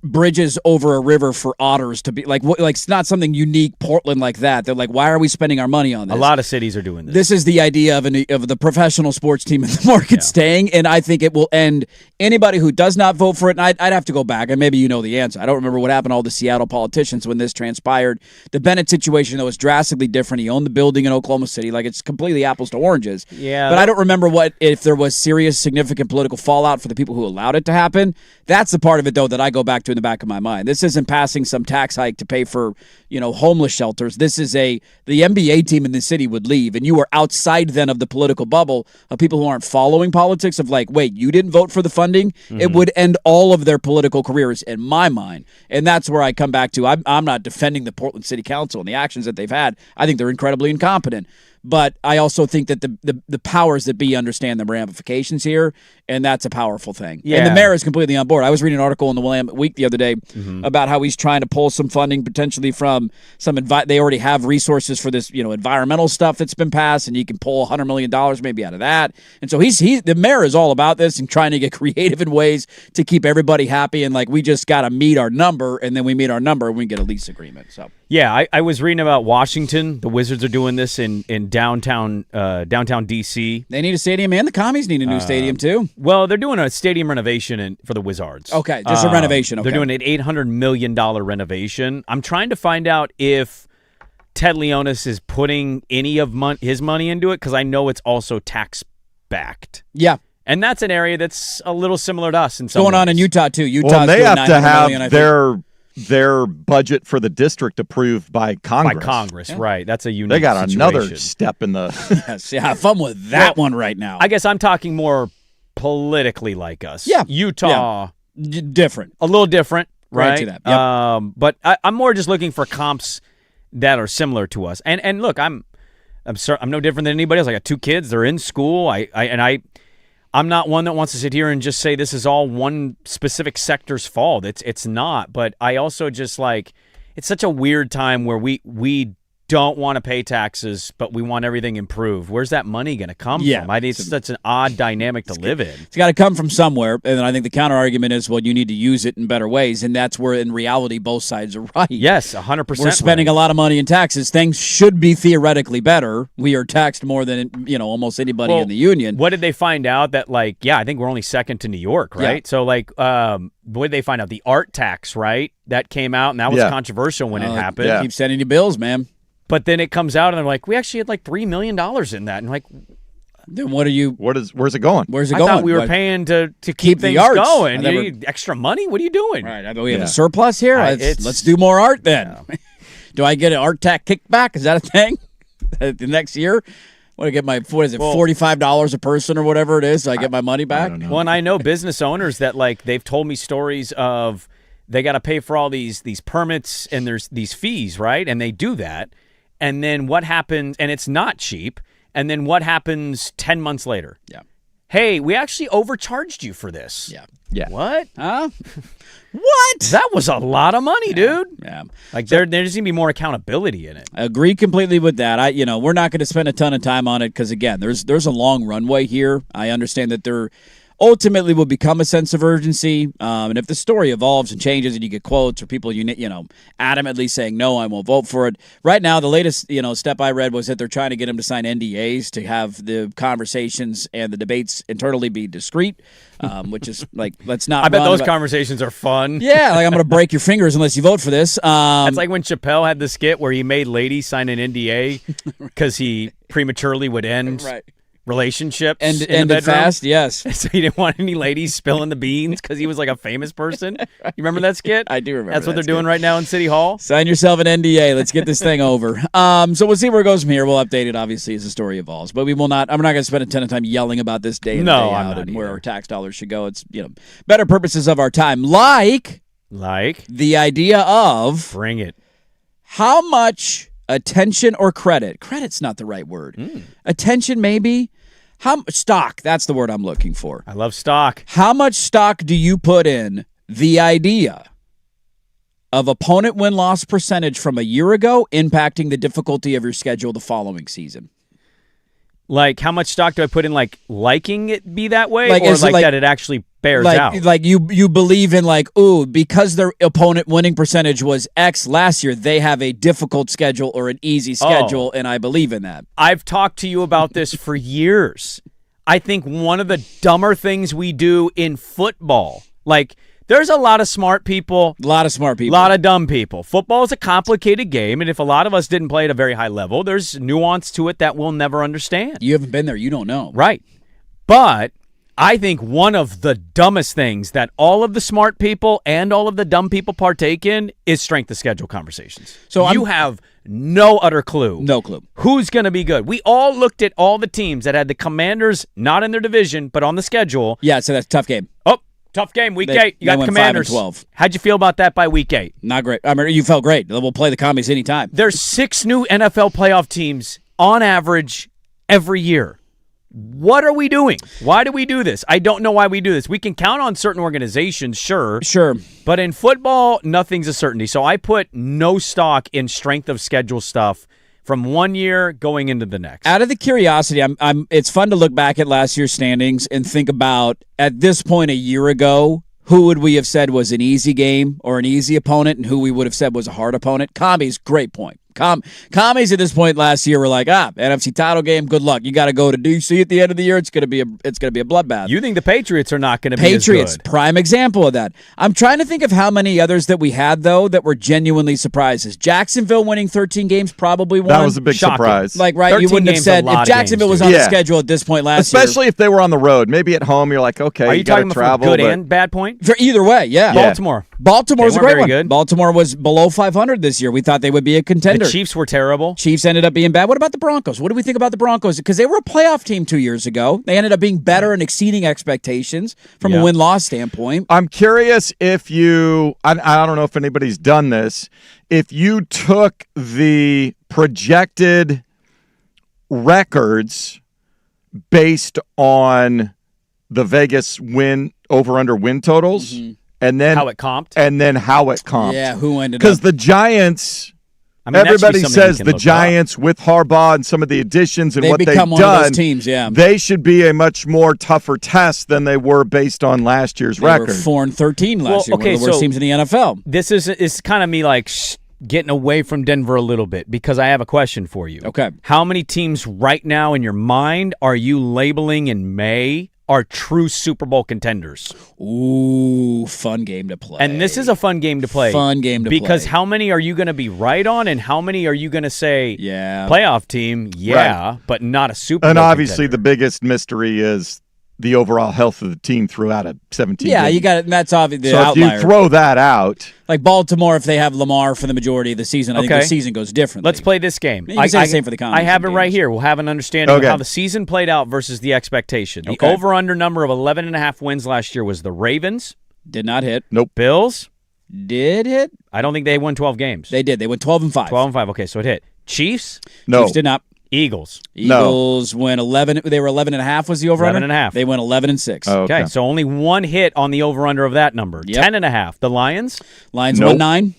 bridges over a river for otters to be like it's not something unique Portland like that. They're like, why are we spending our money on this? A lot of cities are doing this. This is the idea of the professional sports team in the market staying, and I think it will end anybody who does not vote for it. And I'd have to go back and maybe the answer. I don't remember what happened to all the Seattle politicians when this transpired. The Bennett situation though was drastically different. He owned the building in Oklahoma City. Like, it's completely apples to oranges. Yeah. But I don't remember if there was serious, significant political fallout for the people who allowed it to happen. That's the part of it, though, that I go back to in the back of my mind. This isn't passing some tax hike to pay for, homeless shelters. This is the NBA team in the city would leave, and you are outside then of the political bubble of people who aren't following politics of like, wait, you didn't vote for the funding? Mm-hmm. It would end all of their political careers in my mind. And that's where I come back to. I'm not defending the Portland City Council and the actions that they've had. I think they're incredibly incompetent. But I also think that the powers that be understand the ramifications here, and that's a powerful thing. Yeah. And the mayor is completely on board. I was reading an article in the Willamette Week the other day about how he's trying to pull some funding potentially from some they already have resources for this, environmental stuff that's been passed, and you can pull $100 million maybe out of that. And so the mayor is all about this and trying to get creative in ways to keep everybody happy. And like, we just got to meet our number, and then we meet our number and we get a lease agreement. So Yeah, I was reading about Washington. The Wizards are doing this in downtown D.C. they need a stadium, and the commies need a new stadium too. Well, they're doing a stadium renovation for the Wizards. Okay, just a renovation. Okay. They're doing an $800 million renovation. I'm trying to find out if Ted Leonis is putting any of his money into it, because I know it's also tax-backed. Yeah. And that's an area that's a little similar to us in some Going on ways. in Utah too. Utah's Well, they doing have to $900 million, I have think. their budget for the district approved by Congress. By Congress, right. That's a unique They got another situation. step in the. Yes, yeah, have fun with that one right now. I guess I'm talking more politically like us. Yeah. Utah, Different. a little different, Right right? to that, yep. But I'm more just looking for comps that are similar to us. And look, I'm no different than anybody else. I got 2 kids. They're in school. I'm not one that wants to sit here and just say this is all one specific sector's fault. It's not. But I also just it's such a weird time where we don't want to pay taxes, but we want everything improved. Where's that money going to come from? I think it's such an odd dynamic to live in. It's got to come from somewhere, and I think the counter argument is, well, you need to use it in better ways, and that's where, in reality, both sides are right. Yes, 100%. We're spending a lot of money in taxes. Things should be theoretically better. We are taxed more than almost anybody in the union. What did they find out that I think we're only second to New York, right? Yeah. So what did they find out? The art tax, right? That came out, and that was controversial when it happened. Keep sending you bills, man. But then it comes out, and they're like, we actually had $3 million in that. And Then what are you? Where's it going? Where's it I going? thought we were paying to keep the things arts. going. I You never- need extra money? What are you doing? Right. I mean, we have a surplus here. It's- Let's do more art then. Do I get an art tax kickback? Is that a thing? The next year? What do I get $45 a person or whatever it is? Do I get my money back? I don't know. Well, and I know business owners that they've told me stories of they got to pay for all these permits and there's these fees, right? And they do that. And then what happens, and it's not cheap, and then what happens 10 months later? Yeah. Hey, we actually overcharged you for this. Yeah. Yeah. What? Huh? What? That was a lot of money, dude. Yeah. There just need to be more accountability in it. I agree completely with that. We're not going to spend a ton of time on it because, again, there's a long runway here. I understand that there ultimately will become a sense of urgency, and if the story evolves and changes, and you get quotes or people adamantly saying no, I won't vote for it. Right now, the latest step I read was that they're trying to get him to sign NDAs to have the conversations and the debates internally be discreet, which is let's not. I bet run those about- conversations are fun. Yeah, I'm going to break your fingers unless you vote for this. It's like when Chappelle had the skit where he made ladies sign an NDA because he prematurely would end right. relationships And in ended the bedroom. fast, yes. So he didn't want any ladies spilling the beans because he was a famous person. You remember that skit? I do remember That's what that they're doing right now in City Hall. Sign yourself an NDA. Let's get this thing over. So we'll see where it goes from here. We'll update it, obviously, as the story evolves. But we will not. I'm not going to spend a ton of time yelling about this day in No, and day I'm out not and where either. our tax dollars should go. It's better purposes of our time, like the idea of Bring it. how much attention or credit. Credit's not the right word. Attention, maybe. Stock. That's the word I'm looking for. I love stock. How much stock do you put in the idea of opponent win-loss percentage from a year ago impacting the difficulty of your schedule the following season? How much stock do I put in, liking it be that way, or is it that it actually bears out? You believe in because their opponent winning percentage was X last year, they have a difficult schedule or an easy schedule, and I believe in that. I've talked to you about this for years. I think one of the dumber things we do in football, there's a lot of smart people. A lot of smart people. A lot of dumb people. Football is a complicated game, and if a lot of us didn't play at a very high level, there's nuance to it that we'll never understand. You haven't been there. You don't know. Right. But I think one of the dumbest things that all of the smart people and all of the dumb people partake in is strength of schedule conversations. So you have no utter clue. No clue. Who's going to be good? We all looked at all the teams that had the Commanders not in their division, but on the schedule. Yeah, so that's a tough game. Oh, tough game. Week 8. You they got went Commanders. 5-12. How'd you feel about that by week 8? Not great. I mean, you felt great. We'll play the commies anytime. There's 6 new NFL playoff teams on average every year. What are we doing? Why do we do this? I don't know why we do this. We can count on certain organizations, sure. But in football, nothing's a certainty. So I put no stock in strength of schedule stuff from one year going into the next. Out of the curiosity, it's fun to look back at last year's standings and think about, at this point a year ago, who would we have said was an easy game or an easy opponent and who we would have said was a hard opponent? Commies, great point. Commies at this point last year were like, NFC title game, good luck. You got to go to DC at the end of the year. It's going to be a bloodbath. You think the Patriots are not going to be as good? Prime example of that. I'm trying to think of how many others that we had, though, that were genuinely surprises. Jacksonville winning 13 games, probably one. That was a big surprise. Like, right, you wouldn't have said if Jacksonville was on the schedule at this point last year. Especially if they were on the road. Maybe at home, you're like, okay, you got to travel. Good and bad point? For either way, yeah. Baltimore's a great one. Good. Baltimore was below 500 this year. We thought they would be a contender. The Chiefs were terrible. Chiefs ended up being bad. What about the Broncos? What do we think about the Broncos? Because they were a playoff team 2 years ago. They ended up being better and exceeding expectations from a win-loss standpoint. I'm curious if I don't know if anybody's done this, if you took the projected records based on the Vegas over-under win totals, and then how it comped. Yeah, who ended up? Because the Giants... everybody says the Giants with Harbaugh and some of the additions and what they've done, one of those teams, they should be a much more tougher test than they were based on last year's record. They were 4-13 last year, one of the worst teams in the NFL. This is kind of me like getting away from Denver a little bit because I have a question for you. Okay. How many teams right now in your mind are you labeling in May are true Super Bowl contenders? Ooh, fun game to play. And this is a fun game to play. Because how many are you going to be right on and how many are you going to say, playoff team, but not a Super Bowl And obviously contender. the biggest mystery is the overall health of the team throughout a 17 Yeah, game. you got it. That's obviously the so outlier. if you throw that out. Like Baltimore, if they have Lamar for the majority of the season, I think the season goes differently. Let's play this game. You can say the same for the Commies I have it right here. We'll have an understanding of how the season played out versus the expectation. The over-under number of 11.5 wins last year was the Ravens. Did not hit. Nope. Bills. Did hit. I don't think they won 12 games. They did. They went 12-5. 12-5. Okay, so it hit. Chiefs. No. Chiefs did not. Eagles. Eagles went 11. They were 11.5 was the over-under? 11.5. They went 11-6. Oh, okay, so only one hit on the over-under of that number. 10.5. The Lions. Lions won 9.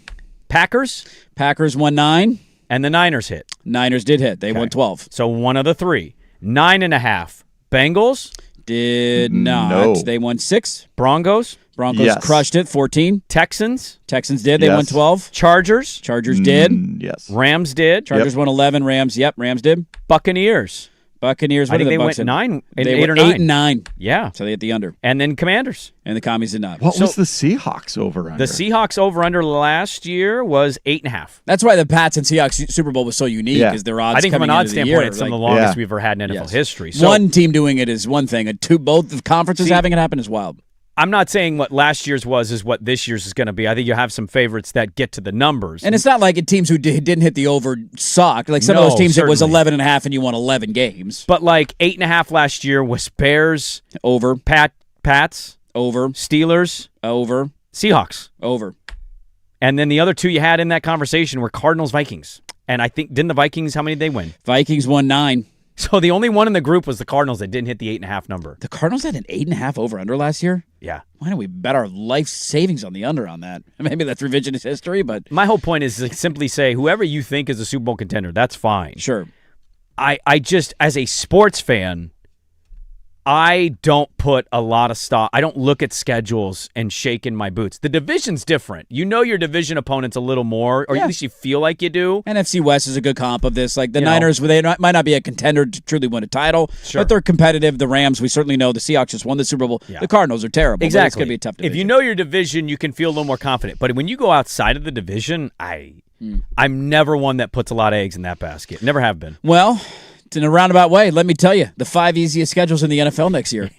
Packers. Packers won 9. And the Niners hit. Niners did hit. They won 12. So one of the three. 9.5. Bengals. Did not. No. They won 6. Broncos. Broncos crushed it, 14. Texans did. They won 12. Chargers did. Yes. Rams did. Chargers won 11. Rams did. Buccaneers. What I think did the they Bucs went 9, they 8 were or 9. 8 and 9. Yeah. So they hit the under. And then Commanders. And the Commies did not. What was the Seahawks over-under? The Seahawks over-under last year was 8.5. That's why the Pats and Seahawks Super Bowl was so unique, because their odds I think from an coming odds into the standpoint, year, it's some of the longest we've ever had in NFL history. So, one team doing it is one thing. Both the conferences having it happen is wild. I'm not saying what last year's was is what this year's is going to be. I think you have some favorites that get to the numbers. And it's not like teams who didn't hit the over sucked. Like some of those teams, it was 11.5 and you won 11 games. But like 8.5 last year was Bears. Over. Pats. Over. Steelers. Over. Seahawks. Over. And then the other two you had in that conversation were Cardinals, Vikings. And I think, didn't the Vikings, how many did they win? Vikings won 9. So the only one in the group was the Cardinals that didn't hit the 8.5 number. The Cardinals had an 8.5 over-under last year? Yeah. Why don't we bet our life savings on the under on that? Maybe that's revisionist history, but... My whole point is to simply say, whoever you think is a Super Bowl contender, that's fine. Sure. I just, as a sports fan, I don't put a lot of stock. I don't look at schedules and shake in my boots. The division's different. You know your division opponent's a little more, or at least you feel like you do. NFC West is a good comp of this. Like the Niners, they might not be a contender to truly win a title, Sure. but they're competitive. The Rams, we certainly know. The Seahawks just won the Super Bowl. Yeah. The Cardinals are terrible. Exactly. But it's going to be a tough division. If you know your division, you can feel a little more confident. But when you go outside of the division, I'm never one that puts a lot of eggs in that basket. Never have been. Well, in a roundabout way, let me tell you, the 5 easiest schedules in the NFL next year.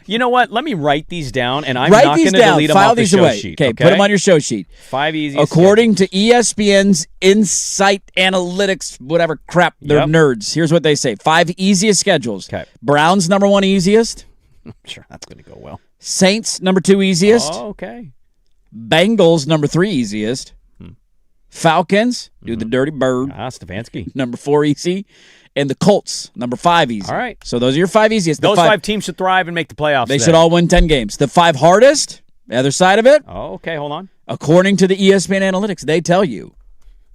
You know what? Let me write these down, and I'm Write not these going to down. delete them File off the these show away. sheet. Okay, put them on your show sheet. 5 easy. According to ESPN's Insight Analytics, whatever crap, they're nerds. Here's what they say. 5 easiest schedules. Okay. Browns, number 1 easiest. Sure, that's going to go well. Saints, number 2 easiest. Oh, okay. Bengals, number 3 easiest. Falcons, do the Dirty Bird, Stefanski. number 4 easy, and the Colts, number 5 easy. All right. So those are your 5 easiest. Those 5 teams should thrive and make the playoffs. They should all win 10 games. The 5 hardest, the other side of it, Oh, okay, hold on. according to the ESPN analytics, they tell you,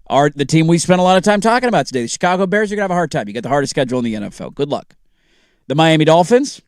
are the team we spent a lot of time talking about today. The Chicago Bears are going to have a hard time. You got the hardest schedule in the NFL. Good luck. The Miami Dolphins,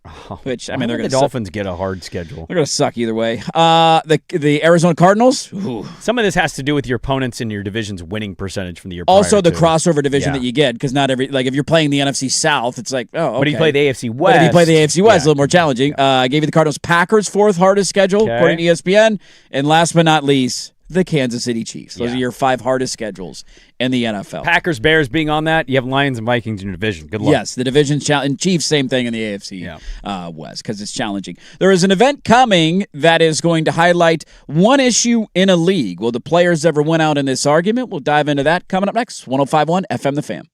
which, I mean, they're going to Dolphins get a hard schedule. They're going to suck either way. The Arizona Cardinals. Ooh. Some of this has to do with your opponents and your division's winning percentage from the year Also, prior the crossover division Yeah. that you get, because not every, like if you're playing the NFC South, it's like, oh, okay. But if you play the AFC West. But if you play the AFC West, yeah. it's a little more challenging. I gave you the Cardinals Packers 4th hardest schedule, Okay. according to ESPN. And last but not least, the Kansas City Chiefs. Those are your 5 hardest schedules in the NFL. Packers, Bears being on that, you have Lions and Vikings in your division. Good luck. Yes, the division's challenge. Chiefs, same thing in the AFC Yeah. West, because it's challenging. There is an event coming that is going to highlight one issue in a league. Will the players ever win out in this argument? We'll dive into that coming up next. 105.1 FM The Fan.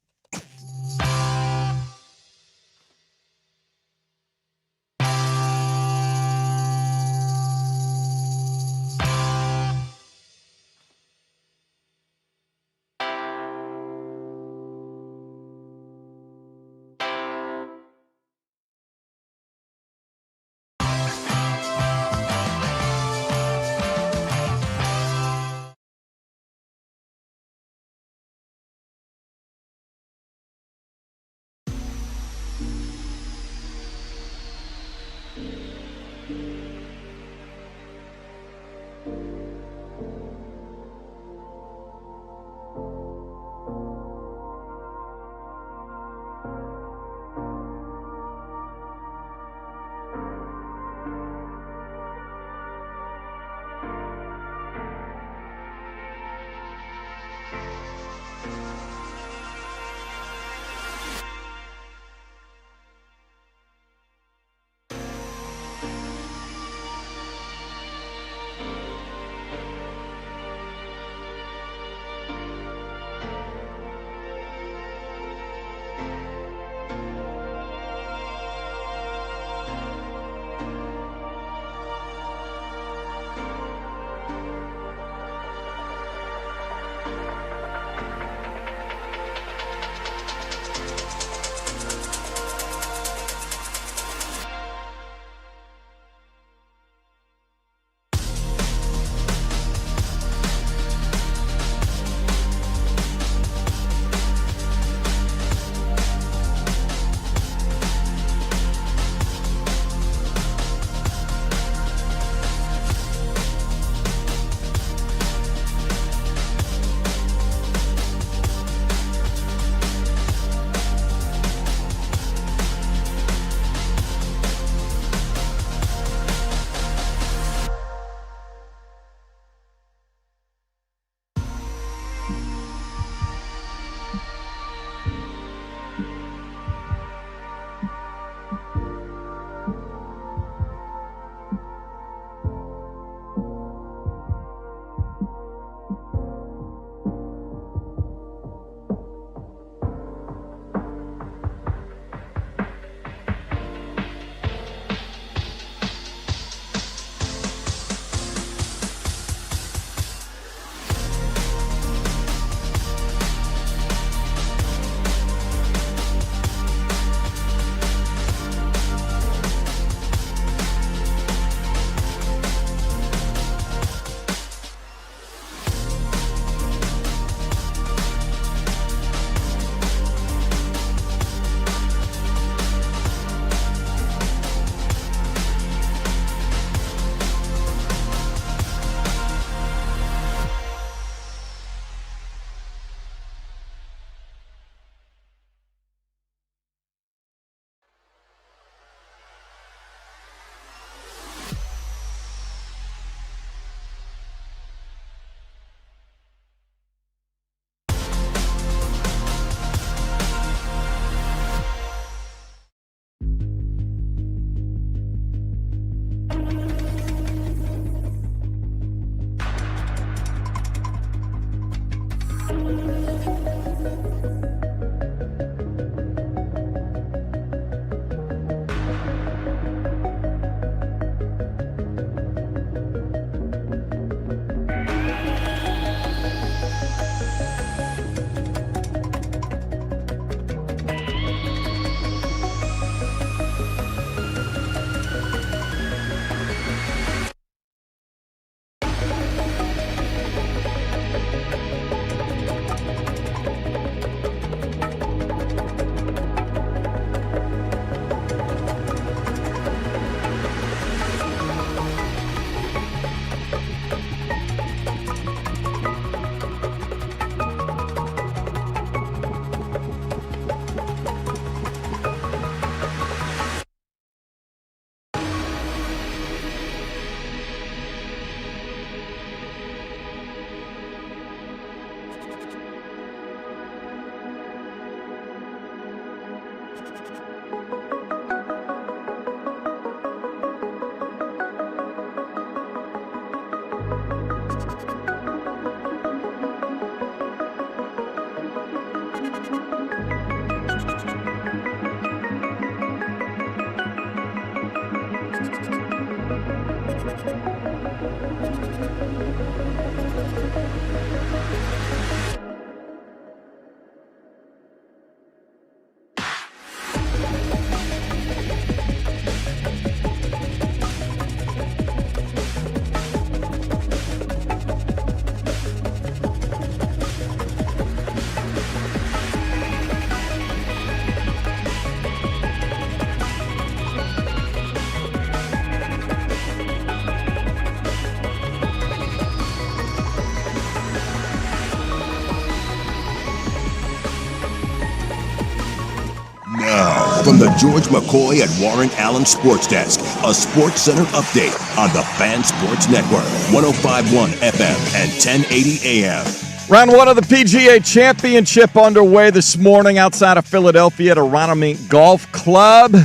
From the George McCoy at Warren Allen Sports Desk, a Sports Center update on the Fan Sports Network, 105.1 FM and 1080 AM. Round one of the PGA Championship underway this morning outside of Philadelphia at Aronimink Golf Club.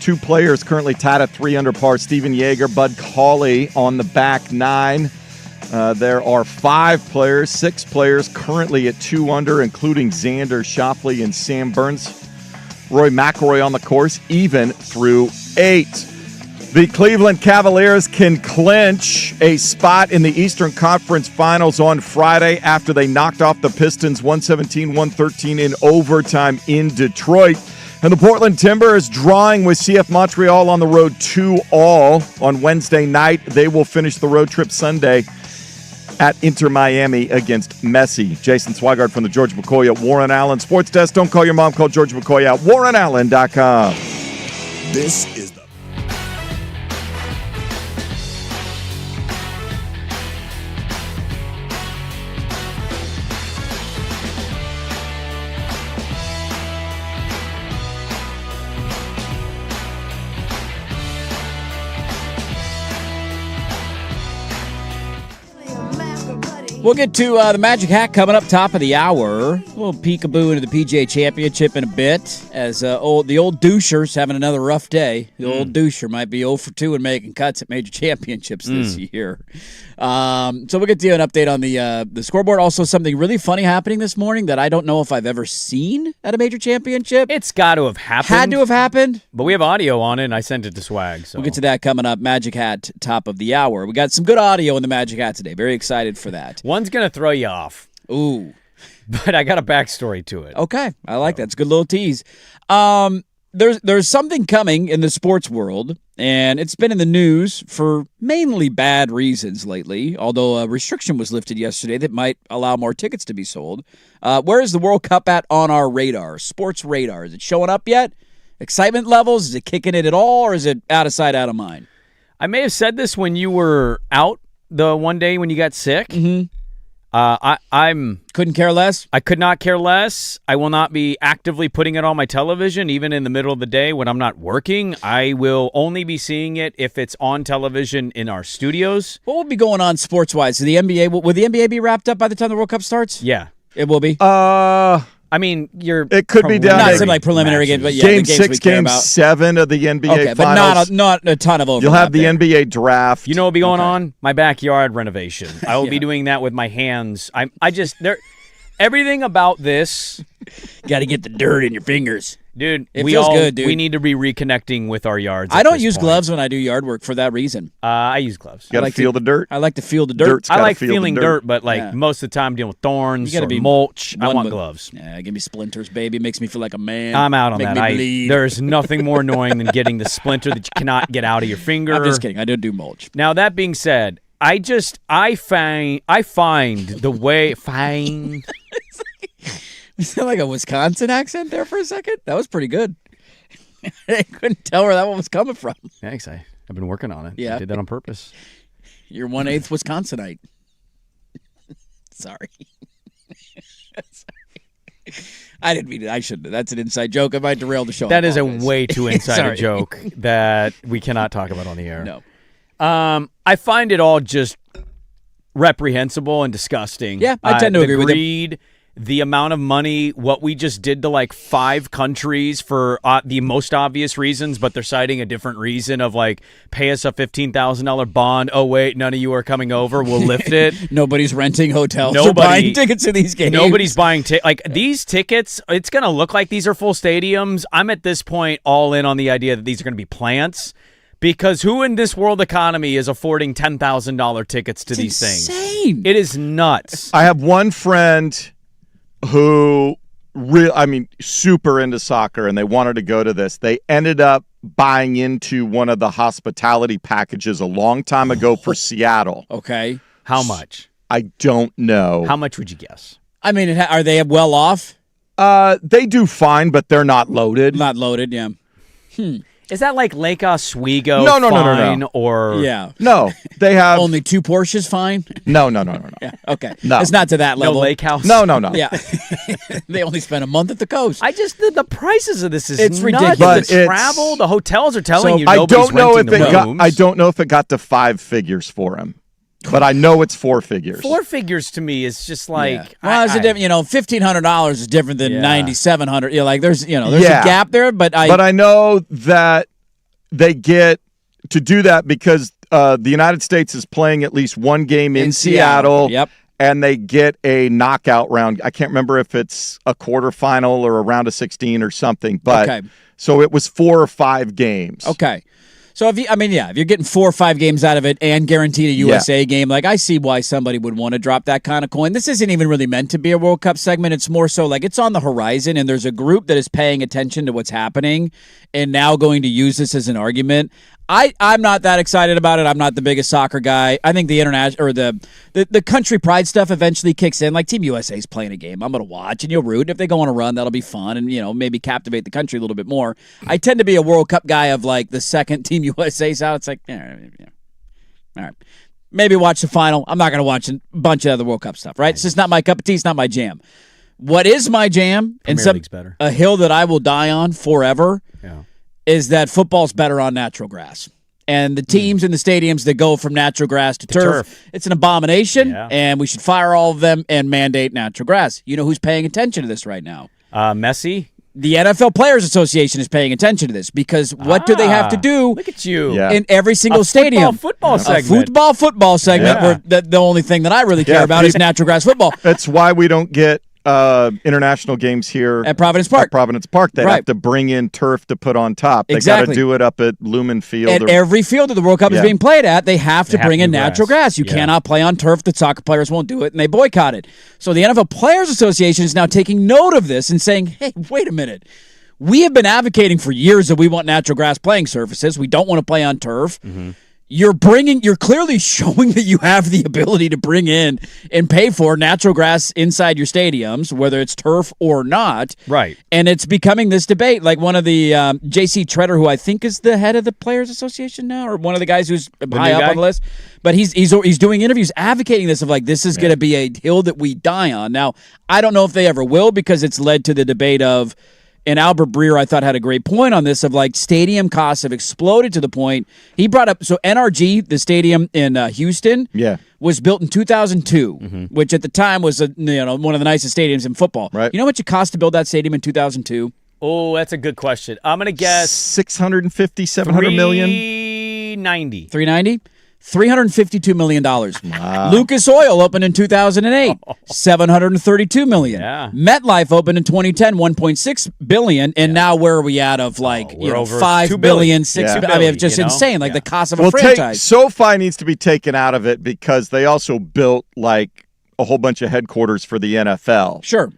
Two players currently tied at 3 under par. Stephen Yeager, Bud Cauley on the back nine. There are 6 players currently at 2 under, including Xander Schauffele and Sam Burns. Roy McIlroy on the course, even through 8. The Cleveland Cavaliers can clinch a spot in the Eastern Conference Finals on Friday after they knocked off the Pistons 117-113 in overtime in Detroit. And the Portland Timbers drawing with CF Montreal on the road 2-2 on Wednesday night. They will finish the road trip Sunday at Inter Miami against Messi. Jason Swigard from the George McCoy at Warren Allen Sports Desk. Don't call your mom, call George McCoy at warrenallen.com. This is the We'll get to the Magic Hat coming up top of the hour. A little peekaboo into the PGA Championship in a bit as the old doucher's having another rough day. The old doucher might be 0 for 2 in making cuts at major championships this year. So we'll get to you an update on the scoreboard. Also, something really funny happening this morning that I don't know if I've ever seen at a major championship. It's got to have happened. Had to have happened. But we have audio on it, and I sent it to Swag. So We'll get to that coming up. Magic Hat, top of the hour. We got some good audio in the Magic Hat today. Very excited for that. One's going to throw you off. Ooh. But I got a backstory to it. Okay. I like that. It's a good little tease. There's something coming in the sports world, and it's been in the news for mainly bad reasons lately, although a restriction was lifted yesterday that might allow more tickets to be sold. Where is the World Cup at on our radar, sports radar? Is it showing up yet? Excitement levels? Is it kicking it at all, or is it out of sight, out of mind? I may have said this when you were out the one day when you got sick. Mm-hmm. I'm couldn't care less. I could not care less. I will not be actively putting it on my television, even in the middle of the day when I'm not working. I will only be seeing it if it's on television in our studios. What will be going on sports-wise? Will the NBA be wrapped up by the time the World Cup starts? Yeah. It will be? I mean, It could be down not to some like preliminary game, but yeah, Game the games 6, we care Game about. 7 of the NBA Okay, but Finals. not a ton of overlap. You'll have the there. NBA draft. You know what will be going on? My backyard renovation. I will be doing that with my hands. Everything about this. Got to get the dirt in your fingers. Dude, It feels good, dude. We need to be reconnecting with our yards. I at don't this use point. gloves when I do yard work for that reason. I use gloves. You got to like feel the dirt. I like to feel the dirt. Dirt's I gotta like feel the feeling dirt, but Yeah. most of the time dealing with thorns You gotta or be mulch. I one want with- gloves. Yeah, give me splinters, baby. Makes me feel like a man. I'm out on Make that. Me bleed. There's nothing more annoying than getting the splinter that you cannot get out of your finger. I'm just kidding. I don't do mulch. Now that being said, I find the way find. Is that like a Wisconsin accent there for a second? That was pretty good. I couldn't tell where that one was coming from. Thanks. I've been working on it. Yeah. I did that on purpose. You're 1/8 Wisconsinite. Sorry. I didn't mean it. I shouldn't. That's an inside joke. I might derail the show. That is a apologize. way too inside Sorry. a joke that we cannot talk about on the air. No. I find it all just reprehensible and disgusting. Yeah, I tend to agree with you. greed, the amount of money, what we just did to like 5 countries for the most obvious reasons, but they're citing a different reason of like, pay us a $15,000 bond. Oh, wait, none of you are coming over. We'll lift it. Nobody's renting hotels or buying tickets to these games. Nobody's buying these tickets. It's going to look like these are full stadiums. I'm at this point all in on the idea that these are going to be plants. Because who in this world economy is affording $10,000 tickets to these things? Insane. It is nuts. I have one friend who super into soccer, and they wanted to go to this. They ended up buying into one of the hospitality packages a long time ago for Seattle. Okay. How much? I don't know. How much would you guess? I mean, are they well off? They do fine, but they're not loaded. Not loaded, yeah. Is that like Lake Oswego? No. Or Yeah. No, they have Only 2 Porsches fine? no. Yeah. Okay. No. It's not to that no level. lake house? No. Yeah. They only spent a month at the coast. I just the prices of this is It's nuts. ridiculous. But The it's- travel, the hotels are telling So you I nobody's don't know if renting it the got. rooms. I don't know if it got to 5 figures for him, but I know it's 4 figures. 4 figures to me is just like Yeah. Well, it's a different, $1,500 is different than Yeah. $9,700. There's a Yeah. gap there, but I know that they get to do that because the United States is playing at least one game in Seattle. Yep. And they get a knockout round. I can't remember if it's a quarterfinal or a round of 16 or something. But Okay. So it was 4 or 5 games. Okay. So if you're getting 4 or 5 games out of it and guaranteed a USA game, I see why somebody would want to drop that kind of coin. This isn't even really meant to be a World Cup segment. It's more so it's on the horizon, and there's a group that is paying attention to what's happening and now going to use this as an argument. I'm not that excited about it. I'm not the biggest soccer guy. I think the international or the country pride stuff eventually kicks in. Like Team USA's playing a game, I'm going to watch, and you'll root. If they go on a run, that'll be fun, and maybe captivate the country a little bit more. I tend to be a World Cup guy of the second Team USA's out. It's yeah. All right. Maybe watch the final. I'm not going to watch a bunch of other World Cup stuff, right? It's just not my cup of tea. It's not my jam. What is my jam, and Premier League's better. a hill that I will die on forever, Yeah. is that football's better on natural grass. And the teams and the stadiums that go from natural grass to turf, it's an abomination, and we should fire all of them and mandate natural grass. You know who's paying attention to this right now? Messi? The NFL Players Association is paying attention to this because what do they have to do Look at you. Yeah. in every single stadium? Football segment. Football segment where the only thing that I really care about is natural grass football. That's why we don't get international games here At Providence Park. They have to bring in turf to put on top. They got Exactly. to do it up at Lumen Field. At every field that the World Cup is being played at, they have to bring in natural grass. You cannot play on turf. The soccer players won't do it, and they boycott it. So the NFL Players Association is now taking note of this and saying, hey, wait a minute. We have been advocating for years that we want natural grass playing surfaces. We don't want to play on turf. Mm-hmm. You're clearly showing that you have the ability to bring in and pay for natural grass inside your stadiums, whether it's turf or not. Right. And it's becoming this debate. Like one of the J.C. Treader, who I think is the head of the Players Association now, or one of the guys who's high up on the list. But he's doing interviews advocating this of this is going to be a hill that we die on. Now, I don't know if they ever will because it's led to the debate of, and Albert Breer, I thought, had a great point on this of stadium costs have exploded to the point. He brought up, so NRG, the stadium in Houston, was built in 2002, which at the time was one of the nicest stadiums in football. Right. You know how much it cost to build that stadium in 2002? Oh, that's a good question. I'm going to guess 650, 700 million. 390. 390? $352 million. Wow. Lucas Oil opened in 2008, $732 million. Yeah. MetLife opened in 2010, $1.6 billion, and now where are we at of we're over $5 $2 billion, billion. $6 Yeah. billion? I mean, it's just insane. The cost of a franchise. SoFi needs to be taken out of it because they also built a whole bunch of headquarters for the NFL. Sure.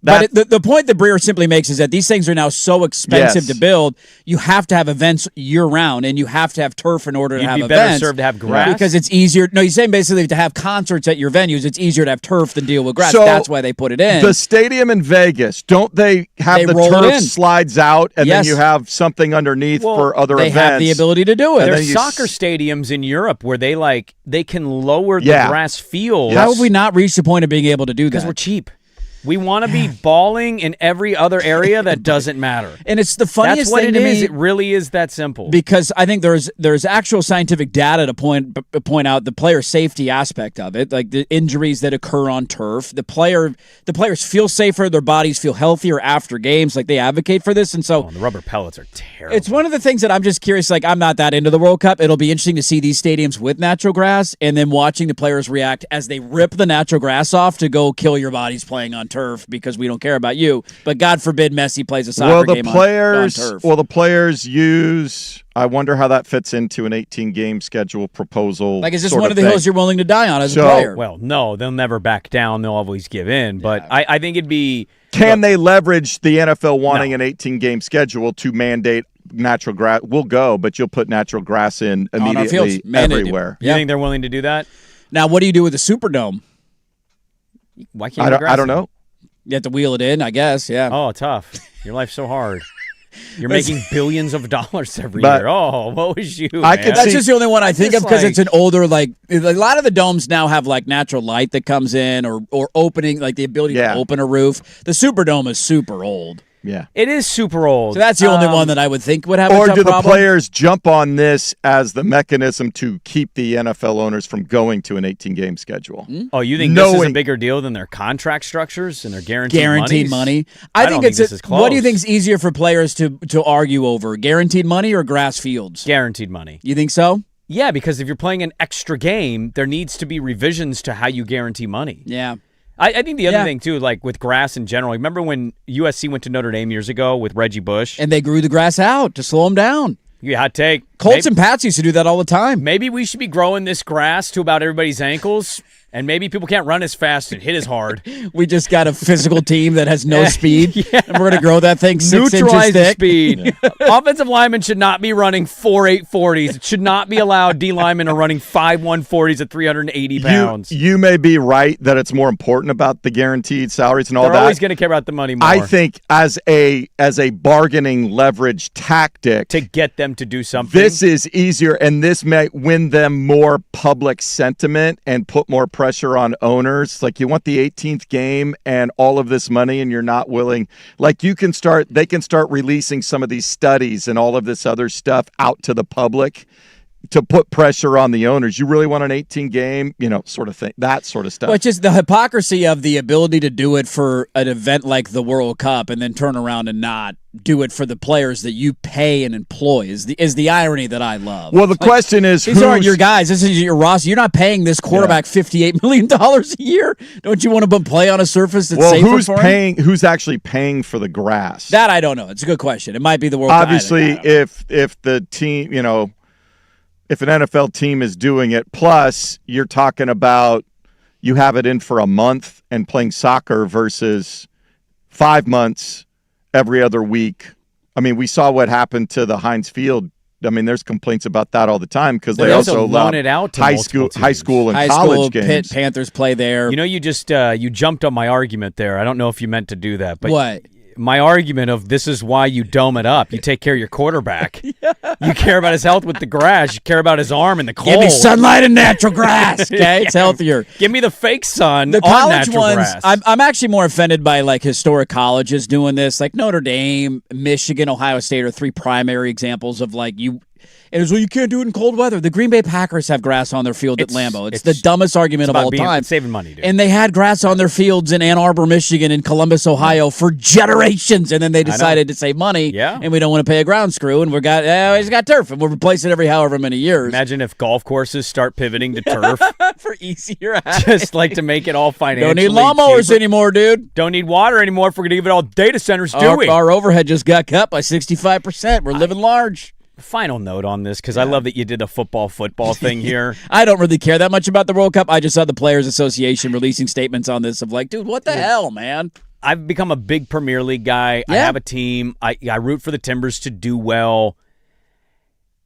But the point that Breer simply makes is that these things are now so expensive to build, you have to have events year-round, and you have to have turf in order to have You'd events. be better served to have grass? Because it's easier. No, he's saying basically to have concerts at your venues, it's easier to have turf than deal with grass. So that's why they put it in. The stadium in Vegas, don't they have the roll it turf in. slides out and Yes. then you have something underneath for other they events? have the ability to do it. And There's then soccer stadiums in Europe where they can lower the grass field. How have we not reached the point of being able to do that? Because we're cheap. We want to be balling in every other area that doesn't matter. And it's the funniest That's what thing it to is. me. It really is that simple. Because I think there's actual scientific data to point out the player safety aspect of it, like the injuries that occur on turf. The players feel safer, their bodies feel healthier after games. They advocate for this, and so the rubber pellets are terrible. it's one of the things that I'm just curious. I'm not that into the World Cup. It'll be interesting to see these stadiums with natural grass, and then watching the players react as they rip the natural grass off to go kill your bodies playing on turf because we don't care about you. But God forbid Messi plays a soccer game on turf. Well, the players use. I wonder how that fits into an 18-game schedule proposal. Is this one of the hills you're willing to die on as a player? Well, no, they'll never back down. They'll always give in. But I think it'd be. Can they leverage the NFL wanting an 18-game schedule to mandate natural grass? We'll go, but you'll put natural grass in immediately everywhere. You think they're willing to do that? Now, what do you do with the Superdome? Why can't I don't know. You have to wheel it in, I guess. Yeah. Oh, tough. Your life's so hard. You're making billions of dollars every But year. Oh, what was you? I man? could That's see- just the only one I think of just because like- it's an older, like a lot of the domes now have like natural light that comes in or opening, like the ability Yeah. to open a roof. The Superdome is super old. Yeah. It is super old. So that's the only one that I would think would have a Or tough do the problem. players jump on this as the mechanism to keep the NFL owners from going to an 18-game schedule? Oh, you think this is a knowing- bigger deal than their contract structures and their guaranteed money. I think don't it's think this is what do you close. think is easier for players to argue over? Guaranteed money or grass fields? Guaranteed money. You think so? Yeah, because if you're playing an extra game, there needs to be revisions to how you guarantee money. Yeah. I think the other Yeah. thing, too, like with grass in general, remember when USC went to Notre Dame years ago with Reggie Bush? And they grew the grass out to slow them down. Yeah, hot take. Colts and Pats used to do that all the time. Maybe we should be growing this grass to about everybody's ankles, and maybe people can't run as fast and hit as hard. We just got a physical team that has no speed, and we're going to grow that thing 6 Neutralize inches the thick. speed. Offensive linemen should not be running 4.840s. It should not be allowed D linemen are running 5.140s at 380 pounds. You may be right that it's more important about the guaranteed salaries and all They're that. always going to care about the money more. I think as a bargaining leverage tactic to get them to do something. this is easier, and this may win them more public sentiment and put more pressure on owners. Like, you want the 18th game and all of this money, and you're not willing. Like, they can start releasing some of these studies and all of this other stuff out to the public to put pressure on the owners. You really want an 18 game, sort of thing, that sort of stuff. But just the hypocrisy of the ability to do it for an event like the World Cup and then turn around and not do it for the players that you pay and employ is the irony that I love. Well, the question is, these aren't your guys. This is your roster. You're not paying this quarterback $58 million a year. Don't you want to play on a surface that's safer who's for him? paying? Who's actually paying for the grass? That I don't know. It's a good question. It might be the World Cup. Obviously, if the team, if an NFL team is doing it, plus you're talking about you have it in for a month and playing soccer versus 5 months every other week. I mean, we saw what happened to the Heinz Field. I mean, there's complaints about that all the time because they also loan allow it out to high multiple school and High college school games. Pitt Panthers play there. You know, you just you jumped on my argument there. I don't know if you meant to do that, but What? My argument of this is why you dome it up. You take care of your quarterback. You care about his health with the grass. You care about his arm in the cold. Give me sunlight and natural grass. Okay, it's healthier. Give me the fake sun The on college natural ones, grass. I'm actually more offended by like historic colleges doing this. Like Notre Dame, Michigan, Ohio State are three primary examples of like you. And it's, well, you can't do it in cold weather. The Green Bay Packers have grass on their field at Lambeau. It's the dumbest argument of about all time. it's saving money, dude. And they had grass on their fields in Ann Arbor, Michigan, and Columbus, Ohio for generations. And then they decided to save money. Yeah. And we don't want to pay a ground screw. And we just got turf. And we'll replace it every however many years. Imagine if golf courses start pivoting to turf, for easier access. just like to make it all financially Don't need lawnmowers cheaper. anymore, dude. Don't need water anymore if we're going to give it all data centers, do we? Our overhead just got cut by 65%. We're living large. Final note on this, because I love that you did a football thing here. I don't really care that much about the World Cup. I just saw the Players Association releasing statements on this of like, dude, what the hell, man? I've become a big Premier League guy. I Yeah. have a team. I root for the Timbers to do well.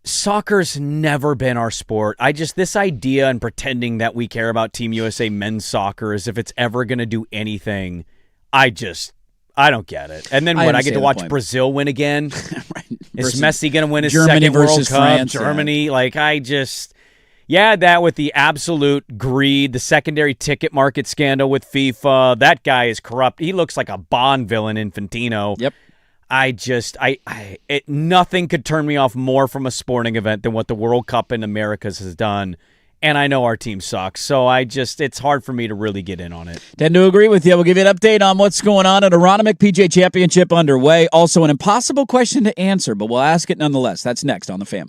Soccer's never been our sport. This idea and pretending that we care about Team USA men's soccer as if it's ever going to do anything, I don't get it. And then I what? I get understand to the watch point. Brazil win again? Right. Is Messi going to win his Germany second World versus Cup? France, Germany? That with the absolute greed, the secondary ticket market scandal with FIFA. That guy is corrupt. He looks like a Bond villain, Infantino. Yep. Nothing could turn me off more from a sporting event than what the World Cup in Americas has done. And I know our team sucks, so it's hard for me to really get in on it. Tend to agree with you. We'll give you an update on what's going on at Aronimink PGA Championship underway. Also, an impossible question to answer, but we'll ask it nonetheless. That's next on The Fam.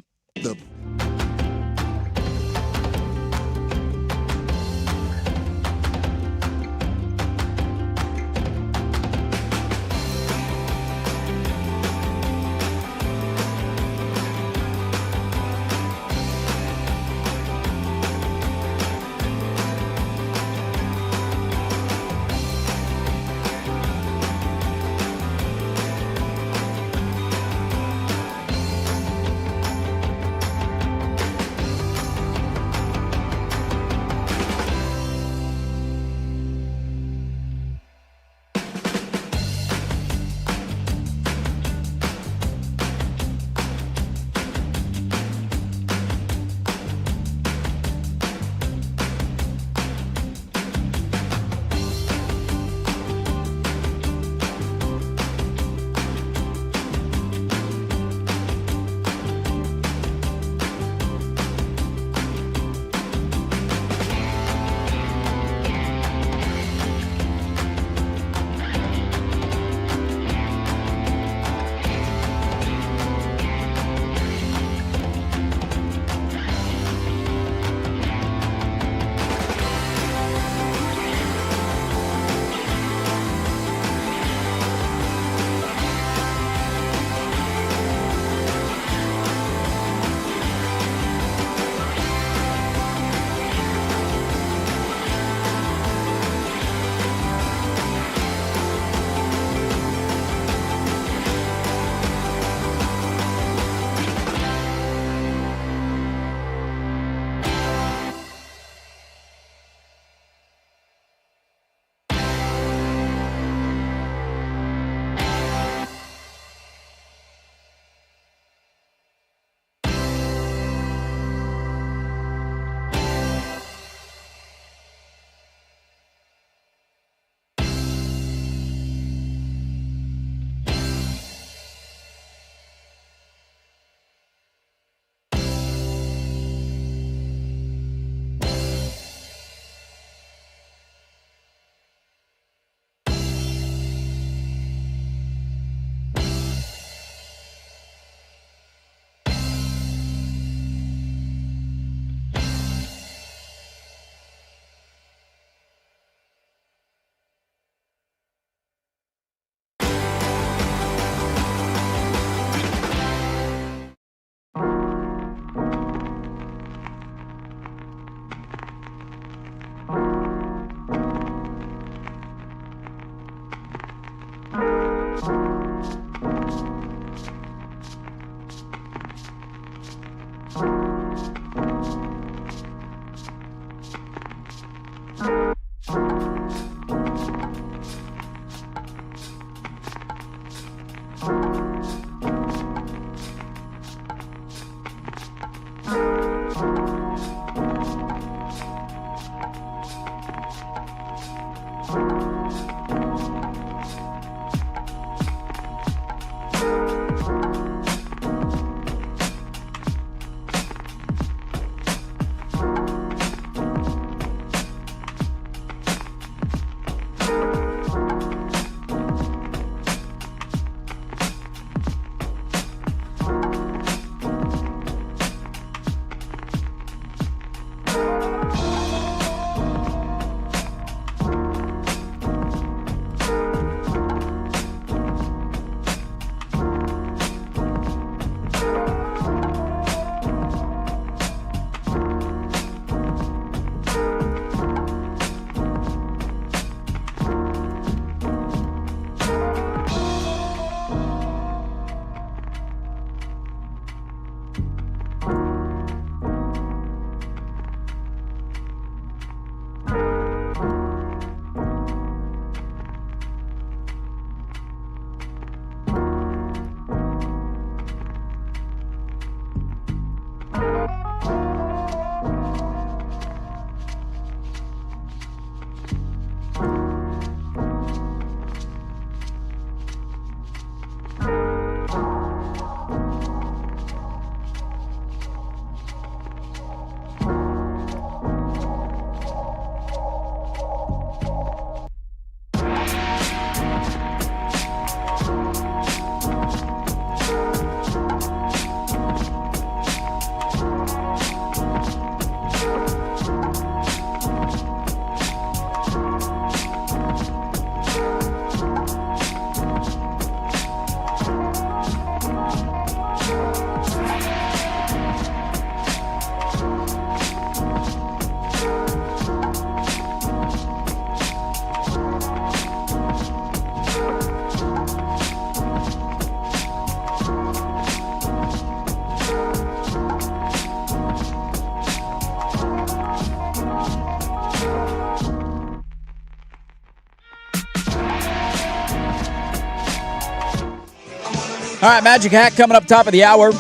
All right, Magic Hat coming up top of the hour.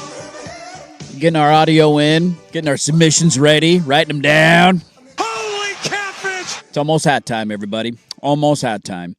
Getting our audio in, getting our submissions ready, writing them down. Holy catfish! It's almost hat time, everybody. Almost hat time.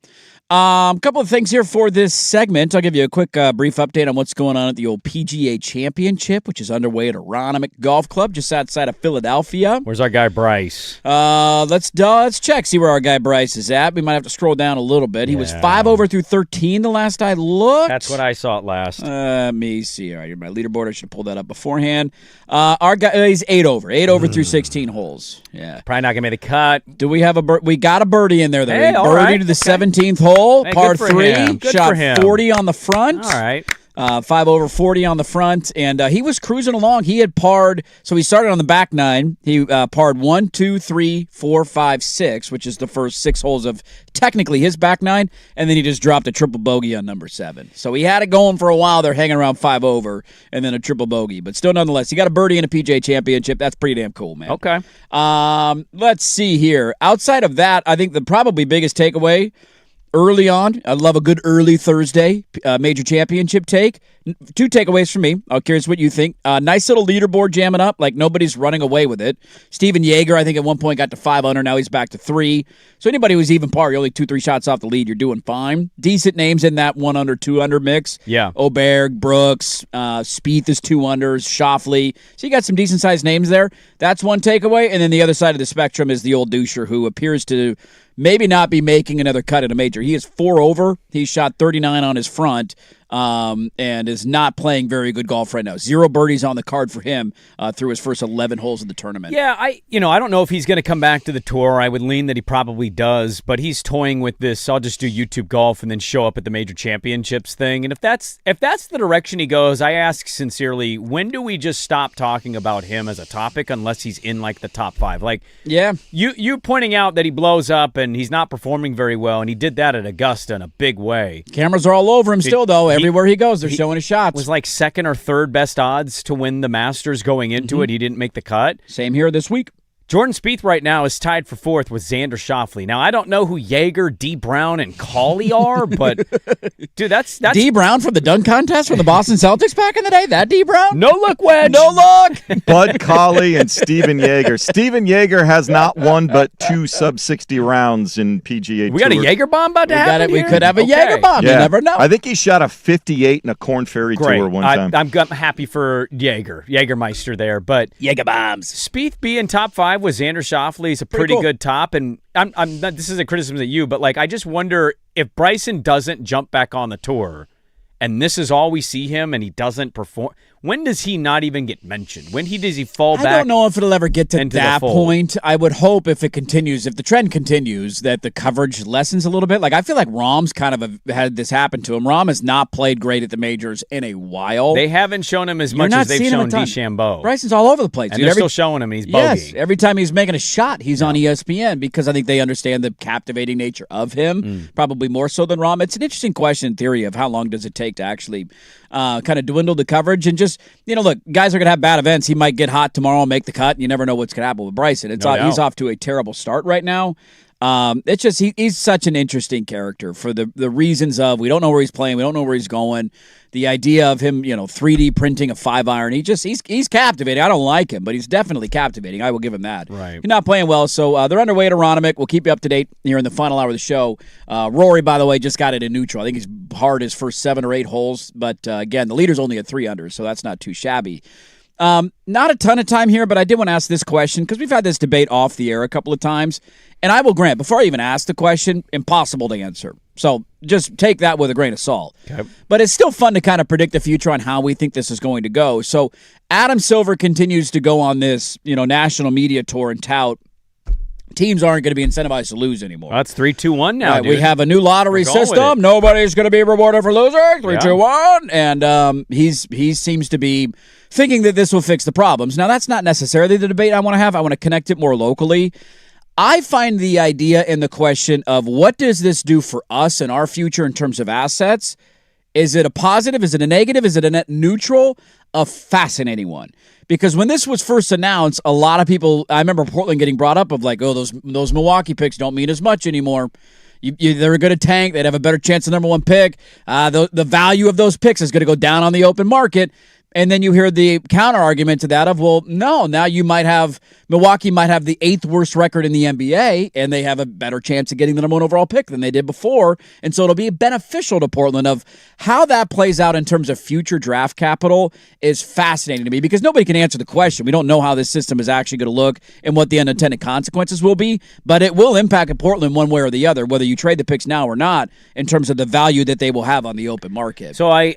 A couple of things here for this segment. I'll give you a quick brief update on what's going on at the old PGA Championship, which is underway at Aronimink Golf Club just outside of Philadelphia. Where's our guy Bryce? Let's check, see where our guy Bryce is at. We might have to scroll down a little bit. He was 5 over through 13 the last I looked. That's what I saw it last. Let me see. All right, here's my leaderboard. I should have pulled that up beforehand. Our guy is 8 over. 8 over through 16 holes. Yeah. Probably not going to make the cut. Do we have we got a birdie in there, though. Hey, He all birdied right. to the Okay. 17th hole, Hey, par good for 3. him. Good Shot for him. 40 on the front. All right. 5 over 40 on the front, and he was cruising along. He had parred, so he started on the back 9. He parred 1, 2, 3, 4, 5, 6, which is the first 6 holes of technically his back 9, and then he just dropped a triple bogey on number 7. So he had it going for a while. They're hanging around 5 over, and then a triple bogey. But still, nonetheless, he got a birdie in a PGA Championship. That's pretty damn cool, man. Okay. Let's see here. Outside of that, I think the probably biggest takeaway early on, I love a good early Thursday major championship take. 2 takeaways from me. I'm curious what you think. Nice little leaderboard jamming up. Like, nobody's running away with it. Steven Yeager, I think, at one point got to 5 under. Now he's back to 3. So anybody who's even par, you're only 2-3 shots off the lead. You're doing fine. Decent names in that 1 under, 2 under mix. Yeah. Oberg, Brooks, Spieth is 2 unders, Schauffele. So you got some decent-sized names there. That's one takeaway. And then the other side of the spectrum is the old doucher who appears to maybe not be making another cut at a major. He is 4 over. He shot 39 on his front and is not playing very good golf right now. 0 birdies on the card for him through his first 11 holes of the tournament. Yeah, I don't know if he's going to come back to the tour. I would lean that he probably does, but he's toying with this, I'll just do YouTube golf and then show up at the major championships thing. And if that's the direction he goes, I ask sincerely, when do we just stop talking about him as a topic unless he's in like the top 5? Like, yeah, you pointing out that he blows up and he's not performing very well, and he did that at Augusta in a big way. Cameras are all over him still, though. Everywhere he goes, they're showing his shots. Was like 2nd or 3rd best odds to win the Masters going into it. He didn't make the cut. Same here this week. Jordan Spieth right now is tied for 4th with Xander Schauffele. Now, I don't know who Yeager, D. Brown, and Cauley are, but, dude, that's D. Brown from the dunk contest from the Boston Celtics back in the day? That D. Brown? no look wedge. No look. Bud Cauley and Steven Yeager. Steven Yeager has not won but 2 sub-60 rounds in PGA We got a Tour. Yeager bomb about to happen We here? could have a Okay. Yeager bomb. You never know. I think he shot a 58 in a Corn Ferry Great. Tour one time. I'm happy for Jägermeister there, but Yeager bombs. Spieth being top 5 with Xander Schauffele is a pretty cool. good top, and I'm not, this is a criticism at you, but like I just wonder if Bryson doesn't jump back on the tour, and this is all we see him, and he doesn't perform. When does he not even get mentioned? When does he fall back? I don't know if it'll ever get to into the that fold? point. I would hope if it continues, if the trend continues, that the coverage lessens a little bit. Like, I feel like Rahm's kind of had this happen to him. Rahm has not played great at the majors in a while. They haven't shown him as You're much not as they've seeing him a shown ton. DeChambeau. Bryson's all over the place. And dude. they're still showing him, and he's bogeying. Yes, every time he's making a shot, he's on ESPN because I think they understand the captivating nature of him, probably more so than Rahm. It's an interesting question in theory of how long does it take to actually kind of dwindle the coverage and just, look, guys are going to have bad events. He might get hot tomorrow and make the cut, and you never know what's going to happen with Bryson. He's off to a terrible start right now. It's just he's such an interesting character for the reasons of we don't know where he's playing, we don't know where he's going. The idea of him, 3D printing a 5-iron, he's captivating. I don't like him, but he's definitely captivating. I will give him that. Right. He's not playing well, so they're underway at Aronimink. We'll keep you up to date here in the final hour of the show. Rory, by the way, just got it in neutral. I think he's hard his first 7 or 8 holes, but again, the leader's only at 3 under, so that's not too shabby. Not a ton of time here, but I did want to ask this question because we've had this debate off the air a couple of times, and I will grant, before I even ask the question, impossible to answer. So just take that with a grain of salt. Okay. But it's still fun to kind of predict the future on how we think this is going to go. So Adam Silver continues to go on this, national media tour and tout teams aren't going to be incentivized to lose anymore. Well, that's 3-2-1 now, Right, dude. we have a new lottery We're going with system. it. Nobody's going to be rewarded for losing. 3-2-1. And he seems to be thinking that this will fix the problems. Now, that's not necessarily the debate I want to have. I want to connect it more locally. I find the idea in the question of what does this do for us and our future in terms of assets? Is it a positive? Is it a negative? Is it a net neutral? A fascinating one. Because when this was first announced, a lot of people, I remember Portland getting brought up of like, oh, those Milwaukee picks don't mean as much anymore. They're going to tank. They'd have a better chance of number one pick. The value of those picks is going to go down on the open market. And then you hear the counter argument to that of, well, no, now Milwaukee might have the 8th worst record in the NBA, and they have a better chance of getting the number one overall pick than they did before. And so it'll be beneficial to Portland. Of how that plays out in terms of future draft capital is fascinating to me, because nobody can answer the question. We don't know how this system is actually going to look and what the unintended consequences will be, but it will impact Portland one way or the other, whether you trade the picks now or not, in terms of the value that they will have on the open market. So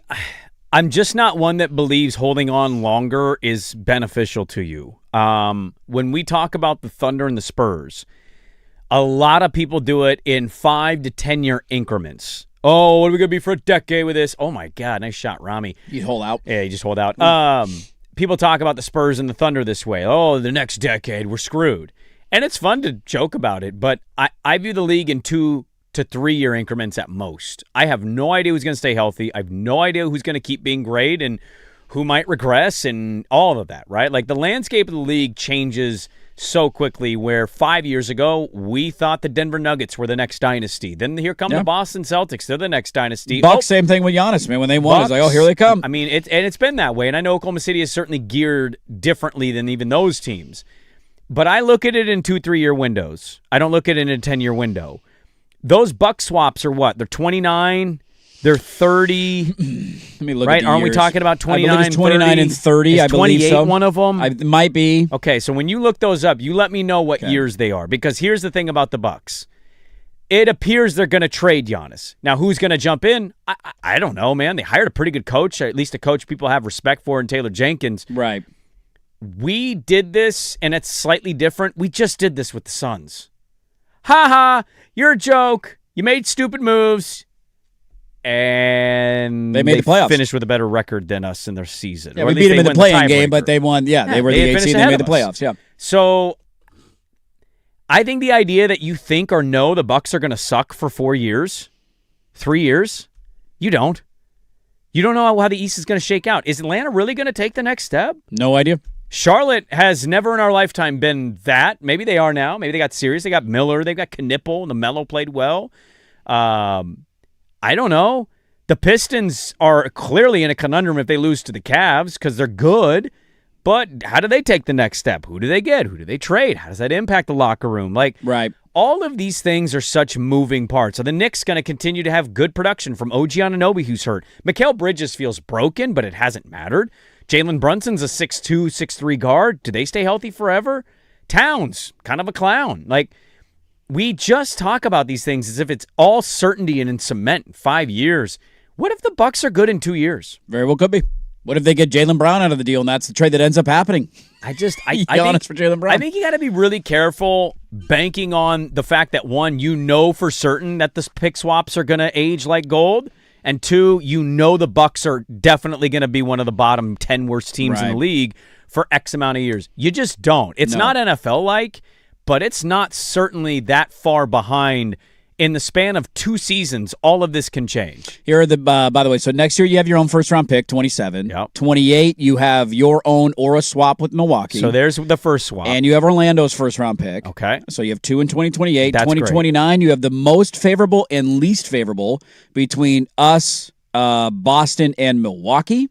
I'm just not one that believes holding on longer is beneficial to you. When we talk about the Thunder and the Spurs, a lot of people do it in 5 to 10 year increments. Oh, what are we going to be for a decade with this? Oh, my God. Nice shot, Rami. You hold out. Yeah, you just hold out. People talk about the Spurs and the Thunder this way. Oh, the next decade, we're screwed. And it's fun to joke about it, but I view the league in 2 to 3 year increments at most. I have no idea who's going to stay healthy. I have no idea who's going to keep being great and who might regress and all of that, right? Like, the landscape of the league changes so quickly, where 5 years ago, we thought the Denver Nuggets were the next dynasty. Then here come the Boston Celtics. They're the next dynasty. Bucks, same thing with Giannis, man. When they won, it's like, oh, here they come. I mean, it's been that way, and I know Oklahoma City is certainly geared differently than even those teams. But I look at it in 2-3 year windows. I don't look at it in a 10-year window. Those Buck swaps are what? They're 29, they're 30. Let me look right? at the Aren't years. we talking about 29, I believe it's 29 30? and 30, Is I believe 28 so. one of them? It might be. Okay, so when you look those up, you let me know what years they are, because here's the thing about the Bucks. It appears they're going to trade Giannis. Now, who's going to jump in? I don't know, man. They hired a pretty good coach, at least a coach people have respect for, in Taylor Jenkins. Right. We did this, and it's slightly different. We just did this with the Suns. Ha, you're a joke. You made stupid moves, and they made the playoffs. Finished with a better record than us in their season. Yeah, we beat them in the play-in game, but they won. Yeah, they were the 8th seed. They made the playoffs. Yeah. So I think the idea that you think or know the Bucks are going to suck for 4 years, 3 years, you don't. You don't know how the East is going to shake out. Is Atlanta really going to take the next step? No idea. Charlotte has never in our lifetime been that. Maybe they are now. Maybe they got serious. They got Miller. They got Knipple. And the Melo played well. I don't know. The Pistons are clearly in a conundrum if they lose to the Cavs, because they're good. But how do they take the next step? Who do they get? Who do they trade? How does that impact the locker room? Like, right. All of these things are such moving parts. Are the Knicks going to continue to have good production from OG Anunoby, who's hurt? Mikal Bridges feels broken, but it hasn't mattered. Jalen Brunson's a 6'2", 6'3" guard. Do they stay healthy forever? Towns, kind of a clown. Like, we just talk about these things as if it's all certainty and in cement in 5 years. What if the Bucks are good in 2 years? Very well could be. What if they get Jaylen Brown out of the deal, and that's the trade that ends up happening? I think for Jaylen Brown. I think you got to be really careful banking on the fact that, one, you know for certain that the pick swaps are going to age like gold, and two, you know the Bucks are definitely going to be one of the bottom 10 worst teams in the league for X amount of years. You just don't. It's not NFL-like, but it's not certainly that far behind. In the span of 2 seasons, all of this can change. Here are the, by the way, so next year you have your own first-round pick, 27. Yep. 28, you have your own or a swap with Milwaukee. So there's the first swap. And you have Orlando's first-round pick. Okay. So you have 2 in 2028. That's 2029, you have the most favorable and least favorable between us, Boston, and Milwaukee.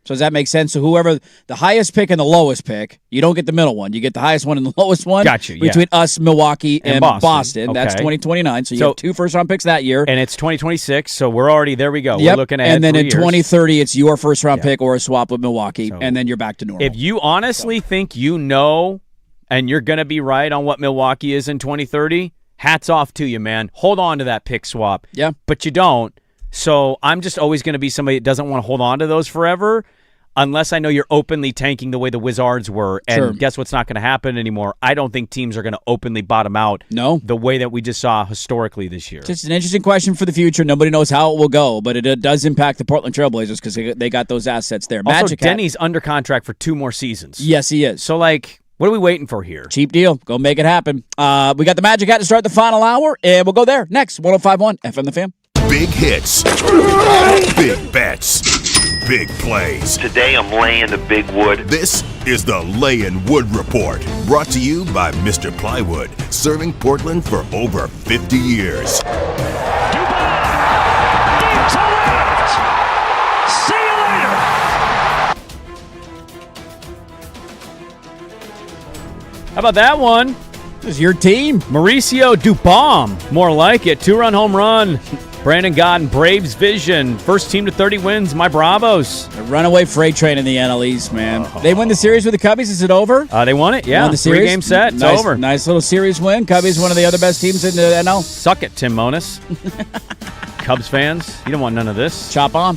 So does that make sense? So whoever the highest pick and the lowest pick, you don't get the middle one. You get the highest one and the lowest one. Got you, between us, Milwaukee, and Boston. Okay. That's 2029. So you have 2 first-round picks that year. And it's 2026, so we're already, there we go. Yep. We're looking ahead and then 3 in years. 2030, it's your first-round pick or a swap with Milwaukee, and then you're back to normal. If you honestly think you know and you're going to be right on what Milwaukee is in 2030, hats off to you, man. Hold on to that pick swap. Yeah. But you don't. So I'm just always going to be somebody that doesn't want to hold on to those forever. Unless I know you're openly tanking the way the Wizards were. And guess what's not going to happen anymore? I don't think teams are going to openly bottom out the way that we just saw historically this year. Just an interesting question for the future. Nobody knows how it will go, but it does impact the Portland Trailblazers because they got those assets there. Also, Magic Denny's under contract for 2 more seasons. Yes, he is. So, like, what are we waiting for here? Cheap deal. Go make it happen. We got the Magic Hat to start the final hour, and we'll go there next. 105.1 FM The Fan. Big hits. Big bets. big plays. Today I'm laying the big wood. This is the Layin' Wood Report, brought to you by Mr. Plywood, serving Portland for over 50 years. Deep to left. See you later. How about that one? This is your team. Mauricio Dupont, more like it. 2-run home run. Brandon Godden, Braves vision. First team to 30 wins. My Bravos. A runaway freight train in the NL East, man. They win the series with the Cubbies. Is it over? They won it, yeah. Won the series? 3-game set. It's over. Nice little series win. Cubbies, one of the other best teams in the NL. Suck it, Tim Monis. Cubs fans, you don't want none of this. Chop on.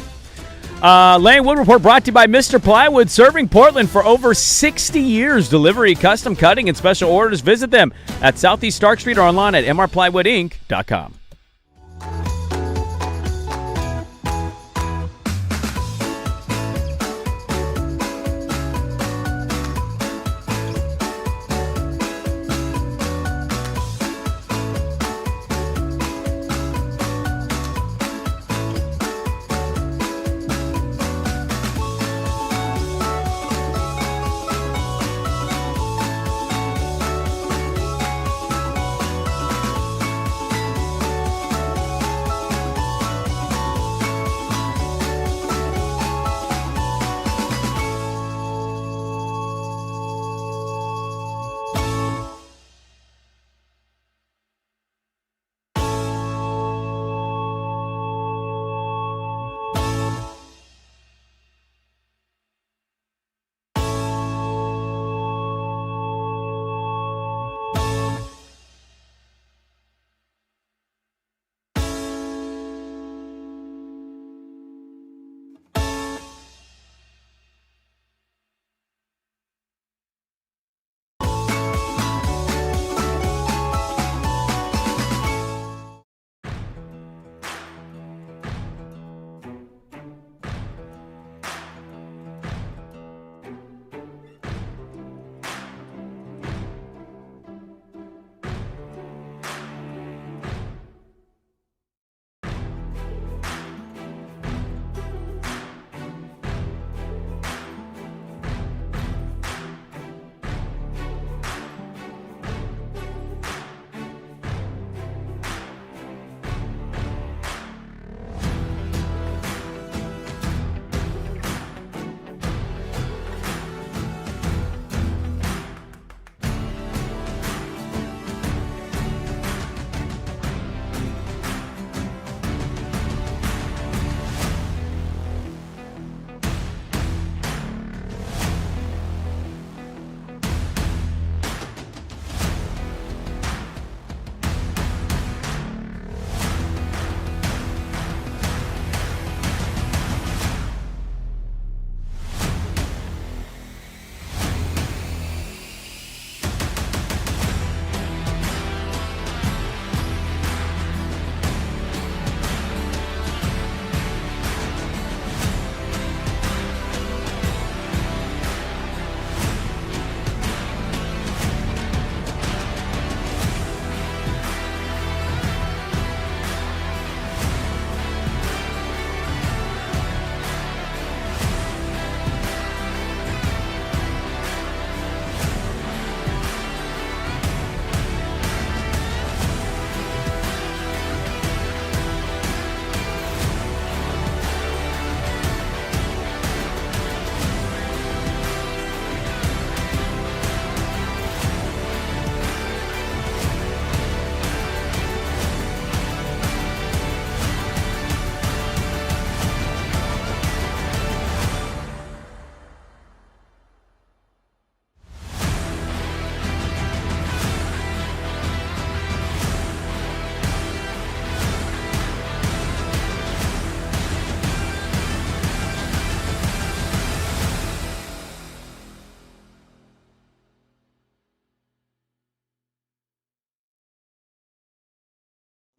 Lane Wood Report brought to you by Mr. Plywood, serving Portland for over 60 years. Delivery, custom cutting, and special orders. Visit them at Southeast Stark Street or online at mrplywoodinc.com.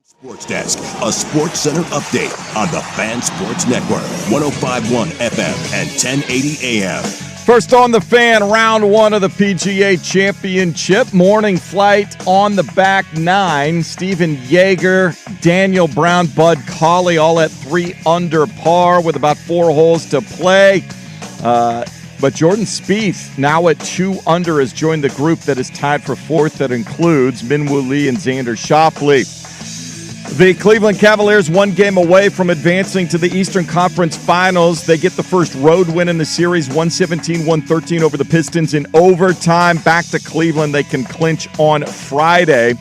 Sports Desk, a Sports Center update on the Fan Sports Network, 105.1 FM and 1080 AM. First on the Fan, round one of the PGA Championship. Morning flight on the back nine. Steven Yeager, Daniel Brown, Bud Cauley, all at 3 under par with about 4 holes to play. But Jordan Spieth, now at 2 under, has joined the group that is tied for 4th. That includes Minwoo Lee and Xander Schauffele. The Cleveland Cavaliers 1 game away from advancing to the Eastern Conference Finals. They get the first road win in the series, 117-113 over the Pistons in overtime. Back to Cleveland. They can clinch on Friday.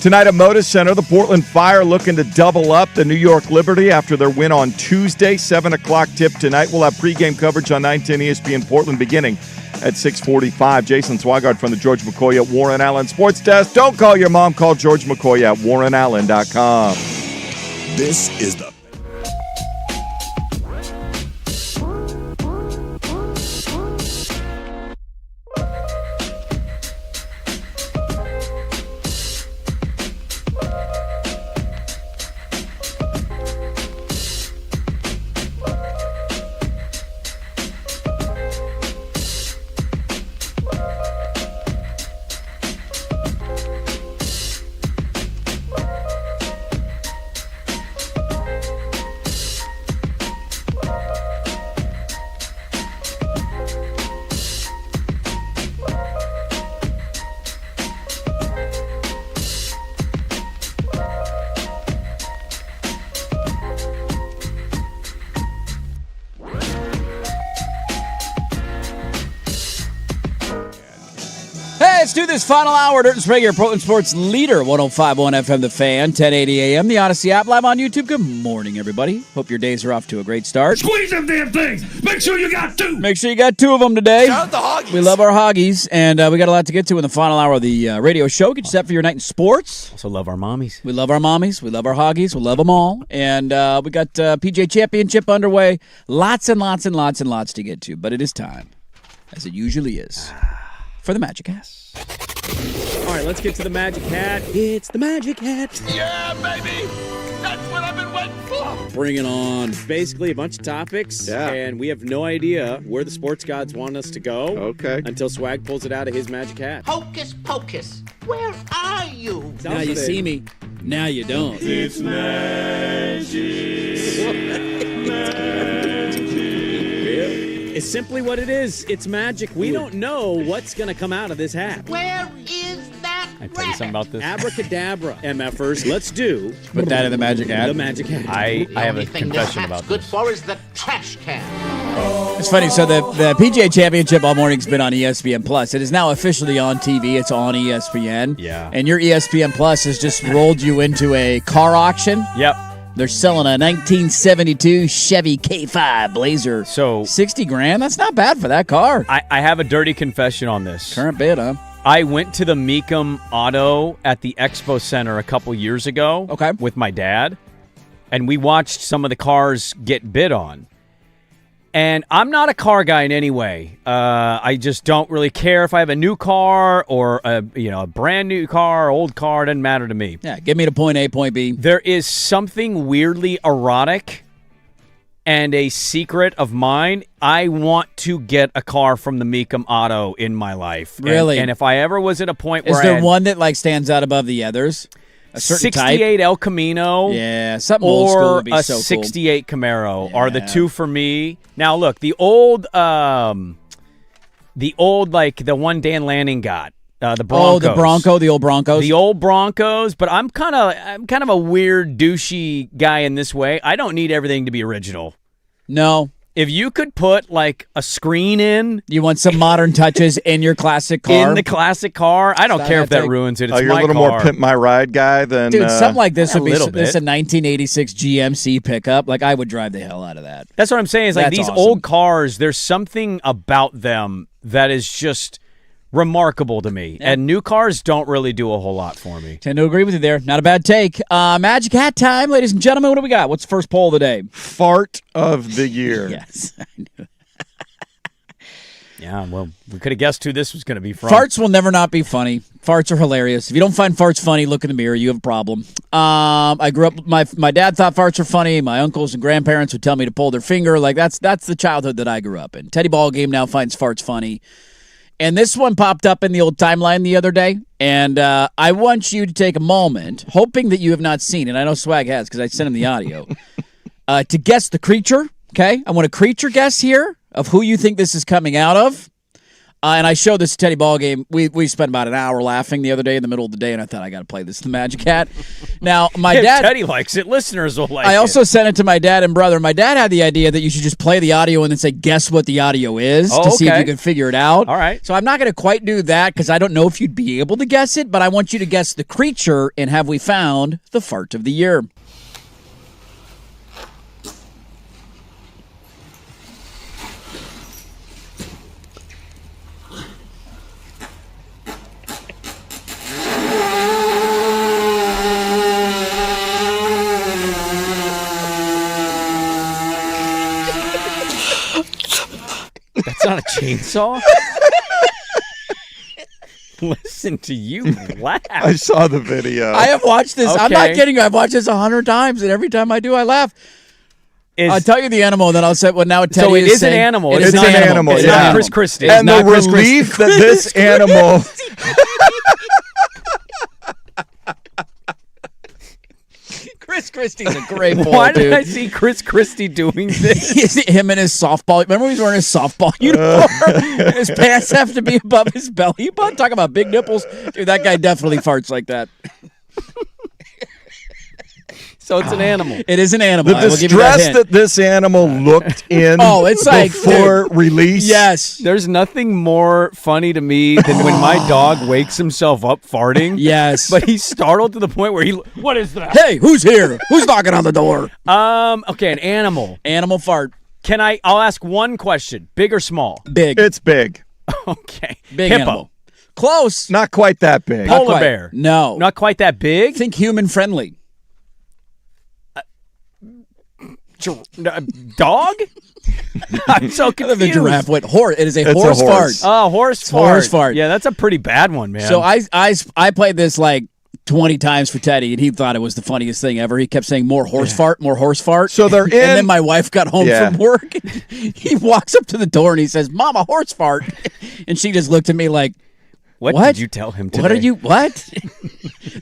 Tonight at Moda Center, the Portland Fire looking to double up the New York Liberty after their win on Tuesday. 7 o'clock tip tonight. We'll have pregame coverage on 910 ESPN Portland beginning at 6:45. Jason Swigard from the George McCoy at Warren Allen Sports Desk. Don't call your mom. Call George McCoy at warrenallen.com. This is the Let's do this final hour. Dirt and Sprague, Portland Sports leader, 105.1 FM, The Fan, 1080 AM, the Odyssey app, live on YouTube. Good morning, everybody. Hope your days are off to a great start. Squeeze them damn things. Make sure you got 2. Make sure you got 2 of them today. Shout out the Hoggies. We love our Hoggies, and we got a lot to get to in the final hour of the radio show. Get you set for your night in sports. Also love our mommies. We love our mommies. We love our Hoggies. We love them all. And we got PJ Championship underway. Lots and lots and lots and lots to get to. But it is time, as it usually is, for the Magic Hat. All right, let's get to the Magic Hat. It's the Magic Hat. Yeah, baby. That's what I've been waiting for. Bring it on. Basically, a bunch of topics, and we have no idea where the sports gods want us to go. Okay. Until Swag pulls it out of his Magic Hat. Hocus pocus, where are you? Now you see me. Now you don't. It's magic. It's simply what it is. It's magic. We don't know what's going to come out of this hat. Where is that I tell you something about this. Abracadabra, MFers. Let's Put that in the Magic Hat. the Magic Hat. I have a confession about good this. for is the trash can. It's funny. So the PGA Championship all morning's been on ESPN Plus. It is now officially on TV. It's on ESPN. Yeah. And your ESPN Plus has just rolled you into a car auction. Yep. They're selling a 1972 Chevy K5 Blazer. So $60,000. That's not bad for that car. I have a dirty confession on this. Current bid, huh? I went to the Mecum Auto at the Expo Center a couple years ago. Okay. With my dad, and we watched some of the cars get bid on. And I'm not a car guy in any way. I just don't really care if I have a new car or a brand new car, old car. It doesn't matter to me. Yeah, get me to point A, point B. There is something weirdly erotic and a secret of mine. I want to get a car from the Mecum Auto in my life. Really? And if I ever was at a point Is where there one that stands out above the others? A certain 68 type? El Camino, Yeah, something old school or would be a so cool. 68 Camaro are the Yeah. two for me. Now look, the old like the one Dan Lanning got, the Broncos. Oh, the old Broncos. The old Broncos, but I'm kind of a weird douchey guy in this way. I don't need everything to be original. No. If you could put like a screen in You want some modern touches in your classic car? in the classic car, I don't Not care if that that big. ruins it. It's You're my a little car. more Pimp My Ride guy than... Dude, something like this a would be little this bit. a 1986 GMC pickup. Like, I would drive the hell out of that. That's what I'm saying. Is like That's these awesome. old cars. There's something about them that is just remarkable to me. And new cars don't really do a whole lot for me. Tend to agree with you there. Not a bad take. Magic Hat time, ladies and gentlemen. What do we got? What's the first poll of the day? Fart of the year. Yes. I knew. Yeah, well, we could have guessed who this was going to be from. Farts will never not be funny. Farts are hilarious. If you don't find farts funny, look in the mirror. You have a problem. I grew up. My dad thought farts were funny. My uncles and grandparents would tell me to pull their finger. Like that's the childhood that I grew up in. Teddy Ball Game now finds farts funny. And this one popped up in the old timeline the other day. And I want you to take a moment, hoping that you have not seen it. I know Swag has because I sent him the audio. To guess the creature, okay? I want a creature guess here of who you think this is coming out of. And I showed this Teddy ball game. We spent about an hour laughing the other day in the middle of the day, and I thought I got to play this. The Magic Hat. Now my dad. Teddy likes it. Listeners will like it. I also sent it to my dad and brother. My dad had the idea that you should just play the audio and then say guess what the audio is to see if you can figure it out. All right. So I'm not going to quite do that because I don't know if you'd be able to guess it, but I want you to guess the creature and have we found the fart of the year. That's not a chainsaw? Listen to you laugh. I saw the video. I have watched this. I'm not Okay. kidding you. I've watched this 100 times, and every time I do, I laugh. Is- I'll tell you the animal, then I'll say, well, now Teddy So it is is an saying- animal. It It's is an animal, It's yeah. not Chris Christie. It's and the not Chris Christie. relief that this animal. Chris Christie's a great boy, Why dude. did I see Chris Christie doing this? Him in his softball. Remember he's wearing his softball uniform? His pants have to be above his belly button. Talk about big nipples. Dude, that guy definitely farts like that. So it's an animal. It is an animal. The I will give you that distress hint. that this animal looked in Oh, it's like, before release. Yes. There's nothing more funny to me than when my dog wakes himself up farting. Yes. But he's startled to the point where what is that? Hey, who's here? Who's knocking on the door? Okay, an animal. Animal fart. I'll ask one question. Big or small? Big. It's big. Okay. Big Hippo. animal. Close. Not quite that big. Not Polar quite. bear. No. Not quite that big? Think human friendly. Dog? I'm so confused. The giraffe went horse. It is a It's a horse fart. horse. Oh, horse fart. horse fart. Yeah, that's a pretty bad one, man. So I played this like 20 times for Teddy, and he thought it was the funniest thing ever. He kept saying more horse fart, more horse fart. So they're in. And then my wife got home Yeah. from work. He walks up to the door and he says, "Mama, horse fart." And she just looked at me like, what what? did you tell him today? "What are you? What?"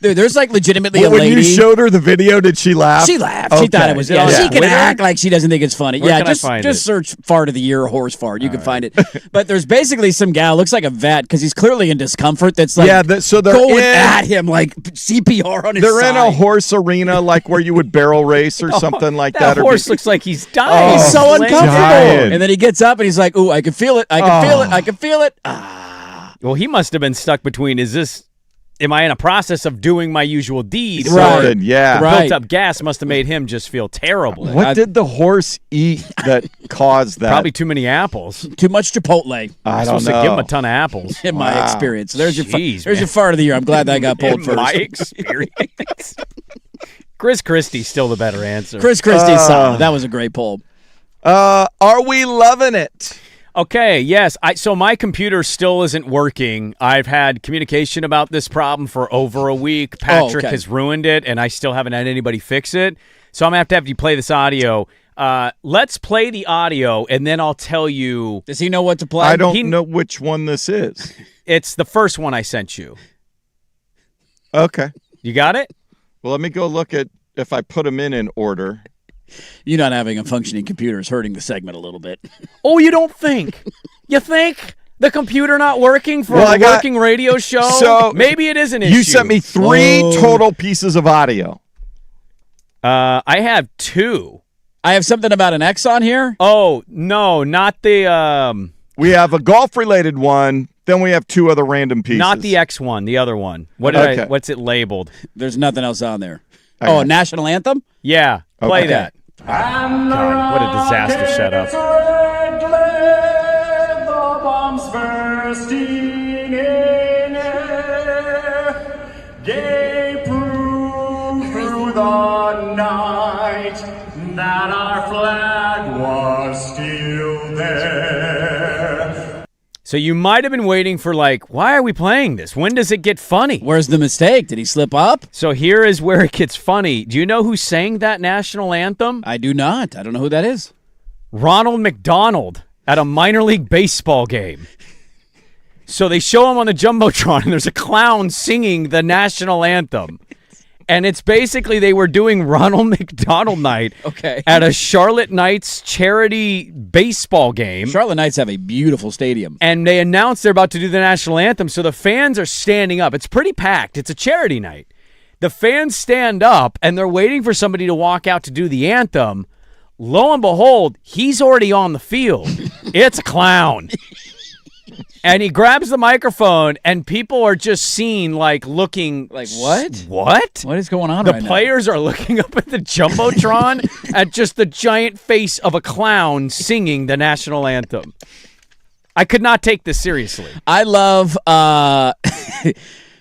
Dude, there's like legitimately a when lady. you showed her the video, did she laugh? She laughed. She thought it was. Is it on She can Twitter? act like she doesn't think it's funny. Where yeah, can I just find just it? search "fart of the year" or "horse fart." You can find it. But there's basically some guy looks like a vet because he's clearly in discomfort. That's like Yeah, so they're going in. at him like CPR on his They're side. in a horse arena, like where you would barrel race or something like that. That or horse be- looks like he's dying. He's so Laying uncomfortable. down. Dying. And then he gets up and he's like, "Ooh, I can feel it. I can feel it. I can feel it." Well, he must have been stuck between, am I in a process of doing my usual deeds? Right. Something, yeah. Right. Built up gas must have made him just feel terrible. What did the horse eat that caused that? Probably too many apples. Too much Chipotle, I I'm don't supposed to know. give him a ton of apples. in my experience. There's your Jeez, there's man. your fart of the year. I'm glad that got pulled In first. my experience. Chris Christie's still the better answer. Chris Christie's solid. That was a great poll. Are we loving it? Okay, yes. So my computer still isn't working. I've had communication about this problem for over a week. Patrick okay. has ruined it, and I still haven't had anybody fix it. So I'm going to have you play this audio. Let's play the audio, and then I'll tell you. Does he know what to play? I don't know which one this is. It's the first one I sent you. Okay. You got it? Well, let me go look at if I put them in order. You not having a functioning computer is hurting the segment a little bit. Oh, you don't think? You think the computer not working for Well, a I got- working radio show? So, maybe it is an issue. You sent me 3 total pieces of audio. I have 2. I have something about an X on here. Oh, no, not the We have a golf-related one. Then we have 2 other random pieces. not the X one, the other one. Okay. What's it labeled? There's nothing else on there. Okay. Oh, national anthem? Yeah, play Okay. that. God, what a disaster setup. That our flag was still there. So you might have been waiting for why are we playing this? When does it get funny? Where's the mistake? Did he slip up? So here is where it gets funny. Do you know who sang that national anthem? I do not. I don't know who that is. Ronald McDonald at a minor league baseball game. So they show him on the Jumbotron, and there's a clown singing the national anthem. And it's basically they were doing Ronald McDonald Night at a Charlotte Knights charity baseball game. Charlotte Knights have a beautiful stadium. And they announced they're about to do the national anthem, so the fans are standing up. It's pretty packed. It's a charity night. The fans stand up, and they're waiting for somebody to walk out to do the anthem. Lo and behold, he's already on the field. It's a clown. And he grabs the microphone, and people are just seen, looking... Like, what? What? What is going on right now? The players are looking up at the Jumbotron at just the giant face of a clown singing the national anthem. I could not take this seriously. I love...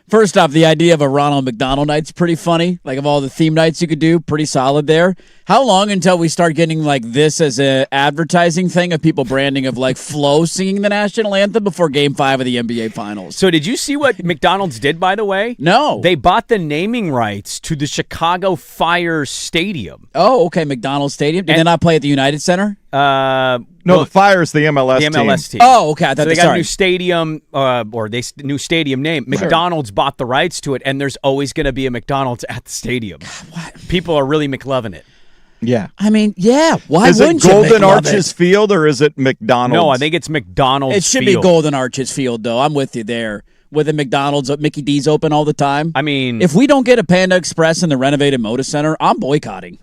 First off, the idea of a Ronald McDonald Night's pretty funny. Like, of all the theme nights you could do, pretty solid there. How long until we start getting, this as a advertising thing of people branding of, Flo singing the national anthem before Game 5 of the NBA Finals? So did you see what McDonald's did, by the way? No. They bought the naming rights to the Chicago Fire Stadium. Oh, okay, McDonald's Stadium. Did they not play at the United Center? No, the Fire's the MLS team. The MLS team. Oh, okay. I thought so they got a new stadium, new stadium name. McDonald's bought the rights to it, and there's always going to be a McDonald's at the stadium. God, what? People are really McLovin' it. Yeah. I mean, yeah. Why is wouldn't it you Golden Arches Field or is it McDonald's? No, I think it's McDonald's It should Field. be Golden Arches Field, though. I'm with you there. With the McDonald's, Mickey D's open all the time. I mean... If we don't get a Panda Express in the renovated Moda Center, I'm boycotting.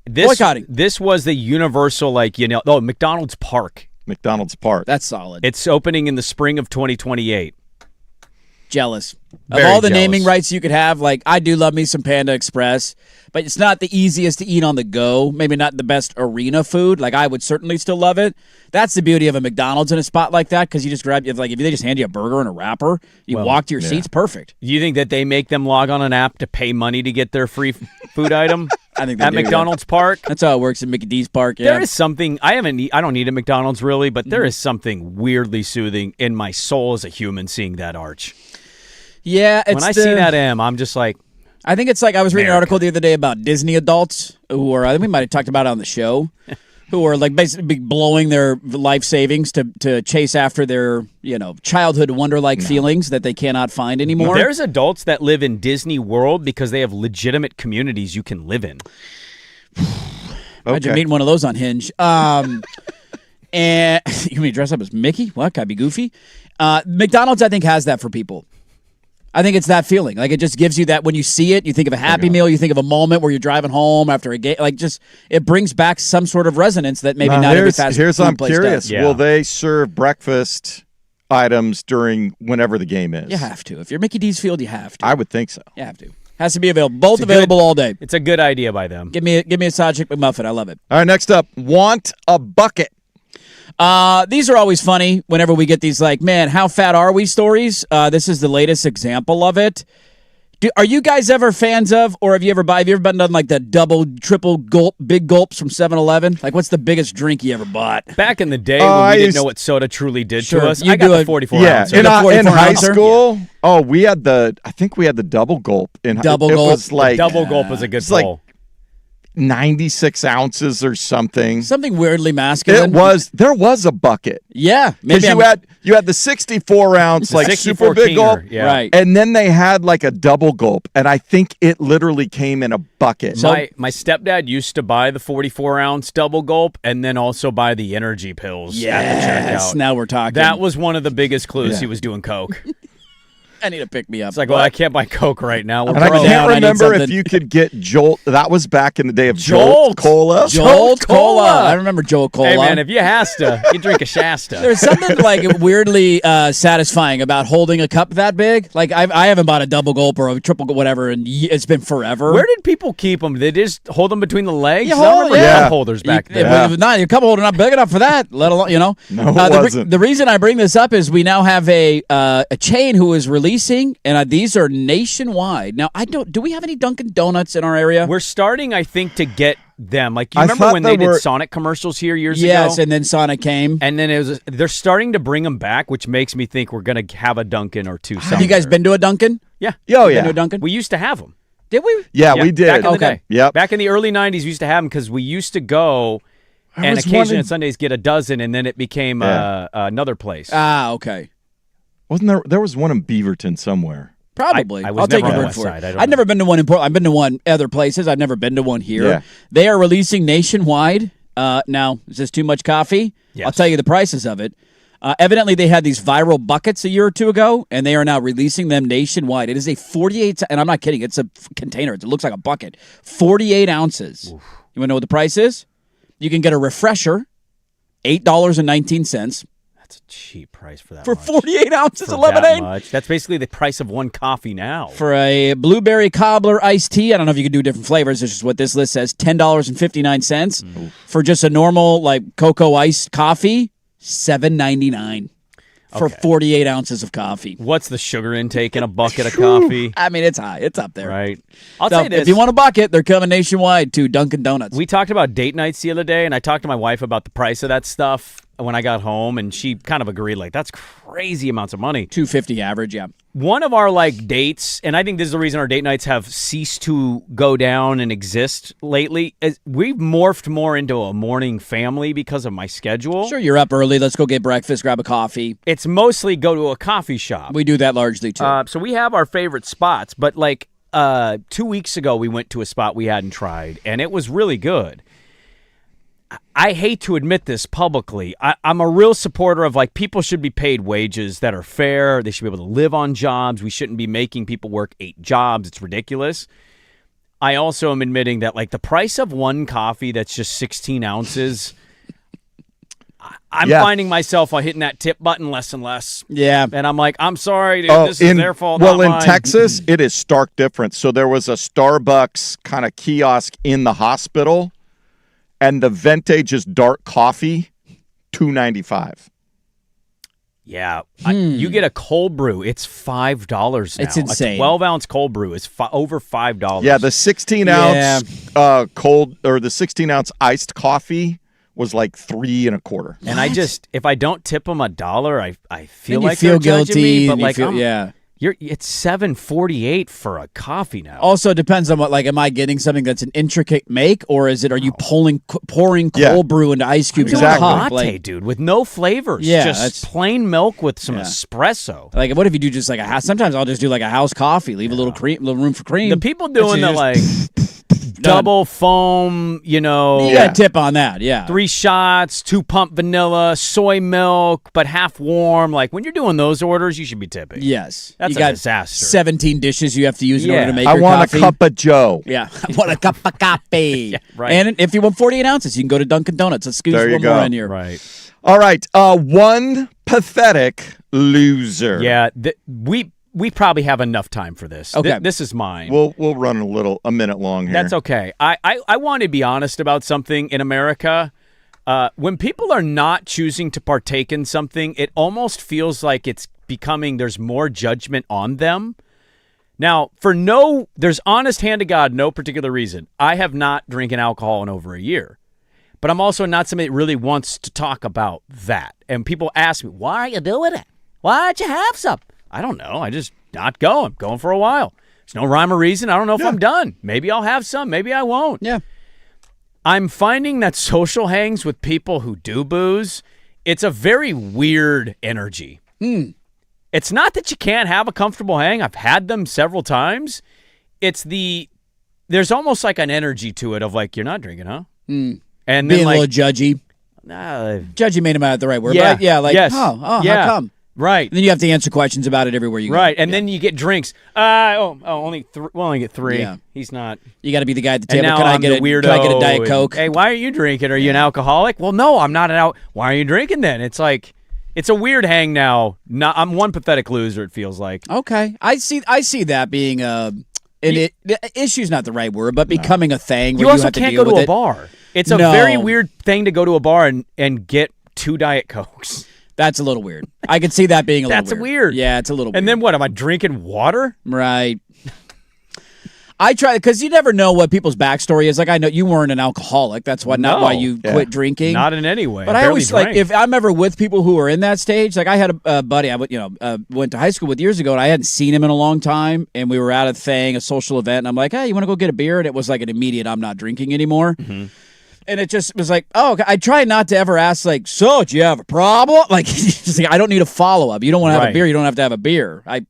This was the universal, McDonald's Park. McDonald's Park. That's solid. It's opening in the spring of 2028. Jealous. Very of all the jealous. naming rights you could have, I do love me some Panda Express, but it's not the easiest to eat on the go. Maybe not the best arena food. I would certainly still love it. That's the beauty of a McDonald's in a spot like that, because you just grab, if they just hand you a burger and a wrapper, you walk to your seats, perfect. You think that they make them log on an app to pay money to get their free food item? I think they at do, McDonald's Park. That's how it works at Mickey D's Park. Yeah. There is something I don't need a McDonald's really, but there is something weirdly soothing in my soul as a human seeing that arch. Yeah, when I see that M, I'm just like. I think it's I was reading America. an article the other day about Disney adults who are, I think we might have talked about it on the show, who are basically blowing their life savings to chase after their, childhood wonder-like feelings that they cannot find anymore. There's adults that live in Disney World because they have legitimate communities you can live in. Imagine meeting one of those on Hinge. And you mean dress up as Mickey? What? Gotta be goofy? McDonald's, I think, has that for people. I think it's that feeling. It just gives you that when you see it, you think of a Happy Meal, you think of a moment where you're driving home after a game. It brings back some sort of resonance that maybe not every fast food I'm place curious. does. Yeah. Will they serve breakfast items during whenever the game is? You have to. If you're Mickey D's Field, you have to. I would think so. You have to. Has to be available. Both available all day. It's a good idea by them. Give me a side chick McMuffin. I love it. All right, next up, want a bucket. These are always funny whenever we get these man, how fat are we stories. This is the latest example of it. Are you guys ever fans of, or have you ever done the double, triple gulp, big gulps from 7-Eleven? What's the biggest drink you ever bought? Back in the day when we didn't know what soda truly did to us, I got the 44 ounce. In high ouncer? school, I think we had the double gulp. Double gulp. It was double gulp was a good pull. 96 ounces or something. Something weirdly masculine. There was a bucket. Yeah. Because you had the 64 ounce, 64 super big gulp. Yeah. Right. And then they had a double gulp. And I think it literally came in a bucket. My stepdad used to buy the 44 ounce double gulp and then also buy the energy pills at the Yes. checkout. Now we're talking. That was one of the biggest clues he was doing coke. I need to pick me up. It's I can't buy coke right now. And I can't remember if you could get Jolt. That was back in the day of Jolt Cola. Jolt Cola. I remember Jolt Cola. Hey, man, if you has to, you drink a Shasta. There's something weirdly satisfying about holding a cup that big. I haven't bought a double gulp or a triple gulp, whatever, and it's been forever. Where did people keep them? They just hold them between the legs? You I remember hold- cup holders back then. Your cup holder not big enough for that, let alone, No, it wasn't. The reason I bring this up is we now have a chain who is releasing, and these are nationwide. Now, do we have any Dunkin' Donuts in our area? We're starting, I think, to get them. You I remember thought when there they were- did Sonic commercials here years ago? Yes, and then Sonic came. And then they're starting to bring them back, which makes me think we're going to have a Dunkin' or two somewhere. Have you guys been to a Dunkin'? Yeah. Oh, Been yeah. to a Dunkin'? We used to have them. Did we? Yeah, we did. Back in the Okay. day. Yep. Back in the early 90s, we used to have them because we used to go and was occasionally wanting- on Sundays get a dozen, and then it became another place. Ah, okay. There was one in Beaverton somewhere. Probably. I was I'll take never your on word West for Side. I it. don't I've know. never been to one in Portland. I've been to one other places. I've never been to one here. Yeah. They are releasing nationwide. Now, is this too much coffee? Yes. I'll tell you the prices of it. Evidently, they had these viral buckets a year or two ago, and they are now releasing them nationwide. It is a 48, and I'm not kidding, it's a container. It looks like a bucket. 48 ounces. Oof. You want to know what the price is? You can get a refresher, $8.19. That's a cheap price for that For much. 48 ounces For of that lemonade? much. That's basically the price of one coffee now. For a blueberry cobbler iced tea, I don't know if you can do different flavors. This is what this list says, $10.59. For just a normal cocoa iced coffee, $7.99 for 48 ounces of coffee. What's the sugar intake in a bucket of coffee? I mean, it's high. It's up there. Right. I'll So say this. if you want a bucket, they're coming nationwide to Dunkin' Donuts. We talked about date nights the other day, and I talked to my wife about the price of that stuff when I got home, and she kind of agreed, that's crazy amounts of money. $2.50 average, yeah. One of our dates, and I think this is the reason our date nights have ceased to go down and exist lately, is we've morphed more into a morning family because of my schedule. Sure, you're up early. Let's go get breakfast, grab a coffee. It's mostly go to a coffee shop. We do that largely, too. So we have our favorite spots, but 2 weeks ago we went to a spot we hadn't tried, and it was really good. I hate to admit this publicly. I'm a real supporter of people should be paid wages that are fair. They should be able to live on jobs. We shouldn't be making people work 8 jobs. It's ridiculous. I also am admitting that the price of one coffee that's just 16 ounces, I'm finding myself hitting that tip button less and less. Yeah. And I'm I'm sorry, dude. This is their fault, Well, not in mine. Texas, it is stark difference. So there was a Starbucks kind of kiosk in the hospital, and the Ventage's dark coffee, $2.95. Yeah. You get a cold brew. It's $5 now. It's insane. A 12-ounce cold brew is over $5. Yeah, the 16-ounce cold or the 16-ounce iced coffee was $3.25. And if I don't tip them $1, I feel you like feel they're judging guilty. me. But yeah. It's $7.48 for a coffee now. Also, it depends on what. Am I getting something that's an intricate make, or are you pouring cold brew into ice cubes in a Exactly. cup? Latte, dude, with no flavors. Yeah, just that's- plain milk with some espresso. What if you do just a house? Sometimes I'll just do a house coffee, leave a little room for cream. The people doing That's double foam, you got a tip on that, yeah. 3 shots, 2 pump vanilla, soy milk, but half warm. When you're doing those orders, you should be tipping. Yes, That's you a got disaster. 17 dishes you have to use in order to make I your want coffee. a cup of Joe. Yeah, I want a cup of coffee. Yeah, right. And if you want 48 ounces, you can go to Dunkin' Donuts. Let's squeeze There you one more go. in here. Right. All right, one pathetic loser. Yeah, we probably have enough time for this. Okay. This is mine. We'll run a minute long here. That's okay. I want to be honest about something in America. When people are not choosing to partake in something, it almost feels like it's becoming, there's more judgment on them. Now, there's honest hand to God, no particular reason. I have not drinking alcohol in over a year. But I'm also not somebody that really wants to talk about that. And people ask me, why are you doing it? Why'd you have some? I don't know. I just not go. I'm going for a while. There's no rhyme or reason. I don't know if I'm done. Maybe I'll have some. Maybe I won't. Yeah. I'm finding that social hangs with people who do booze, it's a very weird energy. It's not that you can't have a comfortable hang. I've had them several times. There's almost an energy to it of you're not drinking, huh? And then Being a little judgy. Judgy may not be the right word. Yeah. But Yes. how Yeah. come? Right. And then you have to answer questions about it everywhere you go. Right, and then you get drinks. Only we'll only get 3. Yeah. He's not. You got to be the guy at the And table. now Can I I'm get the a weirdo. Can I get a Diet and, Coke? Hey, why are you drinking? Are you an alcoholic? Well, no, I'm not Why are you drinking then? It's it's a weird hang now. I'm one pathetic loser. It feels like. Okay, I see that being issue's not the right word, but becoming a thing. You where also have to can't deal go to with a it. bar. It's a No. very weird thing to go to a bar and get 2 Diet Cokes. That's a little weird. I could see that being a little That's weird. weird. Yeah, it's a little weird. And then what? Am I drinking water? Right. I try because you never know what people's backstory is. I know you weren't an alcoholic. That's not No. why you quit drinking. Not in any way. But I always if I'm ever with people who are in that stage. I had a buddy I went to high school with years ago, and I hadn't seen him in a long time, and we were at a social event, and I'm like, hey, you want to go get a beer? And it was an immediate, I'm not drinking anymore. And it just was like, oh, okay. I try not to ever ask, like, so do you have a problem? Like, just like, I don't need a follow-up. You don't want to have a beer, you don't have to have a beer. I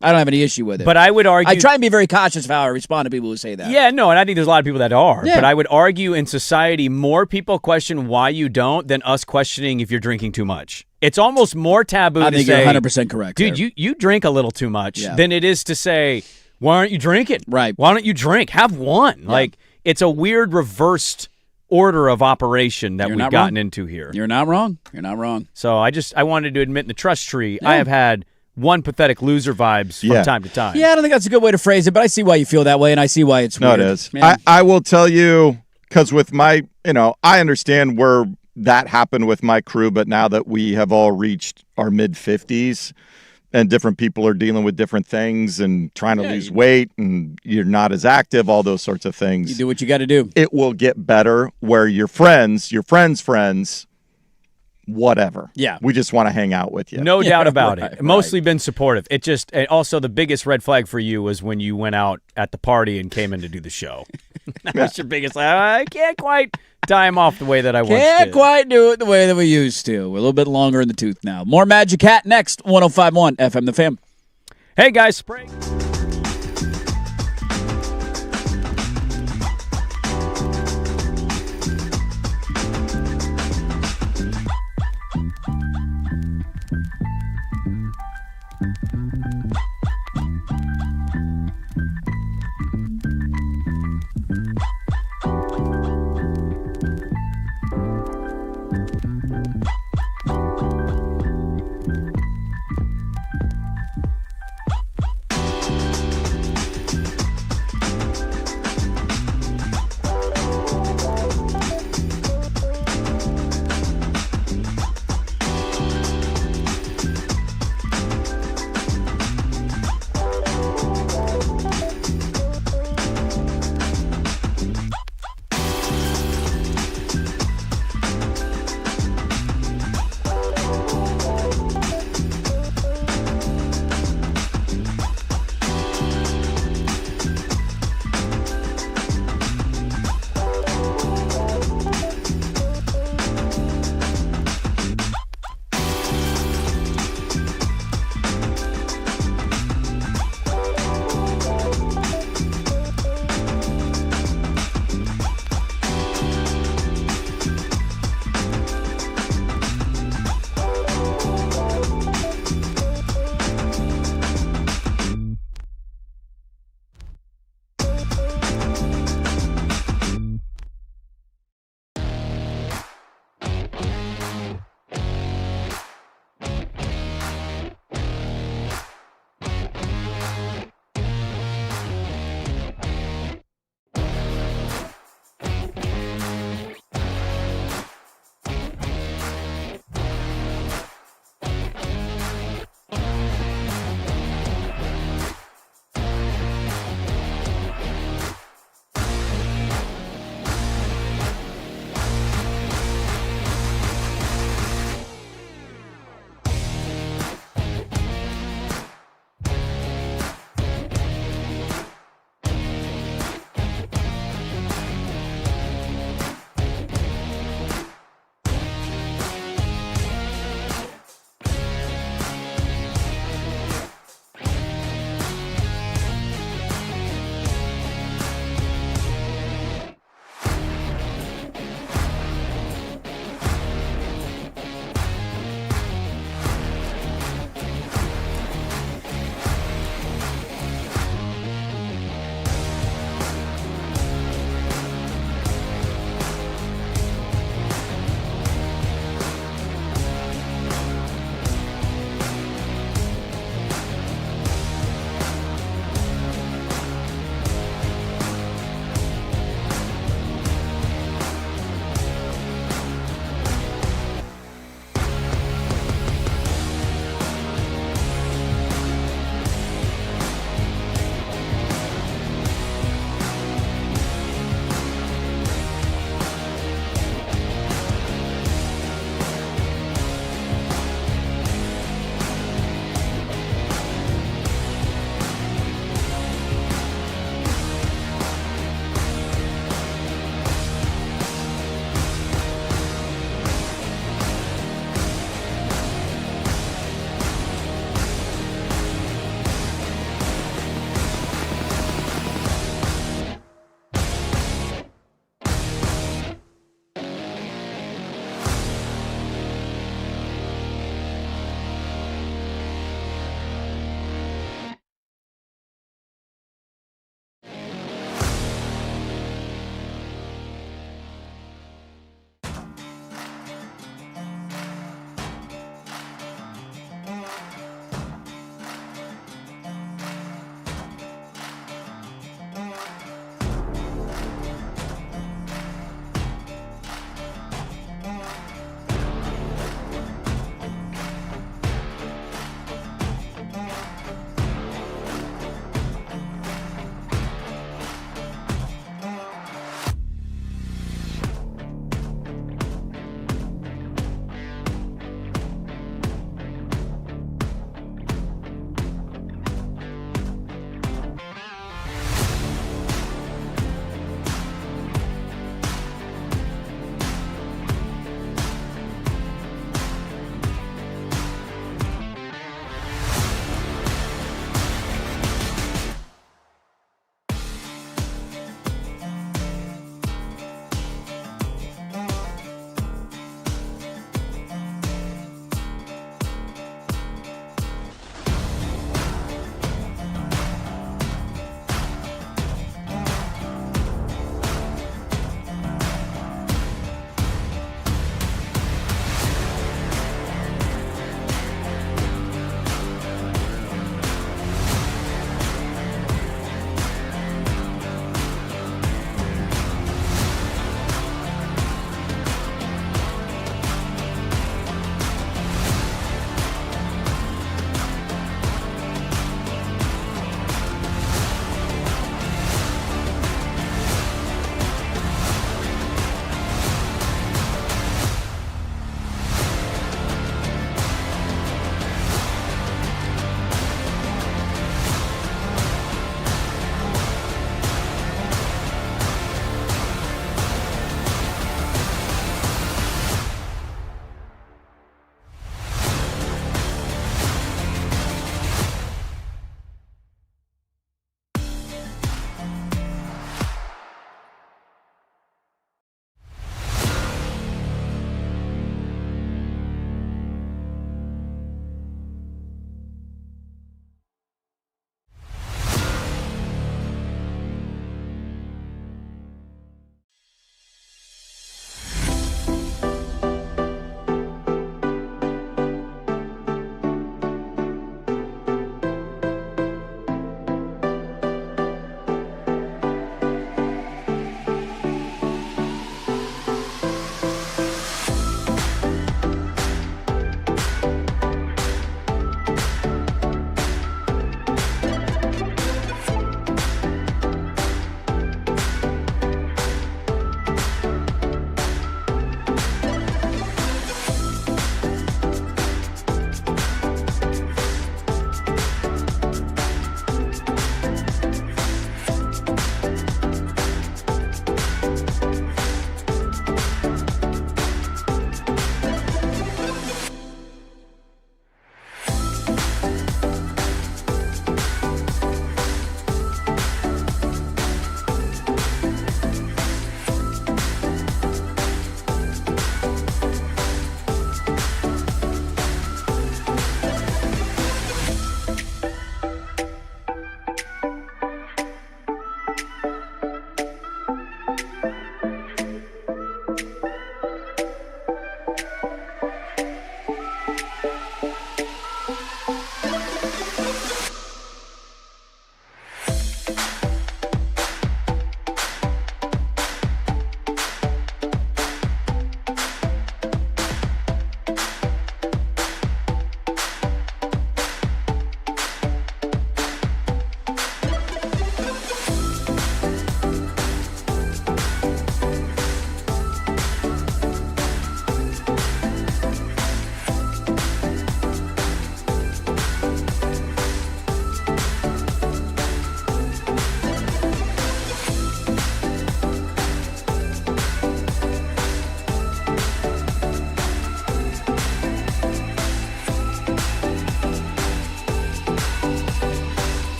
don't have any issue with it. But I would argue... I try and be very cautious of how I respond to people who say that. Yeah, no, and I think there's a lot of people that are. Yeah. But I would argue in society, more people question why you don't than us questioning if you're drinking too much. It's almost more taboo to say... I think you're 100% correct. Dude, you drink a little too much than it is to say, why aren't you drinking? Right. Why don't you drink? Have one. Yeah. Like, it's a weird reversed order of operation that You're we've not gotten wrong. into here. You're not wrong. You're not wrong. So I wanted to admit in the trust tree, I have had one pathetic loser vibes from time to time. Yeah, I don't think that's a good way to phrase it, but I see why you feel that way, and I see why it's weird. No, it is. Yeah. I will tell you, because with my, I understand where that happened with my crew, but now that we have all reached our mid-50s and different people are dealing with different things and trying to lose weight and you're not as active, all those sorts of things. You do what you got to do. It will get better where your friends, whatever. Yeah. We just want to hang out with you. No doubt about right, it. Mostly been supportive. It just, and also the biggest red flag for you was when you went out at the party and came in to do the show. That was your biggest, I can't quite tie him off the way that I once did. Can't quite do it the way that we used to. We're a little bit longer in the tooth now. More Magic Hat next. 105.1 FM The Fam. Hey guys, spring.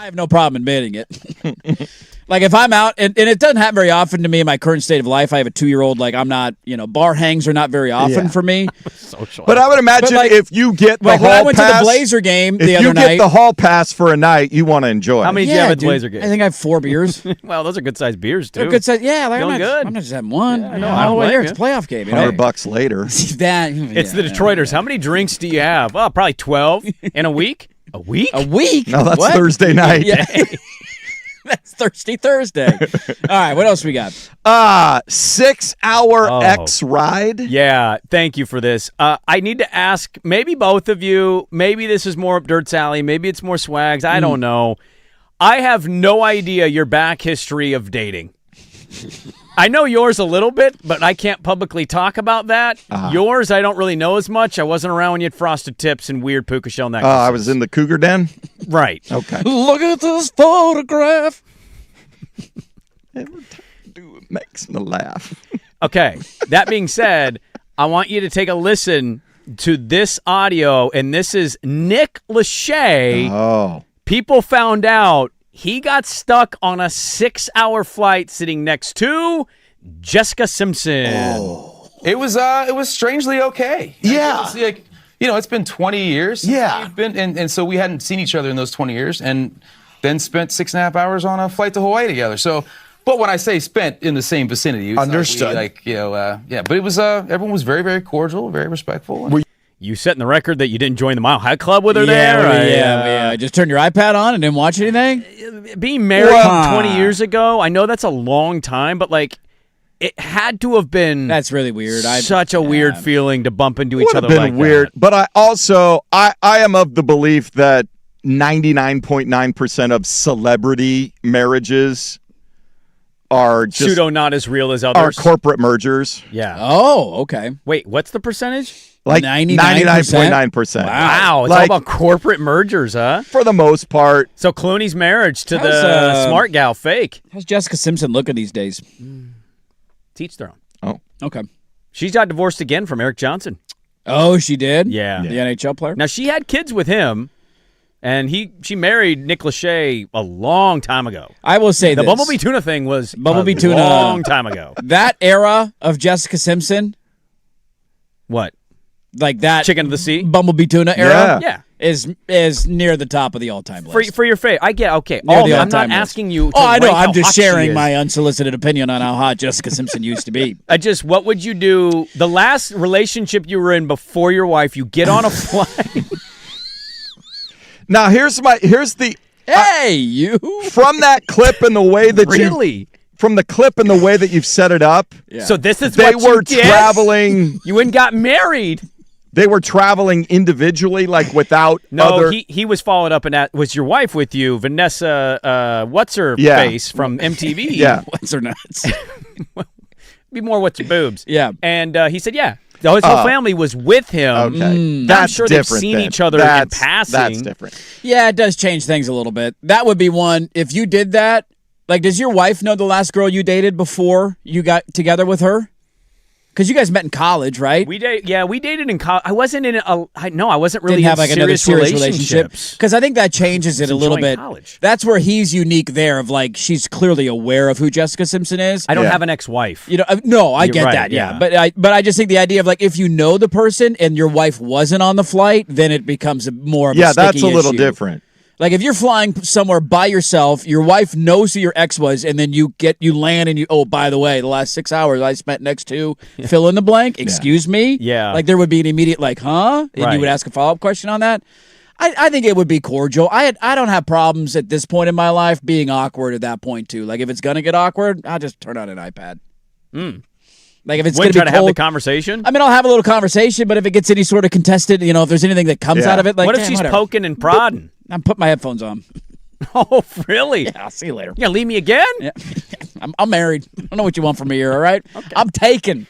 I have no problem admitting it. Like if I'm out, and it doesn't happen very often to me in my current state of life. I have a 2-year-old. Like I'm not, bar hangs are not very often for me. Social. But I would imagine if you get the hall when I went pass, to the Blazer game the other if you night, get the hall pass for a night, you want to enjoy. How many did you have at the Blazer game? I think I have 4 beers. Well, those are good sized beers too. They're good size. Yeah, like Feeling good. I'm not just having one. I know, All I the don't way here. blame It's a playoff game. $100 later. It's the Detroiters. How many drinks do you have? Oh, probably 12 in a week. A week? A week? No, that's What? Thursday night. Yeah. That's Thirsty Thursday. All right, what else we got? 6-hour X ride. Yeah, thank you for this. I need to ask maybe both of you, maybe this is more up Dirt's alley, maybe it's more Swags, I don't know. I have no idea your back history of dating. I know yours a little bit, but I can't publicly talk about that. Yours, I don't really know as much. I wasn't around when you had frosted tips and weird puka shell necklaces. I was in the Cougar Den. Right. Okay. Look at this photograph. Every time I do it makes me laugh. Okay. That being said, I want you to take a listen to this audio, and this is Nick Lachey. Oh. People found out he got stuck on a 6-hour flight sitting next to Jessica Simpson. Oh. It was strangely okay. Yeah. It's like, it's been 20 years. Yeah. We've been, and so we hadn't seen each other in those 20 years, and then spent 6.5 hours on a flight to Hawaii together. So, but when I say spent in the same vicinity, it's understood. But it was everyone was very, very cordial, very respectful. You setting the record that you didn't join the Mile High Club with her there? Yeah. Just turned your iPad on and didn't watch anything? Being married 20 years ago, I know that's a long time, but it had to have been. That's really weird. Such a weird feeling to bump into each Would other have been like weird. that. But I am of the belief that 99.9% of celebrity marriages are just pseudo not as real as are others. corporate mergers. Yeah. Oh, okay. Wait, what's the percentage? Like 99.9%. Wow, it's Like, all about corporate mergers, huh? For the most part. So Clooney's marriage to How's, the smart gal fake. How's Jessica Simpson looking these days? Teach their own. Oh, okay. She's got divorced again from Eric Johnson. Oh, she did? Yeah. The NHL player? Now, she had kids with him, and she married Nick Lachey a long time ago. I will say the this. Bumblebee Tuna thing was Bumblebee a Tuna long time ago. That era of Jessica Simpson, What? like that Chicken of the Sea? Bumblebee Tuna era, Yeah. is near the top of the all-time list. For your fate. I get, okay. Near the I'm not all-time list. asking you to Oh, I know. rank how I'm just hot she sharing is. my unsolicited opinion on how hot Jessica Simpson used to be. What would you do? The last relationship you were in before your wife, you get on a flight. now here's the Hey, you. from that clip and the way that Really? from the clip and the way that you've set it up. Yeah. So this is They what were you did? traveling. You went and got married. They were traveling individually, like without No, other. he was followed up, and that was your wife with you, Vanessa. What's her Yeah. face from MTV? Yeah. What's her nuts? Be more what's your boobs. Yeah. And he said, yeah. His whole family was with him. Okay, I'm that's sure they've different. seen then. each other in That's- passing. That's different. Yeah, it does change things a little bit. That would be one. If you did that, like, does your wife know the last girl you dated before you got together with her? Because you guys met in college, right? We dated in college. I wasn't in I wasn't really Didn't have in like another serious relationship. relationships. Because I think that changes it a little enjoying bit. college. That's where he's unique there. Of like, she's clearly aware of who Jessica Simpson is. I don't Yeah. have an ex-wife. You know, no, I You're get right, that, yeah. yeah. But I just think the idea of like, if you know the person and your wife wasn't on the flight, then it becomes more of a Yeah, sticky that's a little issue. different. Like if you're flying somewhere by yourself, your wife knows who your ex was, and then you land and oh, by the way, the last 6 hours I spent next to fill in the blank. Excuse me. Yeah. Like there would be an immediate like, huh? And Right. you would ask a follow-up question on that. I think it would be cordial. I don't have problems at this point in my life being awkward at that point too. Like if it's gonna get awkward, I'll just turn on an iPad. Like if it's Wouldn't gonna try be to have cold, the conversation. I mean, I'll have a little conversation, but if it gets any sort of contested, if there's anything that comes Yeah. out of it, like What if damn, she's whatever. poking and prodding? I'm putting my headphones on. Oh, really? Yeah, I'll see you later. You gonna leave me again? Yeah. I'm married. I don't know what you want from me here, all right? I'm taken.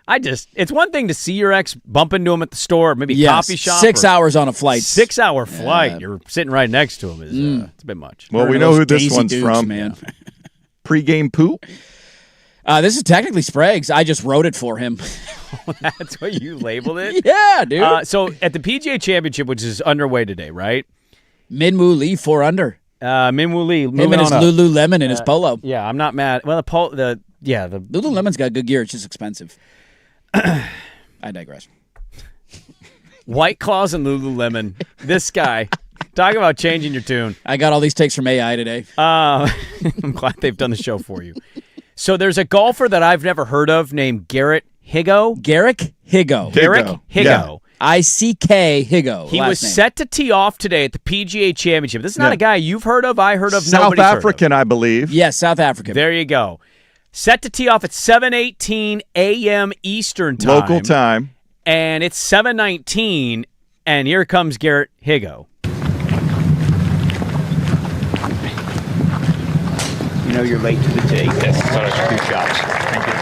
It's one thing to see your ex, bump into him at the store, maybe Yes, coffee shop. 6 or hours on a flight. 6 hour flight. You're sitting right next to him. It's a bit much. Well, One we of know those who this Daisy one's Dukes, from. man. Pre-game poop. This is technically Sprague's. I just wrote it for him. That's what you labeled it? Yeah, dude. So at the PGA Championship, which is underway today, right? Minwoo Lee 4 under. Minwoo Lee. Him and his Lululemon and his polo. Yeah, I'm not mad. Well, the Lululemon's got good gear. It's just expensive. I digress. White Claws and Lululemon. This guy. Talk about changing your tune. I got all these takes from AI today. I'm glad they've done the show for you. So there's a golfer that I've never heard of named Garrett Higgo. Garrick Higgo. Garrick Higgo. Yeah. I-C-K Higgo. He was name. set to tee off today at the PGA Championship. This is not a guy you've heard of, I heard of, South nobody's heard of. African, I believe. Yes, South African. There you go. Set to tee off at 7:18 a.m. Eastern time. Local time. And it's 7:19, and here comes Garrett Higgo. You know you're late to the tee. Yes, sorry. 2 shots. Thank you.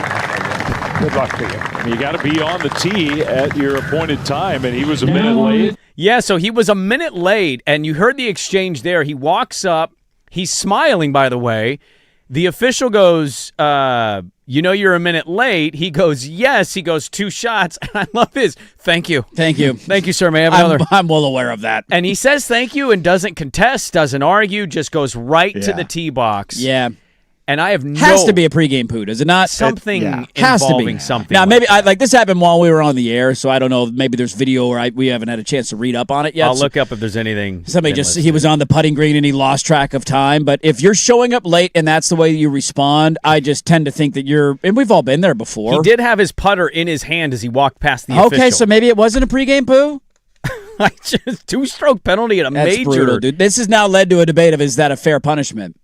Good luck to you. You got to be on the tee at your appointed time, and he was a minute late. Yeah, so he was a minute late, and you heard the exchange there. He walks up. He's smiling, by the way. The official goes, you know you're a minute late. He goes, yes. He goes, 2 shots. And I love his, thank you. Thank you. Thank you, sir. May I have another? I'm well aware of that. And he says thank you and doesn't contest, doesn't argue, just goes right to the tee box. Yeah. And I have Has to be a pregame poo, does it not? something Has to be. involving something. Now, like maybe that. this happened while we were on the air, so I don't know. Maybe there's video, or we haven't had a chance to read up on it yet. I'll look up if there's anything. Somebody he was on the putting green and he lost track of time. But if you're showing up late and that's the way you respond, I just tend to think that and we've all been there before. He did have his putter in his hand as he walked past the official. Okay, so maybe it wasn't a pregame poo? Just 2-stroke penalty at a That's major. brutal, dude. This has now led to a debate of is that a fair punishment?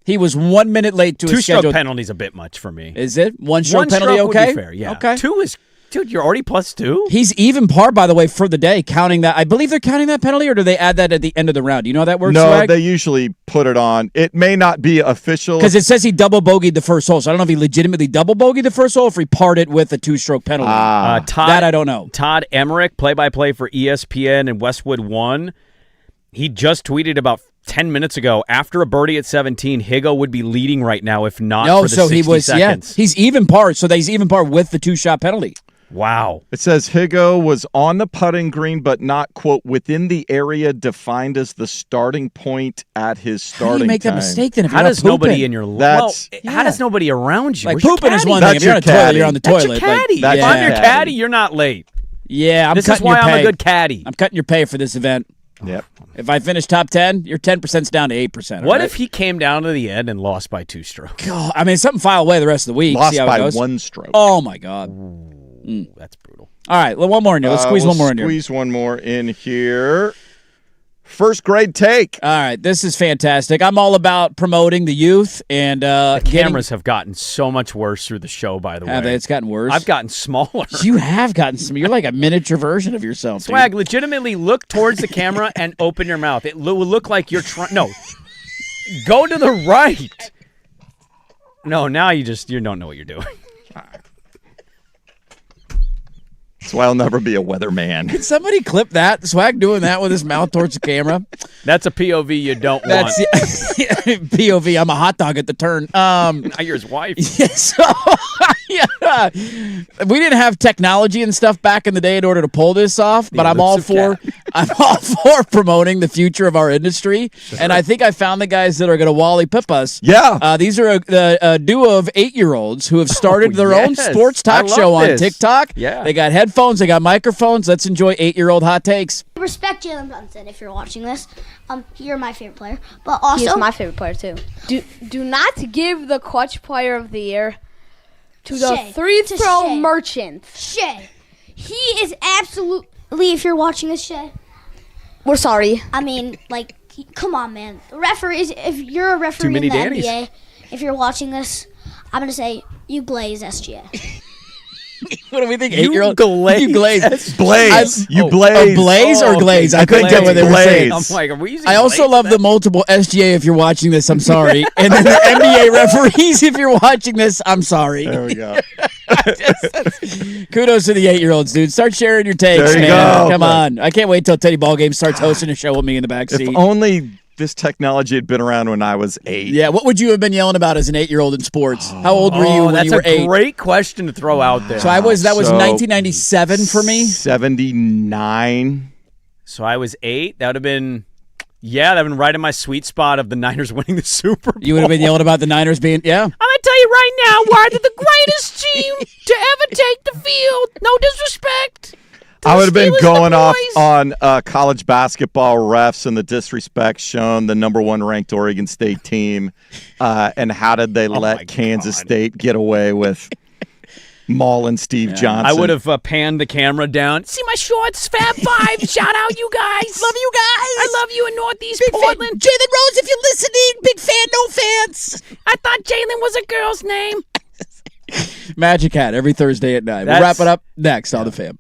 He was 1 minute late to his 2-stroke schedule. penalty's a bit much for me. Is it? One-stroke 1 penalty stroke okay? would be fair, yeah. Okay. 2 is, dude, you're already +2? He's even par, by the way, for the day, counting that. I believe they're counting that penalty, or do they add that at the end of the round? Do you know how that works, No, Swag? they usually put it on. It may not be official. Because it says he double bogeyed the first hole, so I don't know if he legitimately double bogeyed the first hole or if he parred it with a 2-stroke penalty. That I don't know. Todd Emmerich, play-by-play for ESPN and Westwood One, he just tweeted about 10 minutes ago, after a birdie at 17, Higgo would be leading right now if not for the 60 seconds. Yeah, he's even par, so he's even par with the 2-shot penalty. Wow. It says Higgo was on the putting green, but not, quote, within the area defined as the starting point at his starting time. How do you make that mistake then if How you're does not pooping? nobody in your how does nobody around you? Like Where's your pooping is caddy? one thing. That's If you're on your a toilet, caddy. you're on the That's toilet. your caddy. That's If I'm your your caddy. caddy, you're not late. Yeah, I'm This is cutting why your I'm pay. a good caddy. I'm cutting your pay for this event. Yep. If I finish top 10, your 10%'s down to 8%. What right? if he came down to the end and lost by 2 strokes? God, I mean, something file away the rest of the week. Lost See how by it goes. 1 stroke. Oh, my God. That's brutal. All right, well, one more in here. Let's squeeze one more in here. Squeeze one more in here. First grade take. All right, this is fantastic. I'm all about promoting the youth and The cameras have gotten so much worse through the show, by the way. It's gotten worse. I've gotten smaller. You have gotten some. You're like a miniature version of yourself. dude. Swag, legitimately look towards the camera and open your mouth. It will look like you're trying. No. Go to the right. No, now you don't know what you're doing. That's why I'll never be a weatherman. Can somebody clip that? Swag doing that with his mouth towards the camera. That's a POV you don't want. POV. I'm a hot dog at the turn. Now you're his wife. So, yeah, we didn't have technology and stuff back in the day in order to pull this off, but I'm all for promoting the future of our industry. Sure. And I think I found the guys that are going to Wally Pip us. Yeah. These are a duo of 8-year-olds who have started their own sports talk show on TikTok. Yeah. They got headphones, they got microphones. Let's enjoy 8-year-old hot takes. Respect Jalen Brunson if you're watching this. You're my favorite player, but also he's my favorite player too. Do not give the clutch player of the year to the free-throw merchant. Shay. He is absolutely, if you're watching this, Shay. We're sorry. I mean, like, come on, man. The referees, if you're a referee in the NBA, if you're watching this, I'm going to say you glaze SGA. What do we think? 8-year-old? You glaze. Blaze. You blaze. Blaze or glaze? I couldn't tell what they were saying. I'm like, are we using I also love the multiple SGA if you're watching this, I'm sorry. And then the NBA referees if you're watching this, I'm sorry. There we go. Kudos to the 8-year-olds, dude. Start sharing your takes, There you man. go. Come on. I can't wait till Teddy Ballgame starts hosting a show with me in the back seat. If only this technology had been around when I was 8. Yeah, what would you have been yelling about as an 8-year-old in sports? How old were you when you were 8? That's a great question to throw out there. So that was 1997 for me. 79. So I was 8. That would have been Yeah, that been right in my sweet spot of the Niners winning the Super Bowl. You would have been yelling about the Niners being, yeah. I'm going to tell you right now why they're the greatest team to ever take the field. No disrespect. I would have been going off on college basketball refs and the disrespect shown the number 1 ranked Oregon State team, and how did they let Kansas State get away with Maul and Steve Johnson? I would have panned the camera down. See my shorts, Fab Five. Shout out, you guys. Love you guys. I love you in Northeast Big Portland. Fan. Jalen Rose, if you're listening, big fan, no fans. I thought Jalen was a girl's name. Magic Hat every Thursday at 9. We'll wrap it up next on The Fam.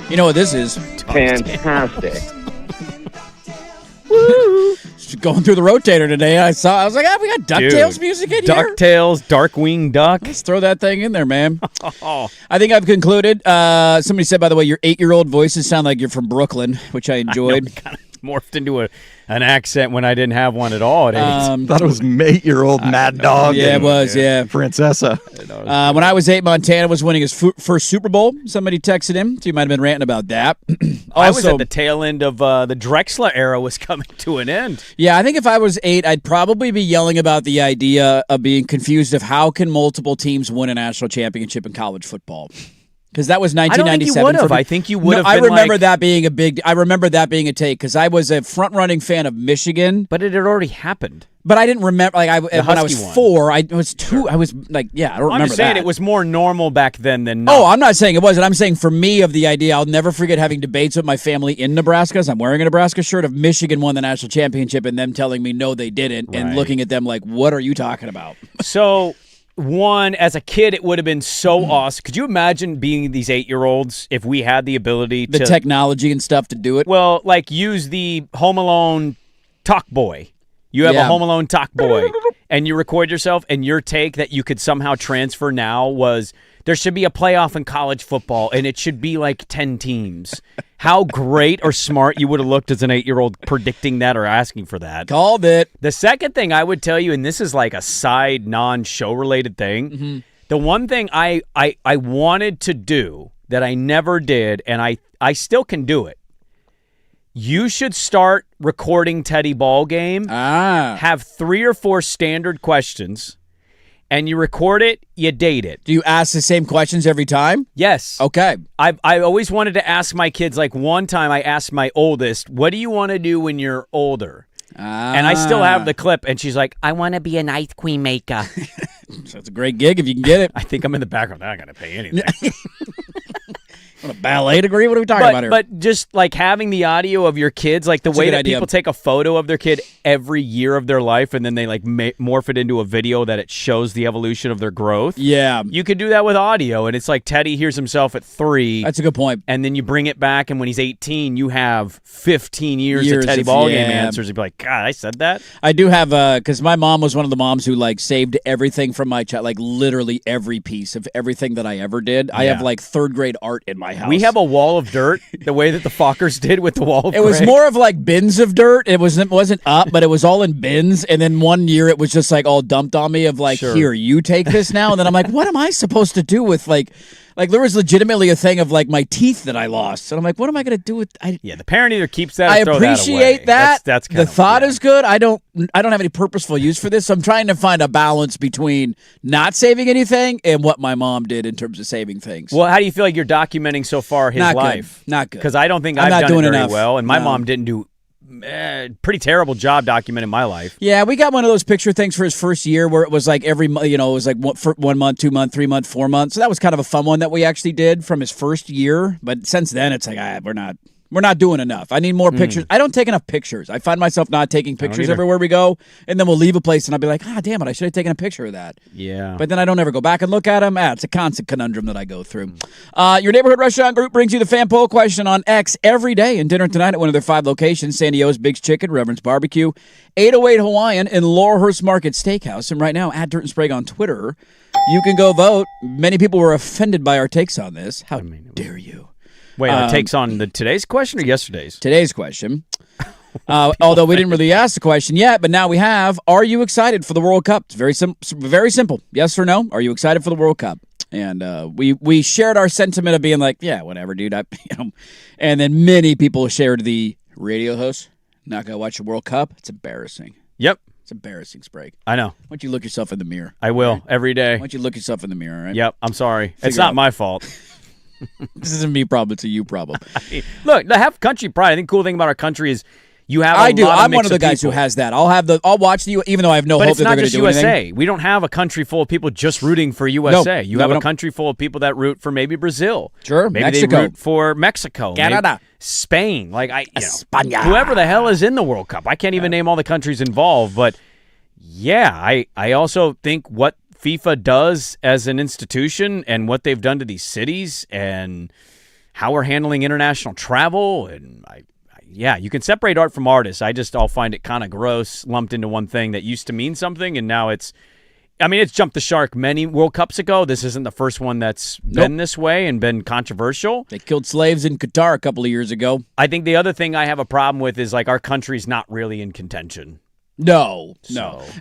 You know what this is? Fantastic. Just going through the rotator today. I was like, we got DuckTales music in here. DuckTales, Darkwing Duck. Let's throw that thing in there, man. I think I've concluded. Somebody said, by the way, your 8-year-old voices sound like you're from Brooklyn, which I enjoyed. Kind of morphed into an accent when I didn't have one at all at 8. Thought it was 8-year-old Mad Dog. Yeah, it was. Yeah, Princessa. When I was 8, Montana was winning his first Super Bowl. Somebody texted him, so you might have been ranting about that. I was at the tail end of the Drexler era was coming to an end. Yeah, I think if I was 8, I'd probably be yelling about the idea of being confused of how can multiple teams win a national championship in college football. Because that was 1997. I don't think you would have. I think you would have. I remember that being a big. I remember that being a take because I was a front-running fan of Michigan, but it had already happened. But I didn't remember. Like when I was 4, I was 2. Sure. I was like, I don't remember that. I'm just saying it was more normal back then than now. Oh, I'm not saying it wasn't. I'm saying for me of the idea, I'll never forget having debates with my family in Nebraska. As I'm wearing a Nebraska shirt of Michigan won the national championship, and them telling me no, they didn't, and looking at them like, what are you talking about? So. One, as a kid, it would have been so awesome. Could you imagine being these 8-year-olds if we had the ability the technology and stuff to do it? Well, like use the Home Alone talk boy. You have a Home Alone talk boy, and you record yourself, and your take that you could somehow transfer now was there should be a playoff in college football, and it should be like 10 teams. How great or smart you would have looked as an 8-year-old predicting that or asking for that. Called it. The second thing I would tell you, and this is like a side non-show related thing, the one thing I wanted to do that I never did, and I still can do it. You should start recording Teddy Ball Game. Have 3 or 4 standard questions. And you record it, you date it. Do you ask the same questions every time? Yes. Okay. I always wanted to ask my kids, like one time I asked my oldest, what do you want to do when you're older? And I still have the clip, and she's like, I want to be an ice cream maker. So it's a great gig if you can get it. I think I'm in the background. I'm not going to pay anything. A ballet degree? What are we talking about here? But just like having the audio of your kids, like the way that people take a photo of their kid every year of their life and then they like morph it into a video that it shows the evolution of their growth. Yeah. You could do that with audio, and it's like Teddy hears himself at 3. That's a good point. And then you bring it back, and when he's 18, you have 15 years of Teddy Ball Game answers. You'd be like, God, I said that? I do have, because my mom was one of the moms who like saved everything from my child, like literally every piece of everything that I ever did. I have like 3rd grade art in my house. We have a wall of dirt, the way that the Fockers did with the wall of It was more of like bins of dirt. It wasn't up, but it was all in bins. And then one year it was just like all dumped on me of like, here, you take this now. And then I'm like, what am I supposed to do with like there was legitimately a thing of like my teeth that I lost. And I'm like, what am I going to do with the parent either keeps that or I throw appreciate that away. that. That's the thought is good. I don't have any purposeful use for this. So I'm trying to find a balance between not saving anything and what my mom did in terms of saving things. Well, how do you feel like you're documenting so far his life? Not good. Because I don't think I'm I've not done doing it very enough. well, and my mom didn't do pretty terrible job documenting my life. Yeah, we got one of those picture things for his first year where it was like every month, it was like 1 month, 2 month, 3 month, 4 months. So that was kind of a fun one that we actually did from his first year. But since then, it's like, we're not doing enough. I need more pictures. I don't take enough pictures. I find myself not taking pictures everywhere we go, and then we'll leave a place, and I'll be like, damn it, I should have taken a picture of that. Yeah. But then I don't ever go back and look at them. It's a constant conundrum that I go through. Your neighborhood restaurant group brings you the fan poll question on X every day, and dinner tonight at one of their 5 locations, San Diego's Big's Chicken, Reverend's Barbecue, 808 Hawaiian, and Laurelhurst Market Steakhouse. And right now, at Dirt and Sprague on Twitter, you can go vote. Many people were offended by our takes on this. How dare you? Wait, our takes on today's question or yesterday's? Today's question. Although we didn't really ask the question yet, but now we have. Are you excited for the World Cup? It's very simple. Yes or no? Are you excited for the World Cup? And we shared our sentiment of being like, yeah, whatever, dude. And then many people shared the radio host not gonna watch the World Cup. It's embarrassing. Yep. It's embarrassing, Sprague. I know. Why don't you look yourself in the mirror? I will every day. Why don't you look yourself in the mirror? Right? Yep. I'm sorry. It's not my fault. This isn't me problem, it's a you problem. Look, to have country pride, I think the cool thing about our country is you have I do. I'm one of the guys who has that. I'll watch the even though I have no hope that they're going to do anything. But it's not just USA. We don't have a country full of people just rooting for USA. You have a country full of people that root for maybe Brazil. Sure, maybe Mexico. they root for Mexico. Canada. Spain. Whoever the hell is in the World Cup. I can't even name all the countries involved, but yeah, I also think what FIFA does as an institution and what they've done to these cities and how we're handling international travel. And yeah, you can separate art from artists. I'll find it kind of gross, lumped into one thing that used to mean something, and now it's jumped the shark many World Cups ago. This isn't the first one that's been this way and been controversial. They killed slaves in Qatar a couple of years ago. I think the other thing I have a problem with is like our country's not really in contention. No.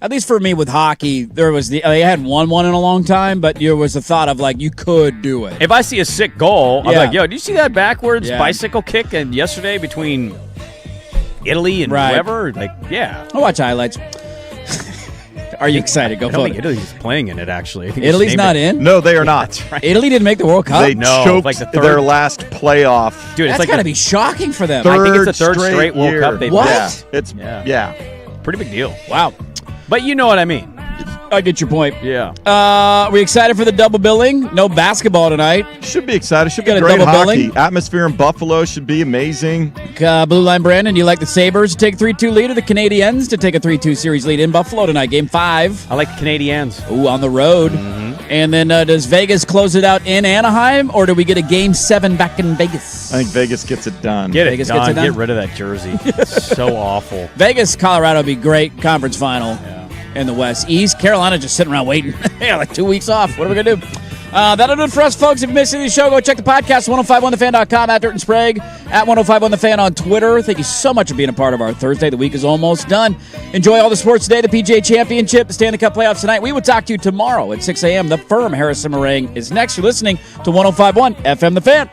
At least for me with hockey, they hadn't won one in a long time, but there was the thought of like you could do it. If I see a sick goal, I'm like, yo, do you see that backwards bicycle kick and yesterday between Italy and whoever? Like, yeah. I'll watch highlights. Are you excited? Go I don't think Italy's playing in it, actually. Italy's not in? No, they are not. That's right. Italy didn't make the World Cup? They choked their last playoff. Dude, that's got to be shocking for them. I think it's the third straight World Cup they've What? Yeah. Pretty big deal. Wow. But you know what I mean. I get your point. Yeah. We excited for the double billing? No basketball tonight. Should be excited. Should be Got a great double hockey. billing? Atmosphere in Buffalo should be amazing. Blue Line Brandon, you like the Sabres to take a 3-2 lead or the Canadiens to take a 3-2 series lead in Buffalo tonight? Game 5. I like the Canadiens. Ooh, on the road. And then does Vegas close it out in Anaheim, or do we get a Game 7 back in Vegas? I think Vegas gets it done. Vegas gets it done? Get rid of that jersey. It's so awful. Vegas, Colorado would be great. Conference final in the West. East, Carolina just sitting around waiting. Like 2 weeks off. What are we going to do? That'll do it for us, folks. If you missed any of the show, go check the podcast, 1051thefan.com, at Dirt and Sprague, at 1051thefan on Twitter. Thank you so much for being a part of our Thursday. The week is almost done. Enjoy all the sports today, the PGA Championship, the Stanley Cup playoffs tonight. We will talk to you tomorrow at 6 a.m. The Firm, Harrison Marang, is next. You're listening to 1051 FM The Fan.